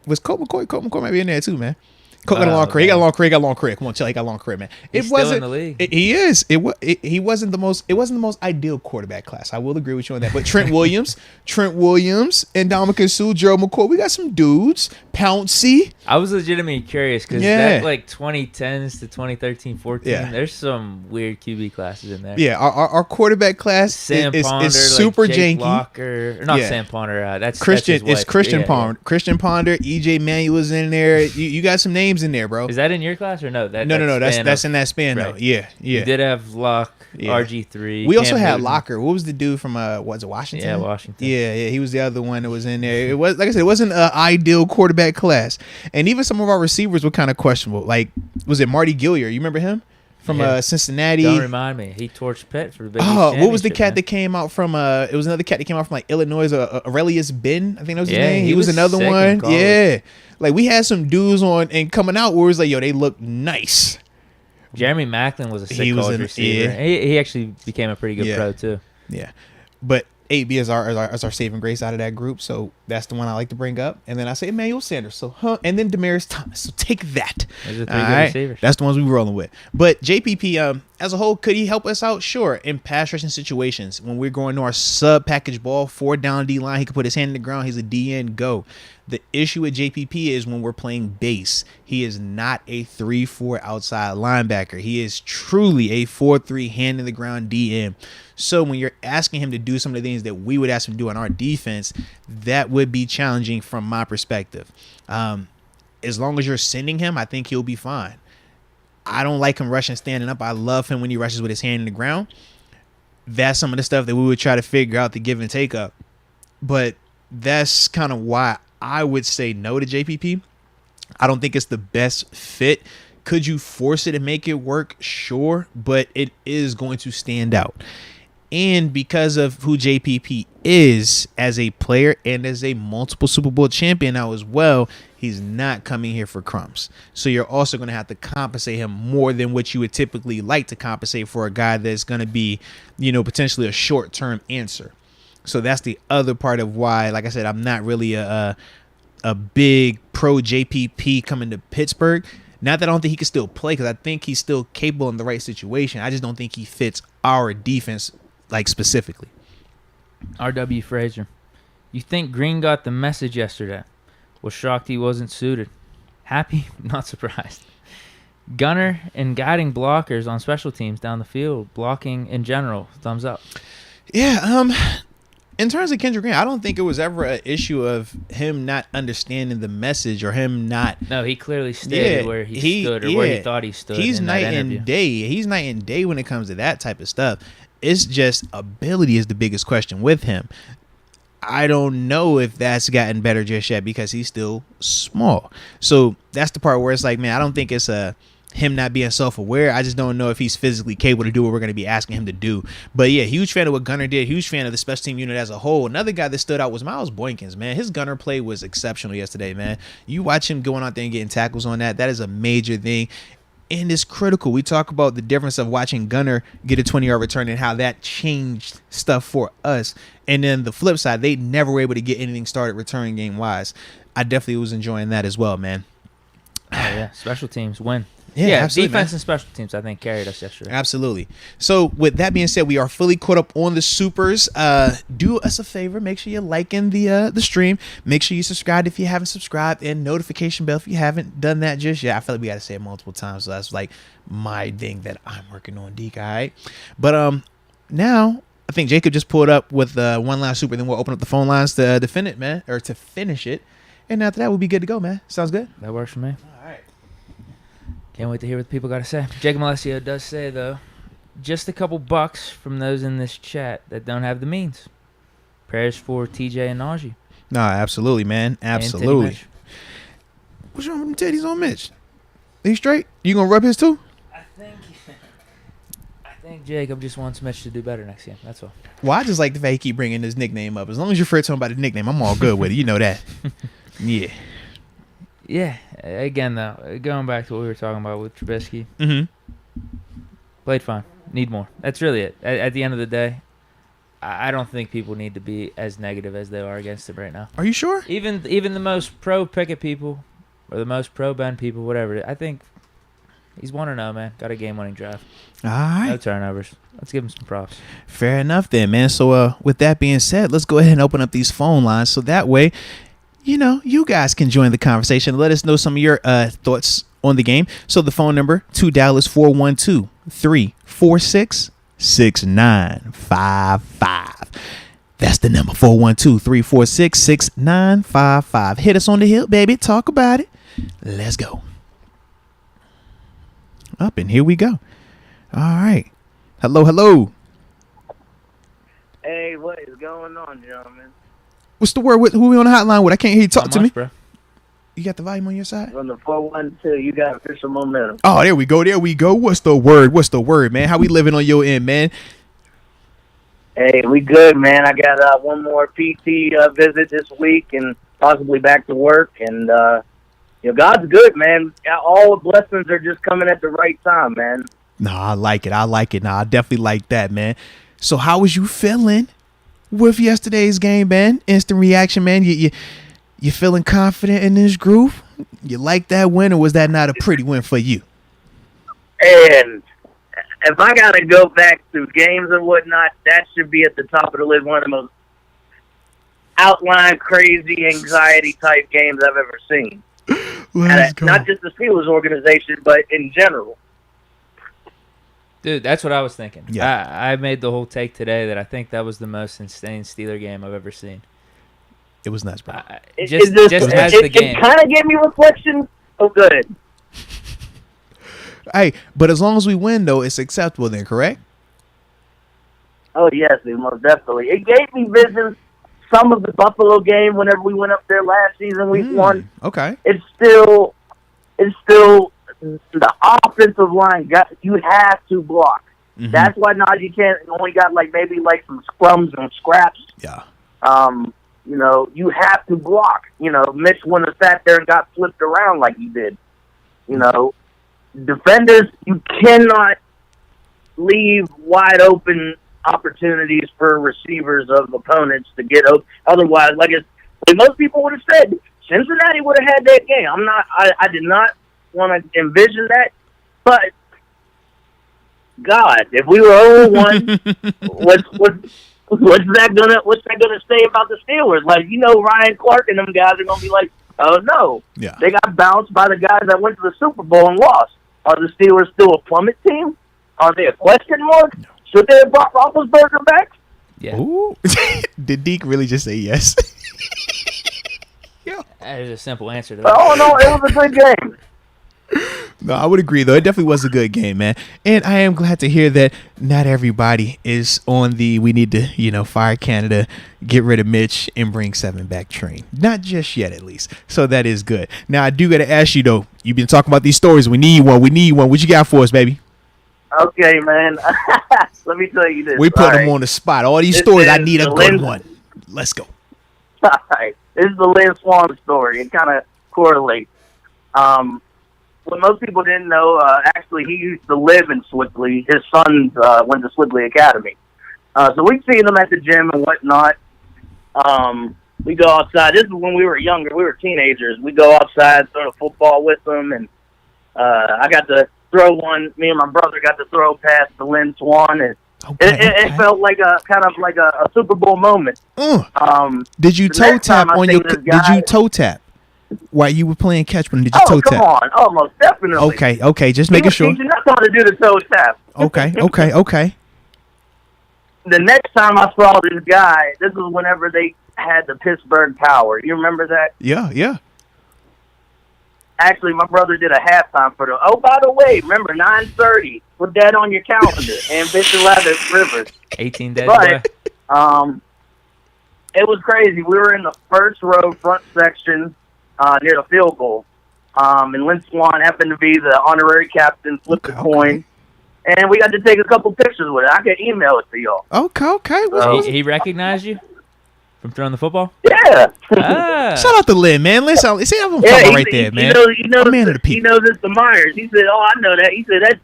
[SPEAKER 1] was Colt McCoy? Colt McCoy might be in there too, man. Colt got a long career. He got a long career. He got a long career. Come on, chill. He got a long career, man.
[SPEAKER 2] He's still in the league.
[SPEAKER 1] He is. He wasn't the most. It wasn't the most ideal quarterback class. I will agree with you on that. But Trent Williams, and Ndamukong Suh, Gerald McCoy. We got some dudes. Pouncey.
[SPEAKER 2] I was legitimately curious because that like 2010s to 2013, 14. Yeah. There's some weird QB classes in there.
[SPEAKER 1] Yeah, our quarterback class
[SPEAKER 2] Sam Ponder,
[SPEAKER 1] is super
[SPEAKER 2] like
[SPEAKER 1] janky.
[SPEAKER 2] Locker, or not Sam Ponder. That's
[SPEAKER 1] Christian.
[SPEAKER 2] That's
[SPEAKER 1] it's Christian Ponder. Yeah. Christian Ponder. EJ Manuel's in there. You got some names in there, bro.
[SPEAKER 2] Is that in your class or no?
[SPEAKER 1] No. That's in that span though. Yeah.
[SPEAKER 2] You did have Locke, RG3.
[SPEAKER 1] We also had Locker. What was the dude from was it Washington?
[SPEAKER 2] Yeah, Washington.
[SPEAKER 1] Yeah. He was the other one that was in there. It was, like I said, it wasn't an ideal quarterback class, and even some of our receivers were kind of questionable. Like, was it Marty Gilliard? You remember him from Cincinnati?
[SPEAKER 2] Don't remind me. He torched Pitt for the Big East
[SPEAKER 1] what was the cat that came out from? It was another cat that came out from like Illinois. Aurelius Ben, I think that was his name. He was another one. Yeah. Like, we had some dudes on and coming out where it was like, yo, they look nice.
[SPEAKER 2] Jeremy Maclin was a sick college receiver. Yeah. He actually became a pretty good pro, too.
[SPEAKER 1] Yeah. But 8B is our saving grace out of that group, so that's the one I like to bring up. And then I say Emmanuel Sanders, and then Demaryius Thomas. So take that.
[SPEAKER 2] Those are three good receivers.
[SPEAKER 1] That's the ones we were rolling with. But JPP, as a whole, could he help us out? Sure. In pass rushing situations, when we're going to our sub package ball, 4 down D line, he could put his hand in the ground. He's a DN go. The issue with JPP is when we're playing base, he is not a 3-4 outside linebacker. He is truly a 4-3 hand in the ground DN. So when you're asking him to do some of the things that we would ask him to do on our defense, that would be challenging from my perspective. As long as you're sending him, I think he'll be fine. I don't like him rushing standing up. I love him when he rushes with his hand in the ground. That's some of the stuff that we would try to figure out the give and take up. But that's kind of why I would say no to JPP. I don't think it's the best fit. Could you force it and make it work? Sure, but it is going to stand out. And because of who JPP is as a player and as a multiple Super Bowl champion now as well, he's not coming here for crumbs. So you're also going to have to compensate him more than what you would typically like to compensate for a guy that's going to be, potentially a short-term answer. So that's the other part of why, like I said, I'm not really a big pro JPP coming to Pittsburgh. Not that I don't think he can still play, because I think he's still capable in the right situation. I just don't think he fits our defense, like, specifically.
[SPEAKER 2] R.W. Fraser, you think Green got the message yesterday? Was shocked he wasn't suited. Happy, not surprised. Gunner and guiding blockers on special teams down the field, blocking in general, thumbs up.
[SPEAKER 1] Yeah, in terms of Kendrick Green, I don't think it was ever an issue of him not understanding the message or him not.
[SPEAKER 2] No, he clearly stated where he stood or where he thought he stood.
[SPEAKER 1] He's
[SPEAKER 2] in
[SPEAKER 1] night
[SPEAKER 2] that interview.
[SPEAKER 1] and day. He's night and day when it comes to that type of stuff. It's just ability is the biggest question with him. I don't know if that's gotten better just yet because he's still small. So that's the part where it's like, man, I don't think it's him not being self-aware. I just don't know if he's physically capable to do what we're going to be asking him to do. But yeah, huge fan of what Gunner did. Huge fan of the special team unit as a whole. Another guy that stood out was Miles Boykins, man. His Gunner play was exceptional yesterday, man. You watch him going out there and getting tackles on that. That is a major thing. And it's critical. We talk about the difference of watching Gunner get a 20-yard return and how that changed stuff for us. And then the flip side, they never were able to get anything started return game-wise. I definitely was enjoying that as well, man.
[SPEAKER 2] Oh, yeah. Special teams win.
[SPEAKER 1] Yeah,
[SPEAKER 2] defense, man. And special teams, I think, carried us yesterday.
[SPEAKER 1] Absolutely. So, with that being said, we are fully caught up on the Supers. Do us a favor. Make sure you're liking the stream. Make sure you subscribe if you haven't subscribed, and notification bell if you haven't done that just yet. I feel like we got to say it multiple times, so that's like my thing that I'm working on, Deke, all right? But now, I think Jacob just pulled up with one last Super, then we'll open up the phone lines to defend it, man, or to finish it. And after that, we'll be good to go, man. Sounds good?
[SPEAKER 2] That works for me.
[SPEAKER 1] All right.
[SPEAKER 2] Can't wait to hear what the people got to say. Jacob Alessio does say, though, just a couple bucks from those in this chat that don't have the means. Prayers for TJ and Najee.
[SPEAKER 1] No, absolutely, man. Absolutely. What's wrong with them titties on Mitch? He straight? You gonna rub his too?
[SPEAKER 2] I think Jacob just wants Mitch to do better next game. That's all.
[SPEAKER 1] Well, I just like the fact he keep bringing his nickname up. As long as you're afraid to talk about his nickname, I'm all good with it. You know that. Yeah.
[SPEAKER 2] Yeah. Again, though, going back to what we were talking about with Trubisky.
[SPEAKER 1] Mm-hmm.
[SPEAKER 2] Played fine. Need more. That's really it. At the end of the day, I don't think people need to be as negative as they are against him right now.
[SPEAKER 1] Are you sure?
[SPEAKER 2] Even the most pro Pickett people or the most pro Ben people, whatever, I think he's 1-0, man. Got a game-winning drive.
[SPEAKER 1] All right.
[SPEAKER 2] No turnovers. Let's give him some props.
[SPEAKER 1] Fair enough then, man. So with that being said, let's go ahead and open up these phone lines so that way, you guys can join the conversation. Let us know some of your thoughts on the game. So the phone number to Dallas 412-346-6955. That's the number 412-346-6955. Hit us on the hill, baby. Talk about it. Let's go. Up and here we go. All right. Hello.
[SPEAKER 3] Hey, what is going on, gentlemen?
[SPEAKER 1] What's the word? Who we on the hotline with? I can't hear you talk to me.
[SPEAKER 2] Bro.
[SPEAKER 1] You got the volume on your side?
[SPEAKER 3] From the 412, you got official momentum.
[SPEAKER 1] Oh, there we go. What's the word, man? How we living on your end, man?
[SPEAKER 3] Hey, we good, man. I got one more PT visit this week and possibly back to work. And, God's good, man. All the blessings are just coming at the right time, man.
[SPEAKER 1] No, I like it. No, I definitely like that, man. So how was you feeling with yesterday's game, man? Instant reaction, man. You feeling confident in this groove? You like that win, or was that not a pretty win for you?
[SPEAKER 3] And if I got to go back to games and whatnot, that should be at the top of the list. One of the most outline, crazy, anxiety-type games I've ever seen. Not just the Steelers organization, but in general.
[SPEAKER 2] Dude, that's what I was thinking.
[SPEAKER 1] Yeah.
[SPEAKER 2] I made the whole take today that I think that was the most insane Steeler game I've ever seen.
[SPEAKER 1] It was nuts, bro.
[SPEAKER 2] Just as the game.
[SPEAKER 3] It kind of gave me reflection. Oh, good.
[SPEAKER 1] Hey, but as long as we win, though, it's acceptable then, correct?
[SPEAKER 3] Oh, yes, most definitely. It gave me visions. Some of the Buffalo game, whenever we went up there last season, week one.
[SPEAKER 1] Okay.
[SPEAKER 3] It's still the offensive line. You have to block. Mm-hmm. That's why Najee only got maybe some scrums and scraps.
[SPEAKER 1] Yeah.
[SPEAKER 3] You have to block. Mitch wouldn't have sat there and got flipped around like he did. Defenders, you cannot leave wide open opportunities for receivers of opponents to get open. Otherwise, like most people would have said, Cincinnati would have had that game. I did not want to envision that, but God, if we were 0-1, what's that gonna say about the Steelers? Ryan Clark and them guys are gonna be like, oh no,
[SPEAKER 1] yeah,
[SPEAKER 3] they got bounced by the guys that went to the Super Bowl and lost. Are the Steelers still a plummet team? Are they a question mark?
[SPEAKER 1] No.
[SPEAKER 3] Should they have brought Roethlisberger back?
[SPEAKER 2] Yeah.
[SPEAKER 1] Ooh. Did Deke really just say yes?
[SPEAKER 2] Yeah. That is a simple answer to that.
[SPEAKER 3] Oh no, it was a good game.
[SPEAKER 1] No, I would agree, though. It definitely was a good game, man. And I am glad to hear that not everybody is on the we need to, fire Canada, get rid of Mitch, and bring 7 back train. Not just yet, at least. So that is good. Now, I do got to ask you, though. You've been talking about these stories. We need one. What you got for us, baby?
[SPEAKER 3] Okay, man. Let me tell you this.
[SPEAKER 1] We put them on the spot. All these stories, I need a good one. Let's go.
[SPEAKER 3] All right. This is the Lynn Swan story. It kind of correlates. What most people didn't know, actually, he used to live in Swiftly. His sons went to Swiftly Academy. So we'd see them at the gym and whatnot. We go outside. This is when we were younger. We were teenagers. We go outside, throw the football with them, and I got to throw one. Me and my brother got to throw past the Lynn Swan, and it felt like a kind of like a Super Bowl moment.
[SPEAKER 1] Did you toe tap on your? Did you toe tap while you were playing catch? Did you toe tap?
[SPEAKER 3] Oh, come on! Almost definitely.
[SPEAKER 1] Okay. Just making sure.
[SPEAKER 3] He's not going to do the toe tap.
[SPEAKER 1] Okay.
[SPEAKER 3] The next time I saw this guy, this was whenever they had the Pittsburgh Power. You remember that?
[SPEAKER 1] Yeah.
[SPEAKER 3] Actually, my brother did a halftime for them. Oh, by the way, remember 9:30. Put that on your calendar. Ambition Ladder Rivers.
[SPEAKER 2] 18 days
[SPEAKER 3] away. It was crazy. We were in the first row, front section, near the field goal. And Lynn Swan happened to be the honorary captain, flipped the coin. And we got to take a couple pictures with it. I can email it to y'all.
[SPEAKER 1] Okay.
[SPEAKER 2] He recognized you from throwing the football?
[SPEAKER 3] Yeah.
[SPEAKER 1] Shout out to Lynn, man. Listen, I'm talking right there, man.
[SPEAKER 3] He knows Mr. Myers. He said, "Oh, I know that." He said,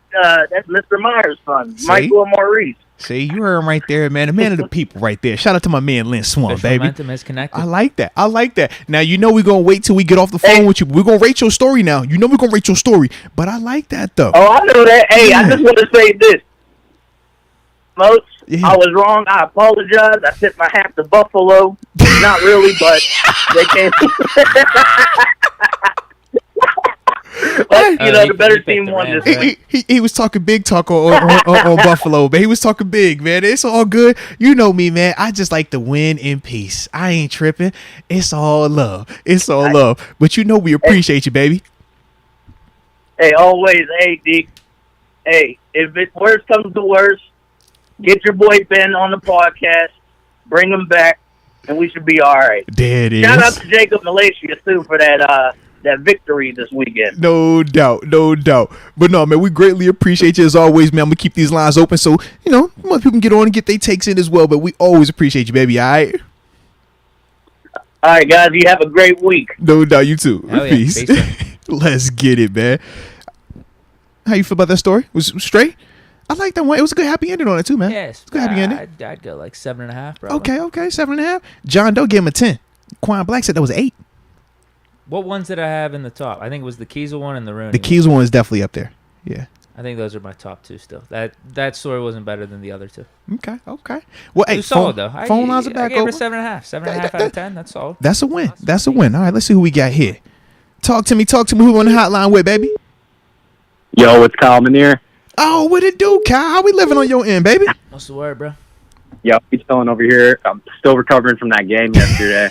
[SPEAKER 3] "That's Mr. Myers' son, Michael Maurice."
[SPEAKER 1] See, you heard him right there, man. The man of the people right there. Shout out to my man, Lynn Swan, baby.
[SPEAKER 2] Momentum is connected.
[SPEAKER 1] I like that. Now, we're going to wait till we get off the phone with you. We're going to rate your story now. We're going to rate your story. But I like that, though.
[SPEAKER 3] Oh, I know that. Hey, I just want to say this. Moats, I was wrong. I apologize. I tipped my hat to Buffalo. Not really, but they came. But, the better team won this week.
[SPEAKER 1] He was talking big talk on Buffalo, man. He was talking big, man. It's all good. You know me, man. I just like to win in peace. I ain't tripping. It's all love. But we appreciate you, baby.
[SPEAKER 3] Hey, always. Hey, Deke. Hey, if it worst comes to worst, get your boy Ben on the podcast. Bring him back, and we should be all right.
[SPEAKER 1] There it is.
[SPEAKER 3] Shout out to Jacob Malaysia, too, for that victory this weekend.
[SPEAKER 1] No doubt. But no, man, we greatly appreciate you as always, man. I'm going to keep these lines open so, more people can get on and get their takes in as well. But we always appreciate you, baby, all right?
[SPEAKER 3] All right, guys, you have a great week.
[SPEAKER 1] No doubt, you too. Peace.
[SPEAKER 2] Peace.
[SPEAKER 1] Let's get it, man. How you feel about that story? Was it straight? I like that one. It was a good happy ending on it too, man.
[SPEAKER 2] Yes.
[SPEAKER 1] It's a good happy ending.
[SPEAKER 2] I'd go like 7.5, bro.
[SPEAKER 1] Okay, 7.5. John Doe gave him a 10. Quan Black said that was 8.
[SPEAKER 2] What ones did I have in the top? I think it was the Kiesel one and the Rooney.
[SPEAKER 1] The Kiesel one is definitely up there. Yeah.
[SPEAKER 2] I think those are my top two still. That story wasn't better than the other two.
[SPEAKER 1] Okay. Well, hey,
[SPEAKER 2] solid though.
[SPEAKER 1] Phone lines are back
[SPEAKER 2] I gave her
[SPEAKER 1] over.
[SPEAKER 2] 7.5. 7.5 out of 10. That's solid.
[SPEAKER 1] That's a win. That's a win. All right, let's see who we got here. Talk to me. Who on the hotline with, baby?
[SPEAKER 4] Yo, it's Kyle Manier.
[SPEAKER 1] Oh, what it do, Kyle? How we living on your end, baby?
[SPEAKER 2] What's the word, bro?
[SPEAKER 4] Yo, he's chilling over here. I'm still recovering from that game yesterday.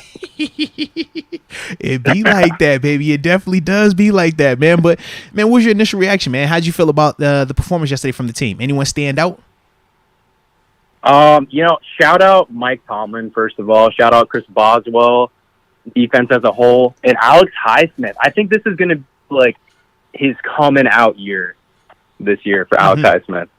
[SPEAKER 1] It be like that, baby. It definitely does be like that, man. But, man, what was your initial reaction, man? How'd you feel about the performance yesterday from the team? Anyone stand out?
[SPEAKER 4] Shout out Mike Tomlin, first of all. Shout out Chris Boswell, defense as a whole. And Alex Highsmith. I think this is going to be, like, his coming out year this year for Alex Highsmith.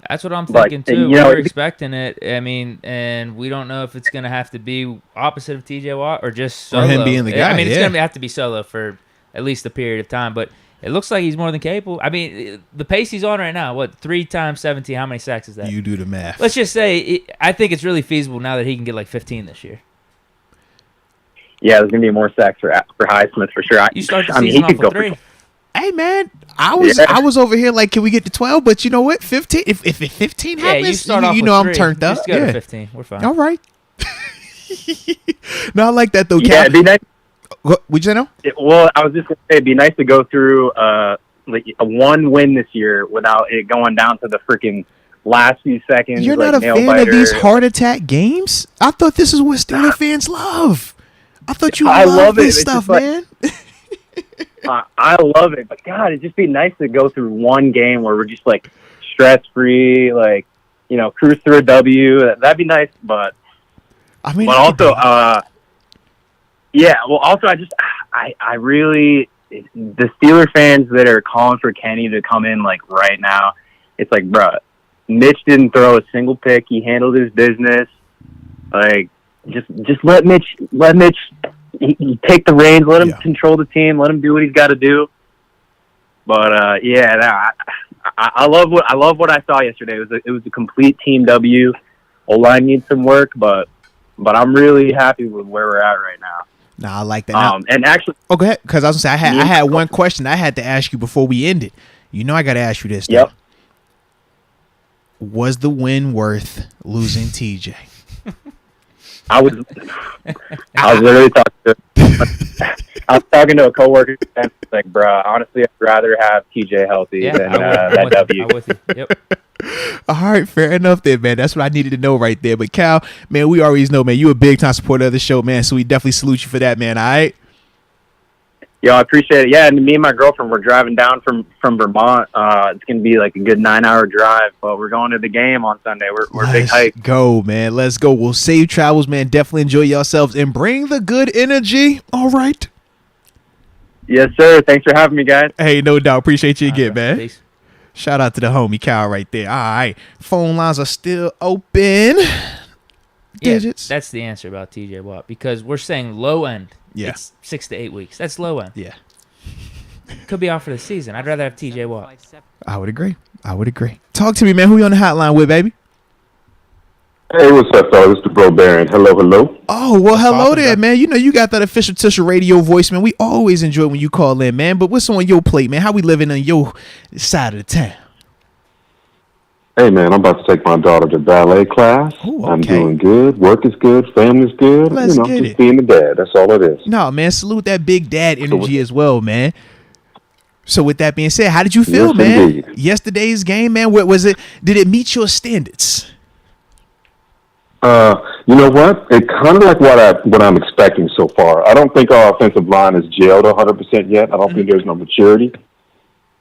[SPEAKER 2] That's what I'm thinking, too. We're expecting it. I mean, and we don't know if it's going to have to be opposite of TJ Watt or just solo.
[SPEAKER 1] Or him being the guy,
[SPEAKER 2] I mean, it's going to have to be solo for at least a period of time. But it looks like he's more than capable. I mean, the pace he's on right now, 3 times 17, how many sacks is that?
[SPEAKER 1] You do the math.
[SPEAKER 2] Let's just say, I think it's really feasible now that he can get like 15 this year.
[SPEAKER 4] Yeah, there's going to be more sacks for Highsmith for sure.
[SPEAKER 2] You start the season off with 3.
[SPEAKER 1] Hey, man, I was over here like, can we get to 12? But you know what? 15. If 15 happens,
[SPEAKER 2] you start off with
[SPEAKER 1] I'm
[SPEAKER 2] 3.
[SPEAKER 1] turned up.
[SPEAKER 2] Just go to 15. We're fine.
[SPEAKER 1] All right. No, I like that, though,
[SPEAKER 4] Yeah, it'd be nice.
[SPEAKER 1] What'd you say now?
[SPEAKER 4] Well, I was just going to say, it'd be nice to go through like a one win this year without it going down to the freaking last few seconds.
[SPEAKER 1] You're not a fan of these heart attack games? I thought this is what Steelers fans love. I thought you love this stuff, man.
[SPEAKER 4] I love it, but God, it'd just be nice to go through one game where we're just like stress free, like cruise through a W. That'd be nice, but
[SPEAKER 1] I mean,
[SPEAKER 4] but also, I really the Steeler fans that are calling for Kenny to come in like right now. It's like, bro, Mitch didn't throw a single pick. He handled his business. Like, just let Mitch he take the reins. Let him control the team. Let him do what he's got to do. But I love what I saw yesterday. It was a complete team W. O-line needs some work, but I'm really happy with where we're at right now.
[SPEAKER 1] Nah, I like that.
[SPEAKER 4] And actually,
[SPEAKER 1] go ahead, because I was gonna say I had one question I had to ask you before we ended. I got to ask you this.
[SPEAKER 4] Yep.
[SPEAKER 1] Was the win worth losing TJ?
[SPEAKER 4] I was literally talking to a coworker and like, bro, honestly, I'd rather have TJ healthy than that W.
[SPEAKER 2] I'm with you. Yep.
[SPEAKER 1] All right, fair enough then, man. That's what I needed to know right there. But Cal, man, we always know, man, you a big time supporter of the show, man. So we definitely salute you for that, man. All right.
[SPEAKER 4] Yo, I appreciate it. Yeah, and me and my girlfriend, we're driving down from Vermont. It's gonna be like a good 9-hour drive, but we're going to the game on Sunday. We're big hype.
[SPEAKER 1] Let's go, man. Let's go. We'll save travels, man. Definitely enjoy yourselves and bring the good energy. All right.
[SPEAKER 4] Yes, sir. Thanks for having me, guys.
[SPEAKER 1] Hey, no doubt. Appreciate you again, man.
[SPEAKER 2] Peace.
[SPEAKER 1] Shout out to the homie Cal right there. All right. Phone lines are still open. Digits.
[SPEAKER 2] Yeah, that's the answer about TJ Watt, because we're saying low end.
[SPEAKER 1] Yeah.
[SPEAKER 2] It's 6 to 8 weeks. That's low end.
[SPEAKER 1] Yeah.
[SPEAKER 2] Could be out for the season. I'd rather have TJ Watt.
[SPEAKER 1] I would agree. Talk to me, man. Who you on the hotline with, baby?
[SPEAKER 5] Hey, what's up, fellas? It's the Bro Baron. Hello.
[SPEAKER 1] Oh, well, hello there, man. You got that official Tisha radio voice, man. We always enjoy when you call in, man. But what's on your plate, man? How we living on your side of the town?
[SPEAKER 5] Hey, man, I'm about to take my daughter to ballet class.
[SPEAKER 1] Ooh, okay.
[SPEAKER 5] I'm doing good. Work is good. Family's good.
[SPEAKER 1] Let's get
[SPEAKER 5] just
[SPEAKER 1] it.
[SPEAKER 5] being the dad. That's all it is.
[SPEAKER 1] No, man, salute that big dad energy as well, man. So with that being said, how did you feel,
[SPEAKER 5] Yes,
[SPEAKER 1] man?
[SPEAKER 5] indeed.
[SPEAKER 1] Yesterday's game, man, what was it? Did it meet your standards?
[SPEAKER 5] You know what? It kind of like what I'm expecting so far. I don't think our offensive line is gelled 100% yet. I don't think there's no maturity,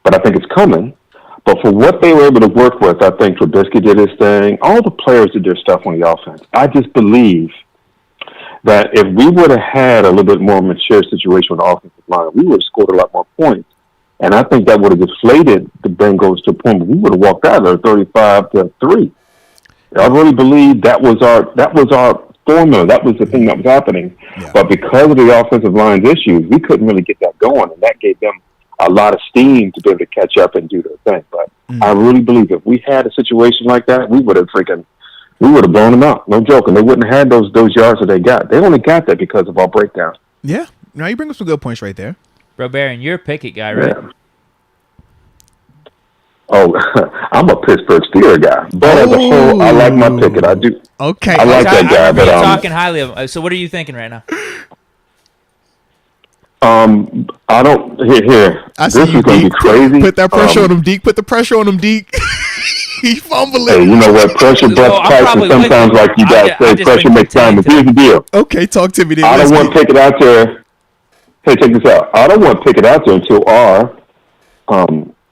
[SPEAKER 5] but I think it's coming. But for what they were able to work with, I think Trubisky did his thing. All the players did their stuff on the offense. I just believe that if we would have had a little bit more mature situation with the offensive line, we would have scored a lot more points. And I think that would have deflated the Bengals to a point where we would have walked out of there 35-3. I really believe that was our formula. That was the thing that was happening.
[SPEAKER 1] Yeah.
[SPEAKER 5] But because of the offensive line's issues, we couldn't really get that going, and that gave them a lot of steam to be able to catch up and do their thing. But I really believe if we had a situation like that, we would have blown them out. No joke. And they wouldn't have had those yards that they got. They only got that because of our breakdown.
[SPEAKER 1] Yeah. No, you bring up some good points right there.
[SPEAKER 2] Bro, Baron, you're a Pickett guy, right?
[SPEAKER 5] Yeah. Oh, I'm a Pittsburgh Steelers guy. But as a whole, I like my Pickett. I do.
[SPEAKER 1] Okay.
[SPEAKER 5] I like that guy.
[SPEAKER 2] I remember
[SPEAKER 5] But
[SPEAKER 2] you talking highly of him. So what are you thinking right now?
[SPEAKER 5] I don't. Here.
[SPEAKER 1] I
[SPEAKER 5] This
[SPEAKER 1] see
[SPEAKER 5] is
[SPEAKER 1] you,
[SPEAKER 5] going to be
[SPEAKER 1] Deke.
[SPEAKER 5] crazy.
[SPEAKER 1] Put that pressure on him, Deke. Put the pressure on him, Deke. He's fumbling.
[SPEAKER 5] Hey, you know what? Pressure busts
[SPEAKER 2] I'm
[SPEAKER 5] pipes,
[SPEAKER 2] probably
[SPEAKER 5] and sometimes,
[SPEAKER 2] with you.
[SPEAKER 5] like you guys
[SPEAKER 2] I
[SPEAKER 5] say,
[SPEAKER 2] just
[SPEAKER 5] pressure
[SPEAKER 2] been
[SPEAKER 5] makes diamonds. Here's the deal.
[SPEAKER 1] Okay, talk to me then.
[SPEAKER 5] I don't want Pickett out there. Hey, check this out. I don't want Pickett out there until our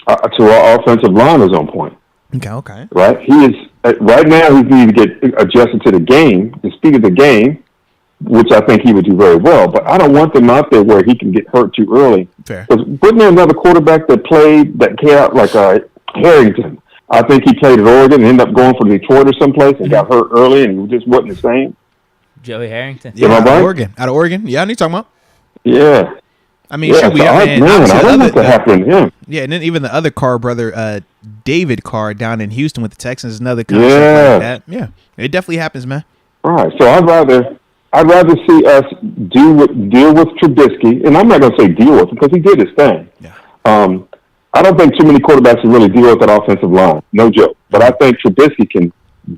[SPEAKER 5] offensive line is on point.
[SPEAKER 1] Okay.
[SPEAKER 5] Right? He is right now. He needs to get adjusted to the game, the speed of the game, which I think he would do very well. But I don't want them out there where he can get hurt too early.
[SPEAKER 1] Fair.
[SPEAKER 5] Because wasn't there another quarterback that came out like Harrington? I think he played at Oregon and ended up going for Detroit or someplace and got hurt early and he just wasn't the same.
[SPEAKER 2] Joey Harrington.
[SPEAKER 1] Yeah,
[SPEAKER 5] Am I
[SPEAKER 1] out
[SPEAKER 5] right?
[SPEAKER 1] of Oregon. Yeah, I know you're talking about.
[SPEAKER 5] Yeah.
[SPEAKER 1] I mean,
[SPEAKER 5] Yeah,
[SPEAKER 1] should we?
[SPEAKER 5] so I don't want that happening to him.
[SPEAKER 1] Yeah, and then even the other Carr brother, David Carr, down in Houston with the Texans, is another concept like that. Yeah, it definitely happens, man.
[SPEAKER 5] All right, so I'd rather see us deal with Trubisky, and I'm not going to say deal with him because he did his thing.
[SPEAKER 1] Yeah.
[SPEAKER 5] I don't think too many quarterbacks can really deal with that offensive line, no joke. But I think Trubisky can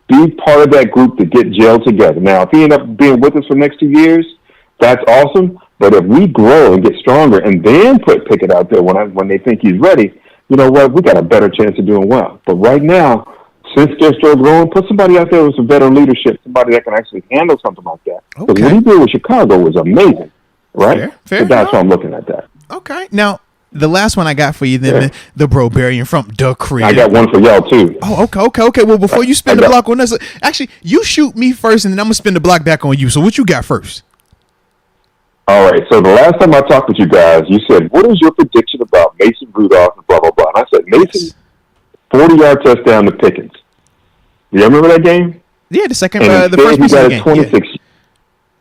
[SPEAKER 5] be part of that group to get gelled together. Now, if he ends up being with us for the next 2 years, that's awesome. But if we grow and get stronger and then put Pickett out there when they think he's ready, you know what? We got a better chance of doing well. But right now, since they're still growing, put somebody out there with some better leadership, somebody that can actually handle something like that. Because what he did with Chicago was amazing. right?
[SPEAKER 1] Fair.
[SPEAKER 5] So that's how I'm looking at that.
[SPEAKER 1] Okay. Now, the last one I got for you, then, man, the Bro-Barian from the crib.
[SPEAKER 5] I got one for y'all, too.
[SPEAKER 1] Oh, okay. Well, before you spin the block on us, actually, you shoot me first, and then I'm going to spin the block back on you. So what you got first?
[SPEAKER 5] All right. So the last time I talked with you guys, you said, what is your prediction about Mason Rudolph and blah, blah, blah? And I said, Mason, 40-yard touchdown to Pickens. Do you remember that game?
[SPEAKER 1] Yeah, the second,
[SPEAKER 5] and
[SPEAKER 1] the first piece of the game.
[SPEAKER 5] 26.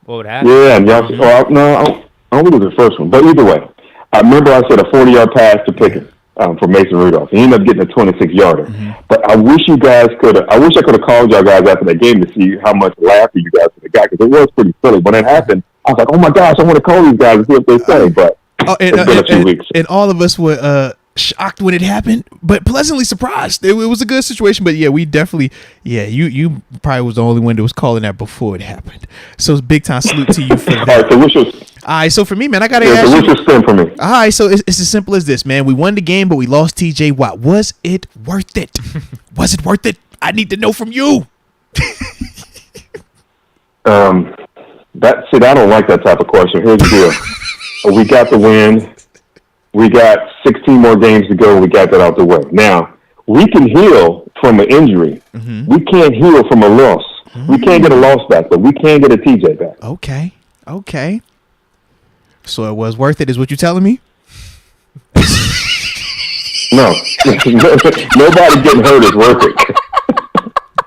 [SPEAKER 2] What would happen?
[SPEAKER 5] Yeah, and y'all, no, I don't think it was the first one. But either way, I remember I said a 40-yard pass to Pickens for Mason Rudolph. He ended up getting a 26-yarder. But I wish I could have called y'all guys after that game to see how much laughter you guys would have got, because it was pretty silly. When it happened, I was like, oh my gosh, I want to call these guys and see what they say. But it's been a few weeks.
[SPEAKER 1] And all of us were shocked when it happened, but pleasantly surprised. It was a good situation. But yeah, we definitely, you probably was the only one that was calling that before it happened. So it's big time salute to you for that.
[SPEAKER 5] All right, so what's your...
[SPEAKER 1] All right, so for me, man, I got to
[SPEAKER 5] Yeah,
[SPEAKER 1] ask
[SPEAKER 5] so what's
[SPEAKER 1] you.
[SPEAKER 5] your spin for me?
[SPEAKER 1] All right, so it's as simple as this, man. We won the game, but we lost TJ Watt. Was it worth it? Was it worth it? I need to know from you.
[SPEAKER 5] I don't like that type of question. Here's the deal. We got the win. We got 16 more games to go. We got that out the way. Now, we can heal from an injury. We can't heal from a loss. We can't get a loss back, but we can get a TJ back.
[SPEAKER 1] Okay. So it was worth it, is what you're telling me?
[SPEAKER 5] No. Nobody getting hurt is worth it.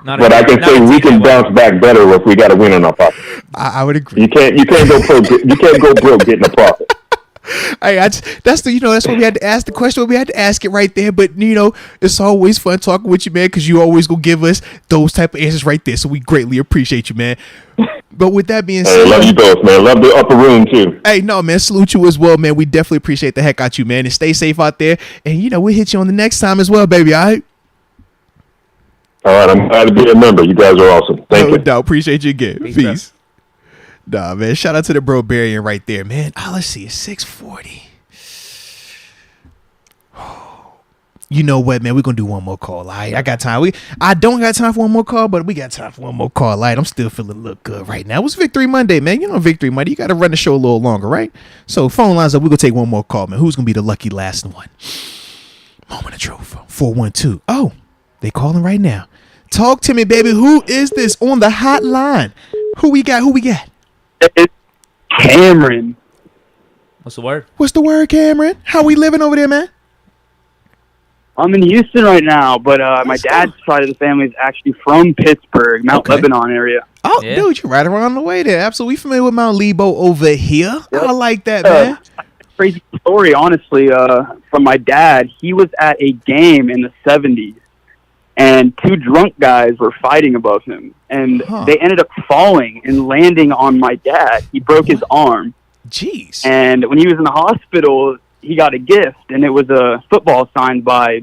[SPEAKER 5] But I can say we can bounce back better if we got a win in our pocket.
[SPEAKER 1] I would agree.
[SPEAKER 5] You can't go broke getting a profit.
[SPEAKER 1] Hey, that's what we had to ask the question. We had to ask it right there. But it's always fun talking with you, man, because you always gonna give us those type of answers right there. So we greatly appreciate you, man. But with that being said,
[SPEAKER 5] love you both, man. Love the upper room too.
[SPEAKER 1] Hey, no, man, salute you as well, man. We definitely appreciate the heck out you, man, and stay safe out there. And we'll hit you on the next time as well, baby. All right.
[SPEAKER 5] All right, I'm glad to be a member. You guys are awesome. Thank you.
[SPEAKER 1] No doubt. Appreciate you again. Peace.
[SPEAKER 2] Bro.
[SPEAKER 1] Nah, man. Shout out to the Bro-Barian right there, man. Let's see. It's 6:40. You know what, man? We're going to do one more call, all right? I got time. I don't got time for one more call, but we got time for one more call, all right? I'm still feeling a little good right now. It was Victory Monday, man. Victory Monday. You got to run the show a little longer, right? So phone lines up. We're going to take one more call, man. Who's going to be the lucky last one? Moment of truth. 412. Oh, they calling right now. Talk to me, baby. Who is this on the hotline? Who we got?
[SPEAKER 6] It's Cameron.
[SPEAKER 2] What's the word?
[SPEAKER 1] What's the word, Cameron? How we living over there, man?
[SPEAKER 6] I'm in Houston right now, but my dad's side of the family is actually from Pittsburgh, Mount Lebanon area.
[SPEAKER 1] Oh, yeah. Dude, you're right around the way there. Absolutely familiar with Mount Lebo over here. Yep. I like that, man.
[SPEAKER 6] Crazy story, honestly, from my dad. He was at a game in the 70s, and two drunk guys were fighting above him, and they ended up falling and landing on my dad. He broke his arm.
[SPEAKER 1] Jeez.
[SPEAKER 6] And when he was in the hospital, he got a gift, and it was a football signed by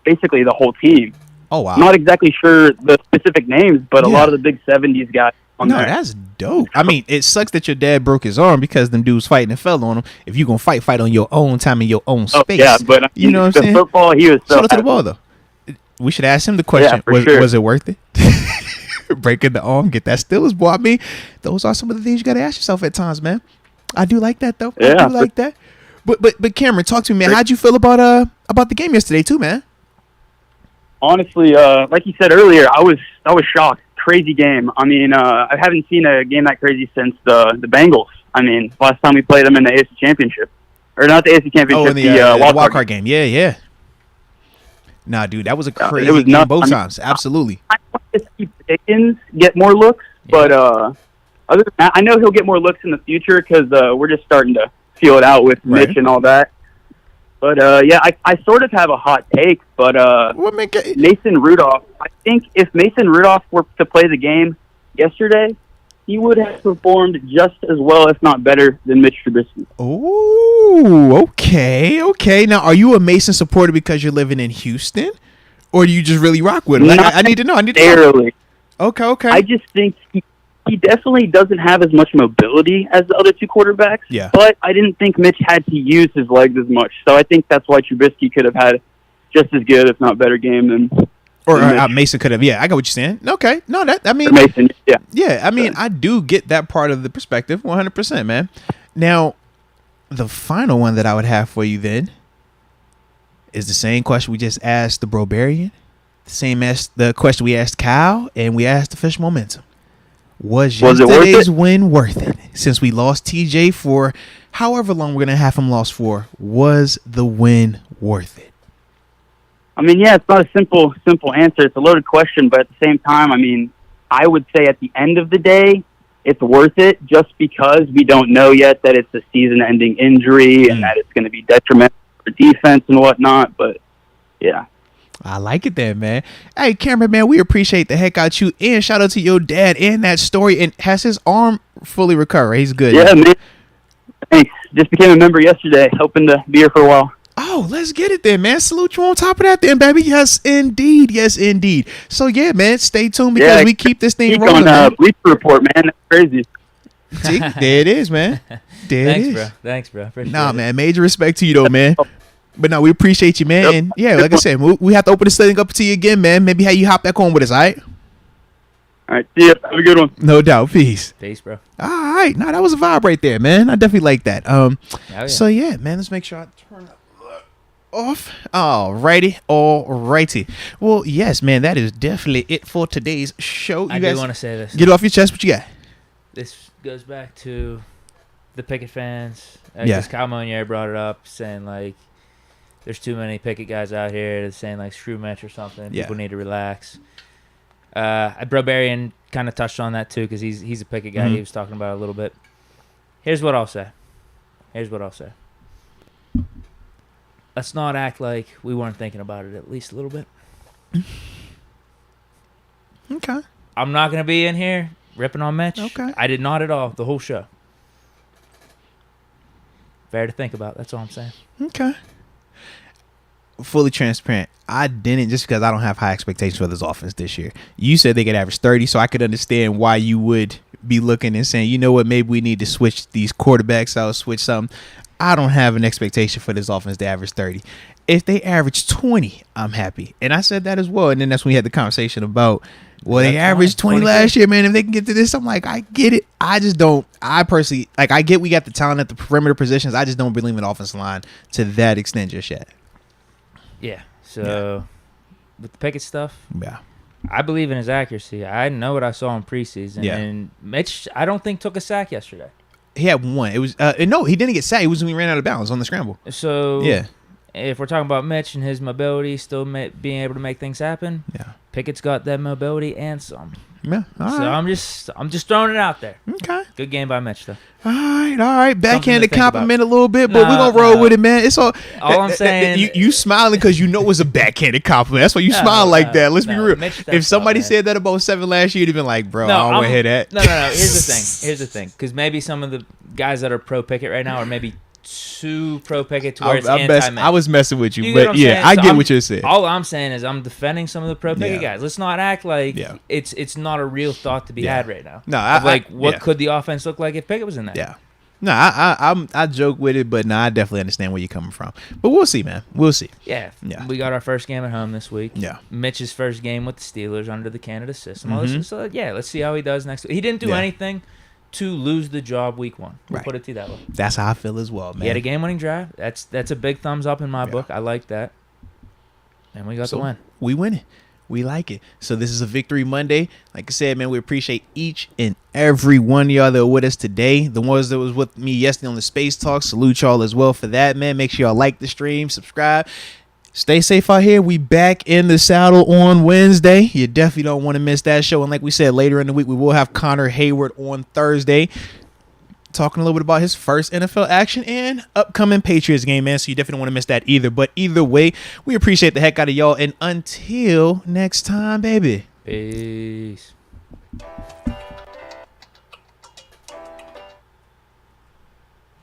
[SPEAKER 6] basically the whole team.
[SPEAKER 1] Oh, wow.
[SPEAKER 6] I'm not exactly sure the specific names, but a lot of the big 70s guys on there.
[SPEAKER 1] That's dope. I mean, it sucks that your dad broke his arm because them dudes fighting and fell on him. If you're going to fight on your own time in your own space.
[SPEAKER 6] Yeah, but
[SPEAKER 1] you know what I'm saying?
[SPEAKER 6] Football, he was so
[SPEAKER 1] shout out to the ball, though. We should ask him the question. Was it worth it? Breaking the arm, get that Steelers, boy. I mean, those are some of the things you got to ask yourself at times, man. I do like that, though.
[SPEAKER 6] Yeah,
[SPEAKER 1] I do like that. But Cameron, talk to me, man. How'd you feel about the game yesterday, too, man?
[SPEAKER 6] Honestly, like you said earlier, I was shocked. Crazy game. I mean, I haven't seen a game that crazy since the Bengals. I mean, last time we played them in the AFC Championship, or not the AFC Championship,
[SPEAKER 1] in the wild card game. Yeah. Nah, dude, that was a crazy game both times. Absolutely.
[SPEAKER 6] I want to see Pickens get more looks, but other than that, I know he'll get more looks in the future because we're just starting to feel it out with Mitch and all that. But, I sort of have a hot take, but Mason Rudolph, I think if Mason Rudolph were to play the game yesterday, he would have performed just as well, if not better, than Mitch Trubisky.
[SPEAKER 1] Oh, okay. Now, are you a Mason supporter because you're living in Houston, or do you just really rock with him? I need to know.
[SPEAKER 6] Barely.
[SPEAKER 1] Okay.
[SPEAKER 6] I just think he definitely doesn't have as much mobility as the other two quarterbacks.
[SPEAKER 1] Yeah.
[SPEAKER 6] But I didn't think Mitch had to use his legs as much, so I think that's why Trubisky could have had just as good, if not better, game than.
[SPEAKER 1] Or Mason could have. Yeah, I got what you're saying. Okay. No,
[SPEAKER 6] Mason, yeah.
[SPEAKER 1] Yeah, I mean, I do get that part of the perspective 100%, man. Now, the final one that I would have for you then is the same question we just asked the Brobarian, the same as the question we asked Kyle, and we asked the Fish Momentum. Was yesterday's win worth it? Since we lost TJ for however long we're going to have him lost for, was the win worth it?
[SPEAKER 6] I mean, yeah, it's not a simple answer. It's a loaded question, but at the same time, I mean, I would say at the end of the day, it's worth it just because we don't know yet that it's a season-ending injury and that it's going to be detrimental for defense and whatnot. But, yeah.
[SPEAKER 1] I like it there, man. Hey, Cameron, man, we appreciate the heck out you. And shout out to your dad and that story. And has his arm fully recovered? He's good.
[SPEAKER 6] Yeah, man. Thanks. Just became a member yesterday. Hoping to be here for a while.
[SPEAKER 1] Oh, let's get it then, man. Salute you on top of that then, baby. Yes, indeed. Yes, indeed. So, yeah, man, stay tuned because we keep this thing rolling.
[SPEAKER 6] On Bleacher Report, man. That's crazy.
[SPEAKER 1] See, there it is, man.
[SPEAKER 2] Thanks, bro. Appreciate it.
[SPEAKER 1] Man. Major respect to you, though, man. But no, we appreciate you, man. Yep. And yeah, like I said, we have to open this thing up to you again, man. Maybe have you hop back on with us, all right?
[SPEAKER 6] All right, see ya. Have a good one.
[SPEAKER 1] No doubt. Peace.
[SPEAKER 2] Peace, bro.
[SPEAKER 1] All right. No, that was a vibe right there, man. I definitely like that. So yeah, man, let's make sure I turn up off. Alrighty. Well, yes, man, that is definitely it for today's show.
[SPEAKER 2] I do want to say this.
[SPEAKER 1] Get it off your chest. What you got?
[SPEAKER 2] This goes back to the Pickett fans. Because Kyle Monier brought it up, saying like, there's too many Pickett guys out here. They're saying like screw Mitch or something.
[SPEAKER 1] Yeah.
[SPEAKER 2] People need to relax. Brobarian kind of touched on that too because he's a Pickett guy. He was talking about it a little bit. Here's what I'll say. Let's not act like we weren't thinking about it at least a little bit.
[SPEAKER 1] Okay.
[SPEAKER 2] I'm not going to be in here ripping on Mitch.
[SPEAKER 1] Okay.
[SPEAKER 2] I did not at all the whole show. Fair to think about. That's all I'm saying.
[SPEAKER 1] Okay. Fully transparent. I didn't just because I don't have high expectations for this offense this year. You said they could average 30, so I could understand why you would be looking and saying, you know what, maybe we need to switch these quarterbacks out, switch something. I don't have an expectation for this offense to average 30. If they average 20, I'm happy. And I said that as well. And then that's when we had the conversation about, well, they averaged 20 last year, man. If they can get to this, I'm like, I get it. I just don't. I personally, like, I get we got the talent at the perimeter positions. I just don't believe in the offensive line to that extent just yet.
[SPEAKER 2] Yeah. So with the Pickett stuff,
[SPEAKER 1] yeah,
[SPEAKER 2] I believe in his accuracy. I know what I saw in preseason.
[SPEAKER 1] Yeah.
[SPEAKER 2] And Mitch, I don't think took a sack yesterday.
[SPEAKER 1] He had one. It was no, he didn't get sacked. It was when he ran out of bounds on the scramble.
[SPEAKER 2] So
[SPEAKER 1] yeah,
[SPEAKER 2] if we're talking about Mitch and his mobility, still being able to make things happen, Pickett's got that mobility and some.
[SPEAKER 1] Yeah. All
[SPEAKER 2] so
[SPEAKER 1] right.
[SPEAKER 2] I'm just throwing it out there.
[SPEAKER 1] Okay.
[SPEAKER 2] Good game by Mitch though.
[SPEAKER 1] All right. Backhanded compliment a little bit, but we're gonna roll with it, man. It's all
[SPEAKER 2] I'm saying.
[SPEAKER 1] You smiling because you know it was a backhanded compliment. That's why you smile like that. Let's be real. If somebody said that about 7 last year, you'd have been like, bro, I don't want to hear that.
[SPEAKER 2] No. Here's the thing. Because maybe some of the guys that are pro Pickett right now are maybe too pro Pickett to where it's anti-Mitch.
[SPEAKER 1] I was messing with you, but yeah, I get what you're saying.
[SPEAKER 2] All I'm saying is I'm defending some of the pro Pickett guys. Let's not act like it's not a real thought to be had right now.
[SPEAKER 1] No,
[SPEAKER 2] what could the offense look like if Pickett was in there?
[SPEAKER 1] Yeah. No, I joke with it, but no, I definitely understand where you're coming from. But we'll see, man. We'll see.
[SPEAKER 2] Yeah. We got our first game at home this week.
[SPEAKER 1] Yeah.
[SPEAKER 2] Mitch's first game with the Steelers under the Canada system. So let's see how he does next week. He didn't do anything to lose the job week 1. We'll put it to you that way.
[SPEAKER 1] That's how I feel as well, man.
[SPEAKER 2] He had a game-winning drive. That's a big thumbs up in my book. I like that. And we got the win.
[SPEAKER 1] We win it. We like it. So this is a Victory Monday. Like I said, man, we appreciate each and every one of y'all that were with us today. The ones that was with me yesterday on the Space Talk, salute y'all as well for that, man. Make sure y'all like the stream, subscribe. Stay safe out here. We back in the saddle on Wednesday. You definitely don't want to miss that show. And like we said, later in the week, we will have Connor Hayward on Thursday talking a little bit about his first NFL action and upcoming Patriots game, man. So you definitely don't want to miss that either. But either way, we appreciate the heck out of y'all. And until next time, baby.
[SPEAKER 2] Peace.